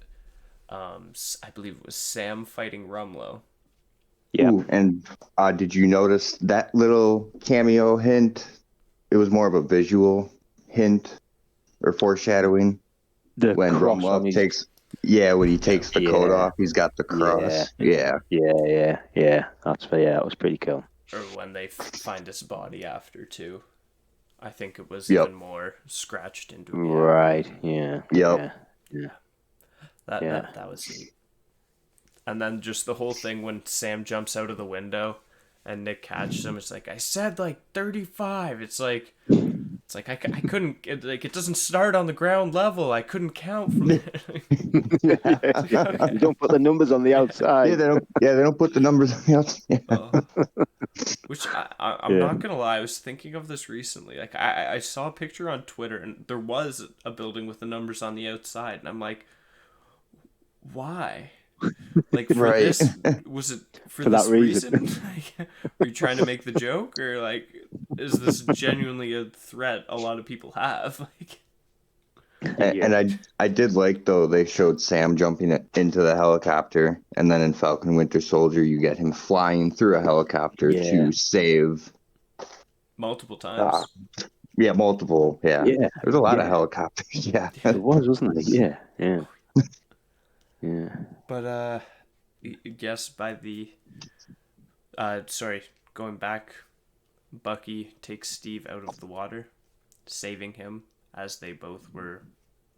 I believe it was Sam fighting Rumlow. Yeah. Ooh, and did you notice that little cameo hint? It was more of a visual hint or foreshadowing. When Rumlow takes, when he takes the coat off, he's got the cross. Yeah. That was pretty cool. Or when they find his body after too. I think it was even more scratched into him. Right. Yeah. Yep. Yeah. That was neat. And then just the whole thing when Sam jumps out of the window and Nick catches him. It's like, I said like 35. It's like I couldn't, it doesn't start on the ground level. I couldn't count from there. You don't put the numbers on the outside. They don't put the numbers on the outside. Which I'm not gonna lie, I was thinking of this recently. Like I saw a picture on Twitter and there was a building with the numbers on the outside, and I'm like, why? Like for this, was it for this reason? Like, were you trying to make the joke, or like is this genuinely a threat a lot of people have? Like, and I did like, though, they showed Sam jumping into the helicopter, and then in Falcon Winter Soldier you get him flying through a helicopter to save multiple times. Multiple. Yeah. There's a lot of helicopters. Yeah. It was, wasn't it? Yeah. But yes, by the going back, Bucky takes Steve out of the water, saving him, as they both were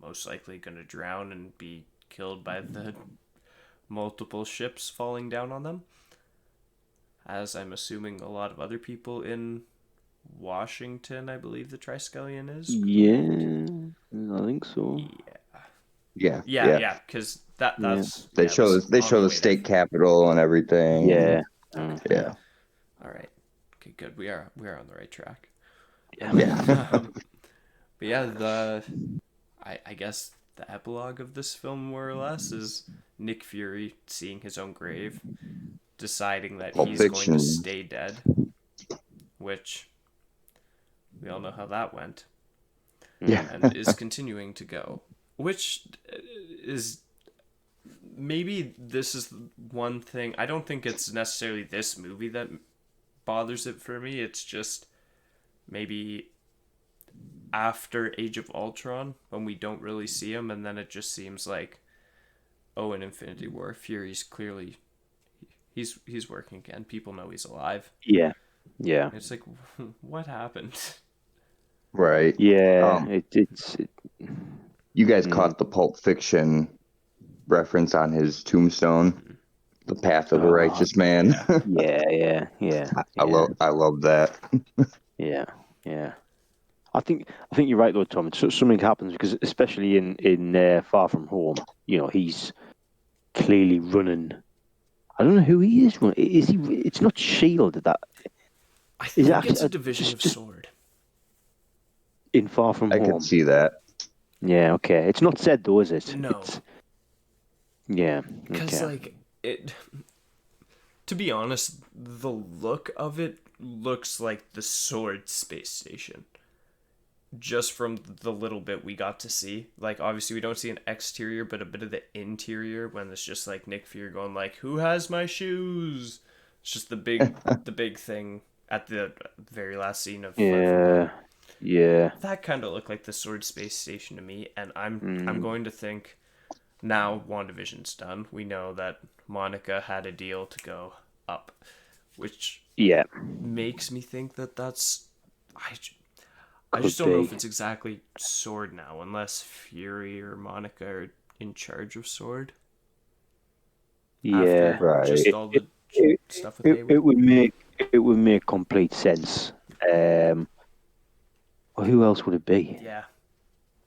most likely going to drown and be killed by the multiple ships falling down on them, as I'm assuming a lot of other people in Washington, I believe the Triskelion is. Yeah, I think so. Yeah. Because that's they show the state capitol and everything. Yeah. Yeah. All right. Okay, good. We are on the right track. Yeah. But yeah, I guess the epilogue of this film, more or less, is Nick Fury seeing his own grave, deciding that he's going to stay dead, which we all know how that went, Yeah. and is continuing to go, which is maybe this is one thing. I don't think it's necessarily this movie that bothers it for me. It's just maybe after Age of Ultron when we don't really see him, and then it just seems like, oh, in Infinity War, Fury's clearly he's working again. People know he's alive. Yeah. Yeah. It's like, what happened? Right. Yeah. Um, It's you guys caught the Pulp Fiction reference on his tombstone, "The Path of a oh, Righteous Man." Yeah. yeah. I love that. Yeah. Yeah. I think you're right though, Tom. Something happens because especially in Far From Home, he's clearly running. I don't know who he is running. Is he? It's not Shield. That I is it think actually it's a division of just Sword. in Far From I could Home. see that. Yeah. Okay. It's not said though, is it? No, Yeah. because Okay. like it. To be honest, the look of it looks like the Sword space station. Just from the little bit we got to see, like obviously we don't see an exterior, but a bit of the interior when it's just like Nick Fury going like, "Who has my shoes?" It's just the big thing at the very last scene of Far From Home. Yeah. Yeah. That kind of looked like the Sword space station to me, and I'm Mm, going to think now WandaVision's done. We know that Monica had a deal to go up, which yeah. makes me think that that's I just Could don't know if be. it's exactly Sword now, unless Fury or Monica are in charge of Sword Yeah. after Right. just It all it the it, stuff with it, Hayward. it would make complete sense. Um. Well, who else would it be? Yeah,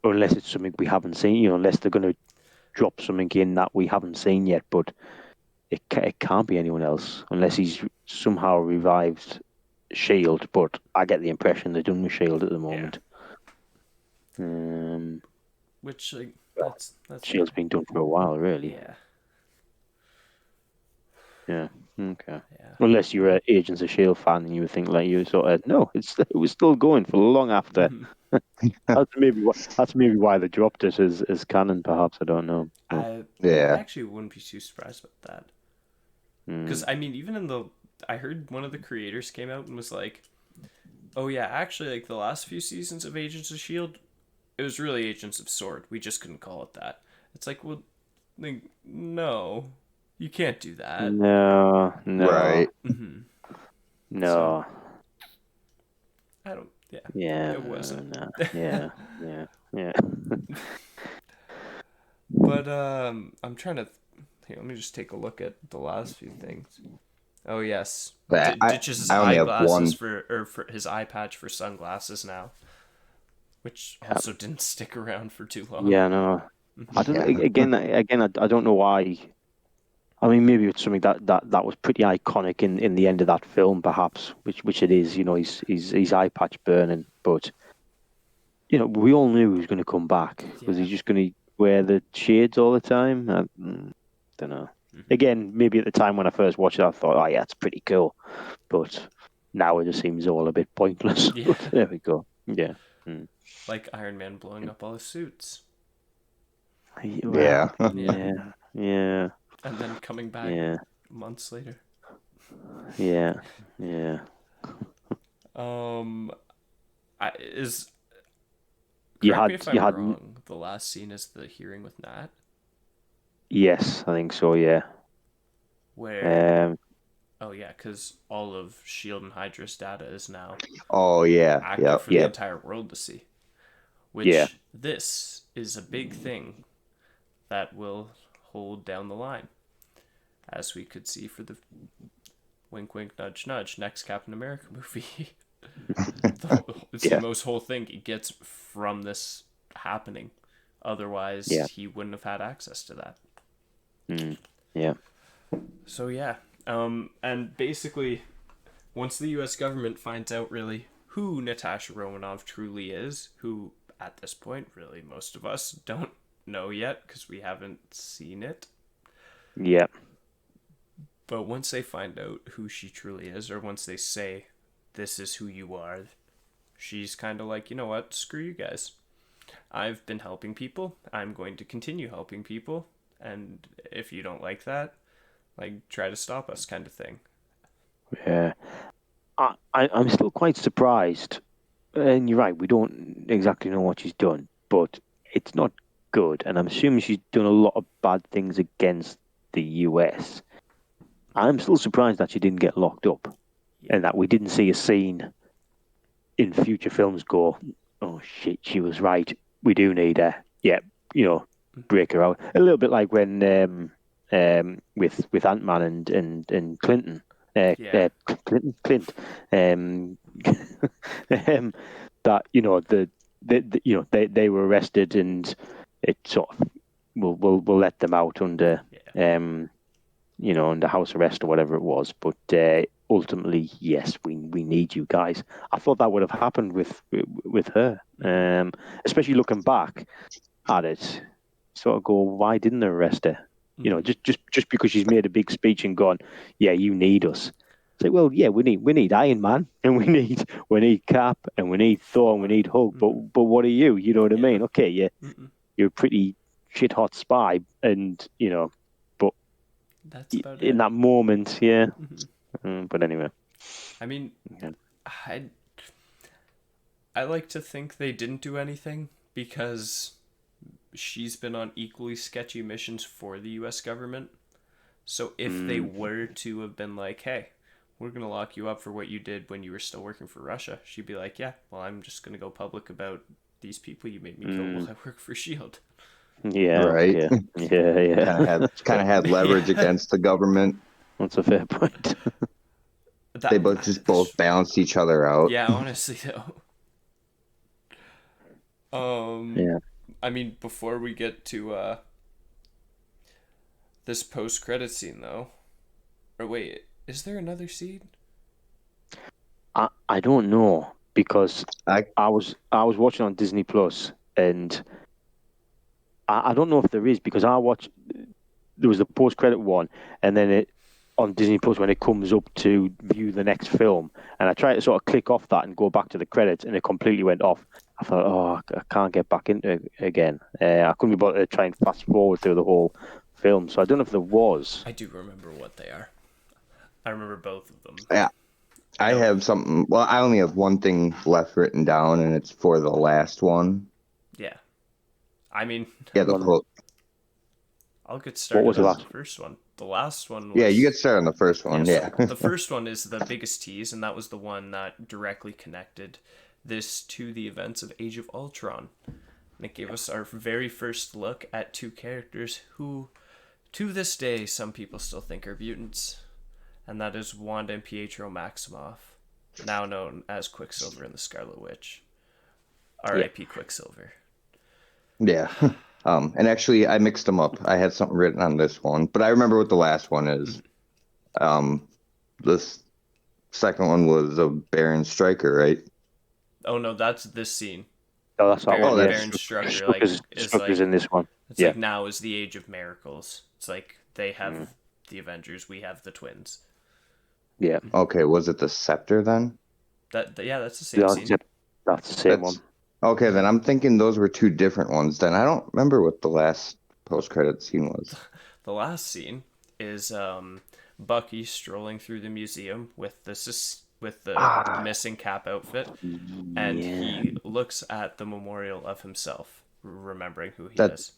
Unless it's something we haven't seen. Unless they're going to drop something in that we haven't seen yet. But it can't be anyone else unless he's somehow revived Shield. But I get the impression they're done with Shield at the yeah. moment. Um, Which like well, that's Shield's fine. been done for a while, really. Yeah, Yeah. Okay. yeah. Unless you're an Agents of Shield fan and you would think like you sort of no, it was still going for long after. That's maybe why they dropped it as canon. Perhaps I don't know. But, I Yeah. actually wouldn't be too surprised about that, because mm, I mean, even in the I heard one of the creators came out and was like, "Oh yeah, actually, like the last few seasons of Agents of Shield, it was really Agents of Sword. We just couldn't call it that." It's like, well, like, no, you can't do that. no, no, Right. So no. I don't. Yeah, Yeah, it wasn't. no. Yeah, yeah, yeah. But I'm trying to. Here, let me just take a look at the last few things. Oh yes, But ditches his I only have eyeglasses one. for his eye patch for sunglasses now, which also didn't stick around for too long. Yeah, no. I don't. Yeah. I don't know why. I mean, maybe it's something that was pretty iconic in the end of that film, perhaps, which it is. His eye patch burning, but we all knew he was going to come back. Was Yeah. he just going to wear the shades all the time? I don't know. Again, maybe at the time when I first watched it, I thought, oh yeah, it's pretty cool, but now it just seems all a bit pointless. Yeah. But there we go. Yeah. Mm. Like Iron Man blowing up all his suits. Well, Yeah. Yeah. yeah, And then coming back yeah, months later. yeah, yeah. Um, is You correct me had, if you I'm had, wrong. The last scene is the hearing with Nat, yes, I think so. Yeah. where Um, oh yeah, because all of Shield and Hydra's data is now Oh yeah. active Yep. for the yeah, entire world to see. yeah, Which this is a big thing that will hold down the line, as we could see for the wink, wink, nudge, nudge next Captain America movie. It's the yeah, most whole thing he gets from this happening. yeah, Otherwise, he wouldn't have had access to that. yeah, So yeah, and basically, once the U.S. government finds out really who Natasha Romanoff truly is, who at this point, really most of us don't know yet because we haven't seen it. yeah, But once they find out who she truly is, or once they say this is who you are. She's kind of like, you know what, screw you guys. I've been helping people. I'm going to continue helping people. And if you don't like that, like, try to stop us, kind of thing. Yeah. I'm still quite surprised. And you're right, we don't exactly know what she's done, but it's not good. And I'm assuming she's done a lot of bad things against the US. I'm still surprised that she didn't get locked up and that we didn't see a scene in future films go, oh shit, she was right. We do need her. Yeah, break her out. A little bit like when with Ant-Man and Clinton. Yeah. Clint. That they were arrested and it sort of we'll let them out under under house arrest or whatever it was. But ultimately, yes, we need you guys. I thought that would have happened with her, especially looking back at it. Sort of go, why didn't they arrest her? Just because she's made a big speech and gone, yeah, you need us. It's like, well, yeah, we need Iron Man and we need Cap and we need Thor and we need Hulk. But what are you? You know what I mean? Okay, you're a pretty shit hot spy, and but that's about in it. that moment, yeah. But anyway, I mean, I like to think they didn't do anything because she's been on equally sketchy missions for the US government. So if they were to have been like, hey, we're going to lock you up for what you did when you were still working for Russia, she'd be like, yeah, well, I'm just going to go public about these people you made me kill while I work for S.H.I.E.L.D. yeah, Right. yeah. Kind of had leverage against the government. That's a fair point. They both balanced each other out. Yeah, honestly, though. Yeah. I mean, before we get to this post-credit scene, though, or wait, is there another scene? I don't know because I I was watching on Disney Plus and I don't know if there is because there was the post credit one and then it on Disney Plus when it comes up to view the next film and I tried to sort of click off that and go back to the credits and it completely went off. I thought, oh, I can't get back into it again. I couldn't be bothered to try and fast forward through the whole film, so I don't know if there was. I do remember what they are. I remember both of them. Yeah. I have something. Well, I only have one thing left written down, and it's for the last one. Yeah. I mean, Yeah, the quote. I'll get started What was on the first one. The last one was... Yeah, you get started on the first one, yeah. So the first one is the biggest tease, and that was the one that directly connected this to the events of Age of Ultron. And it gave us our very first look at two characters who, to this day, some people still think are mutants. And that is Wanda and Pietro Maximoff, now known as Quicksilver and the Scarlet Witch. R.I.P. Quicksilver. Yeah. And actually, I mixed them up. I had something written on this one, but I remember what the last one is. This second one was a Baron Stryker, right? Oh no, that's this scene. Oh, that's that one. Yeah. Baron Strucker, Strucker's in this one. It's like now is the age of miracles. It's like they have the Avengers, we have the twins. Yeah. Okay, was it the Scepter then? That's the same scene. That's the same one. Okay, then I'm thinking those were two different ones. Then I don't remember what the last post-credit scene was. The last scene is Bucky strolling through the museum with the missing Cap outfit, and he looks at the memorial of himself, remembering who he is.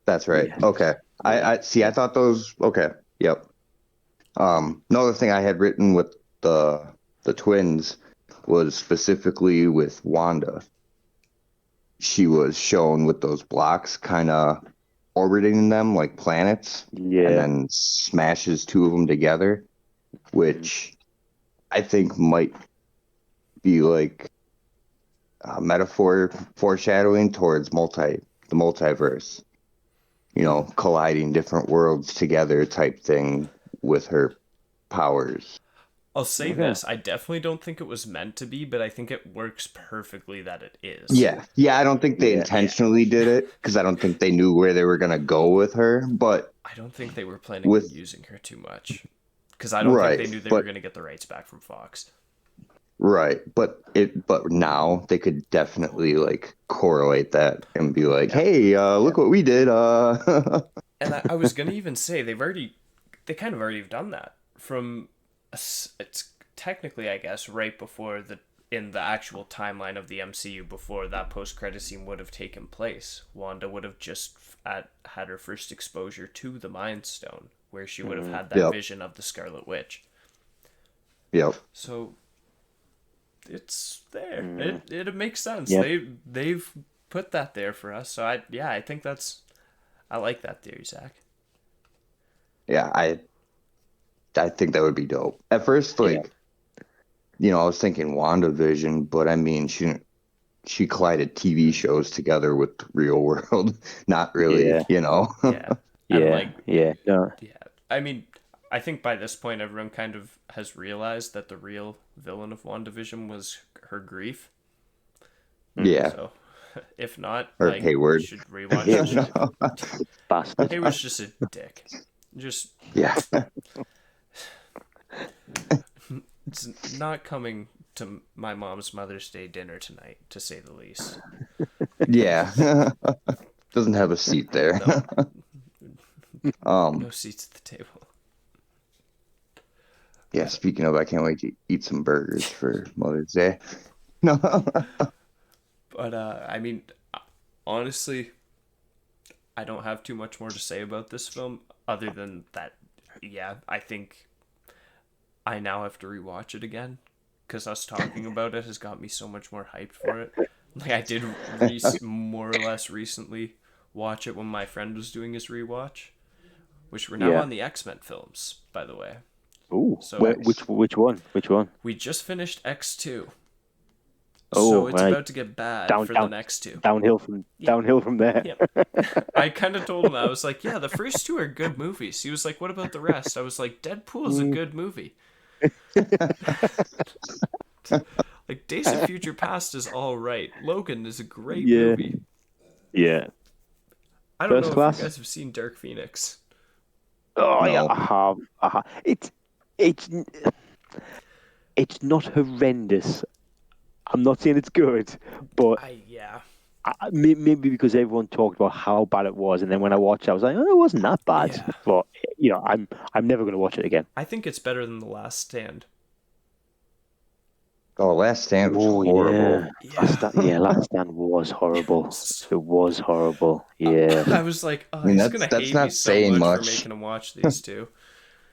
That's right. Yeah. Okay, I see. I thought those. Okay, yep. Another thing I had written with the twins was specifically with Wanda. She was shown with those blocks kind of orbiting them like planets, and then smashes two of them together, which I think might be like a metaphor foreshadowing towards the multiverse, colliding different worlds together type thing with her powers. I'll say this, I definitely don't think it was meant to be, but I think it works perfectly that it is. Yeah, I don't think they intentionally did it, because I don't think they knew where they were going to go with her, but... I don't think they were planning on using her too much, because I don't think they knew they were going to get the rights back from Fox. Right, but now they could definitely like correlate that and be like, Yeah. "Hey, look what we did." And I was gonna even say they kind of already have done that it's technically, I guess, right before in the actual timeline of the MCU before that post credit scene would have taken place. Wanda would have just had her first exposure to the Mind Stone, where she would have had that Yep, vision of the Scarlet Witch. yep, So it's there. Mm. It makes sense. Yeah. They've put that there for us. So I think I like that theory, Zach. yeah. I think that would be dope. At first, Yeah. like I was thinking WandaVision, but I mean, she collided TV shows together with the real world. Not really, Yeah. Yeah. And Yeah. Yeah. No. yeah. I mean, I think by this point everyone kind of has realized that the real villain of WandaVision was her grief. Yeah, So if not, or like you Hayward. should rewatch the shit. Bastard. Hayward's just a dick. Just Yeah, it's not coming to my mom's Mother's Day dinner tonight, to say the least. yeah. Doesn't have a seat there. No seats at the table. Yeah. Speaking of, I can't wait to eat some burgers for Mother's Day. No. But I mean, honestly, I don't have too much more to say about this film other than that. Yeah, I think I now have to rewatch it again because us talking about it has got me so much more hyped for it. Like I did more or less recently watch it when my friend was doing his rewatch, which we're now Yeah. on the X-Men films, by the way. Ooh. So Which one? Which one? we just finished X2. Oh, So it's right. about to get bad for the next two. Downhill from there. Yeah. I kind of told him, I was like, yeah, the first two are good movies. He was like, what about the rest? I was like, Deadpool's a good movie. Like, Days of Future Past is all right. Logan is a great Yeah. movie. Yeah. I don't First know Class? if you guys have seen Dark Phoenix. Oh yeah, No. I have. It's it's not horrendous. I'm not saying it's good, but Yeah. maybe because everyone talked about how bad it was, and then when I watched it, I was like, oh, it wasn't that bad. Yeah. But I'm never going to watch it again. I think it's better than The Last Stand. Oh, Last Stand was Oh horrible. yeah, Last Stand was horrible. It was horrible. Yeah, I was like, oh, I mean, he's going to that's hate not me so saying much for much. making him watch these two.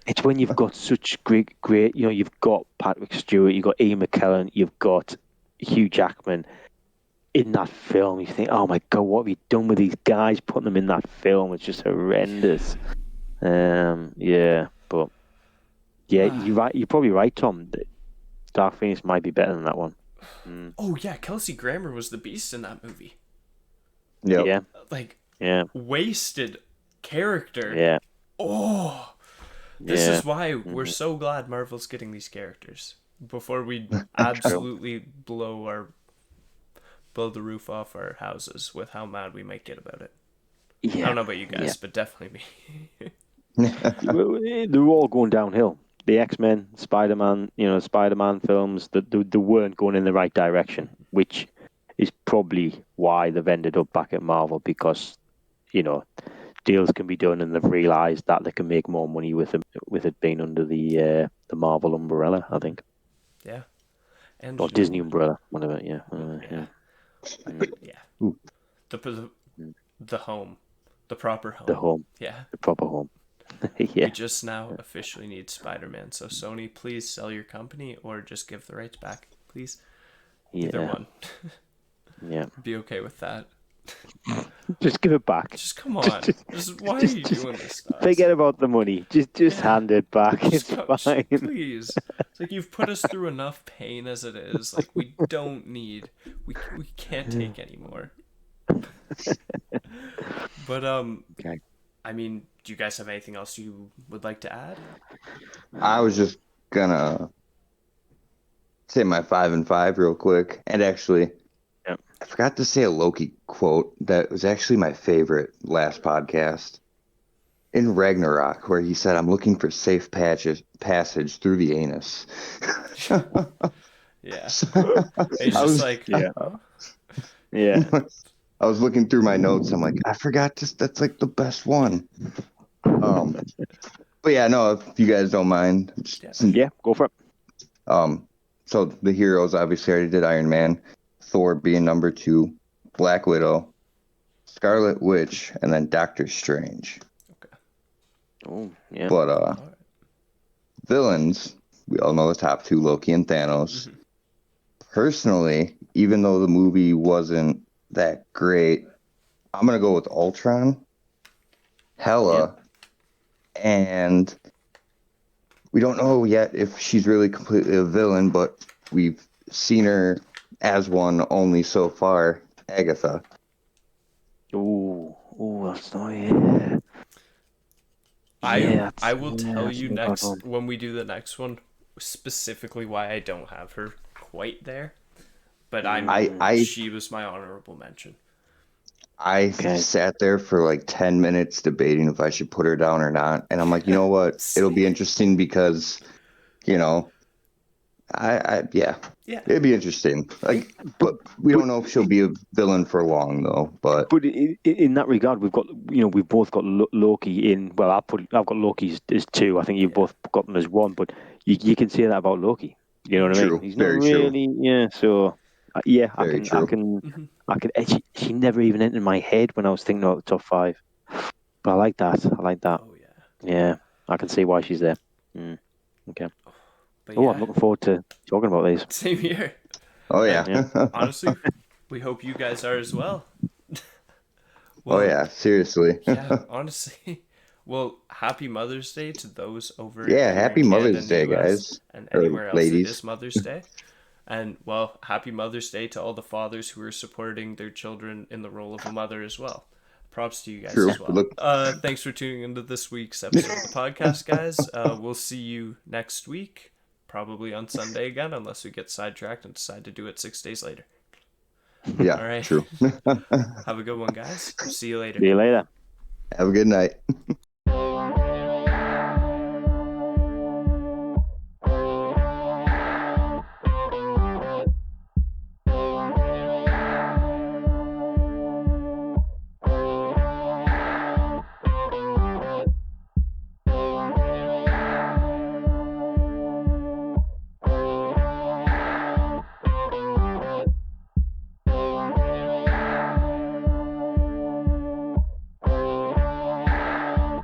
it's when you've got such great. You've got Patrick Stewart, you've got Ian McKellen, you've got Hugh Jackman in that film. You think, oh my god, what have you done with these guys? Putting them in that film, it's just horrendous. Yeah, but yeah, you're right. You're probably right, Tom. Dark Phoenix might be better than that one. Oh, yeah, Kelsey Grammer was the beast in that movie. Yep. Yeah, Like, yeah, wasted character. yeah. Oh, this Yeah. is why we're so glad Marvel's getting these characters before we absolutely blow the roof off our houses with how mad we might get about it. I Yeah, don't know about you guys, but definitely me. they're all going downhill. The X-Men, Spider-Man, Spider-Man films, they weren't going in the right direction, which is probably why they've ended up back at Marvel because, deals can be done and they've realised that they can make more money with it being under the Marvel umbrella, I think, Yeah. And or Disney umbrella, whatever. Yeah, yeah. Ooh. The home. The proper home. the home, Yeah. the proper home. Yeah, We just now officially need Spider-Man. So Sony, please sell your company or just give the rights back, please. Either yeah, one. yeah. Be okay with that. Just give it back. Just come on. Why are you doing this to us? Forget about the money. Just hand it back. It's fine. Please. It's like you've put us through enough pain as it is. Like we don't need. We can't take anymore. But Okay. I mean, do you guys have anything else you would like to add? I was just gonna say my 5 and 5 real quick. And actually, Yeah. I forgot to say a Loki quote that was actually my favorite last podcast. In Ragnarok, where he said, "I'm looking for safe passage through the anus." Yeah. So, He's I just was like, Yeah. huh? Yeah. I was looking through my notes. I'm like, I forgot this. That's like the best one. Um, but yeah, no, if you guys don't mind, Yeah. Yeah, go for it. um, so the heroes obviously already did Iron Man, Thor being number 2, Black Widow, Scarlet Witch, and then Doctor Strange. Okay. Oh, yeah. But All right. villains, we all know the top 2, Loki and Thanos. Mhm. Personally, even though the movie wasn't that great, I'm gonna go with Ultron, Hela, and we don't know yet if she's really completely a villain, but we've seen her as one only so far, Agatha. That's not, yeah. Yeah, I will tell that's a you good one. next when we do the next one specifically why I don't have her quite there. But I she was my honorable mention. I Okay. sat there for like 10 minutes debating if I should put her down or not, and I'm like, you know what? It'll be interesting because, you know, yeah, Yeah. it'd be interesting. Like, but we don't know if she'll be a villain for long though. But But in that regard, we've both got Loki in. Well, I've got Loki as 2. I think you've both got them as 1. But you can say that about Loki. You know what I mean? true, He's not very true, really, yeah. So, yeah, very true. I can. She never even entered my head when I was thinking about the top 5. But I like that. I like that. Oh yeah. Yeah, I can see why she's there. Mm, okay. But Oh, I'm yeah, looking forward to talking about these. same here. Oh And yeah, honestly, we hope you guys are as well. oh Well, yeah, seriously. yeah, honestly. Well, happy Mother's Day to those over Yeah, here in happy Canada Mother's and the Day, US guys and or anywhere else it ladies. is Mother's Day. And well, happy Mother's Day to all the fathers who are supporting their children in the role of a mother as well. Props to you guys True. as well. Look, Thanks for tuning into this week's episode of the podcast, guys. We'll see you next week, probably on Sunday again, unless we get sidetracked and decide to do it 6 days later. yeah, All right. true. Have a good one, guys. See you later. See you later. Have a good night.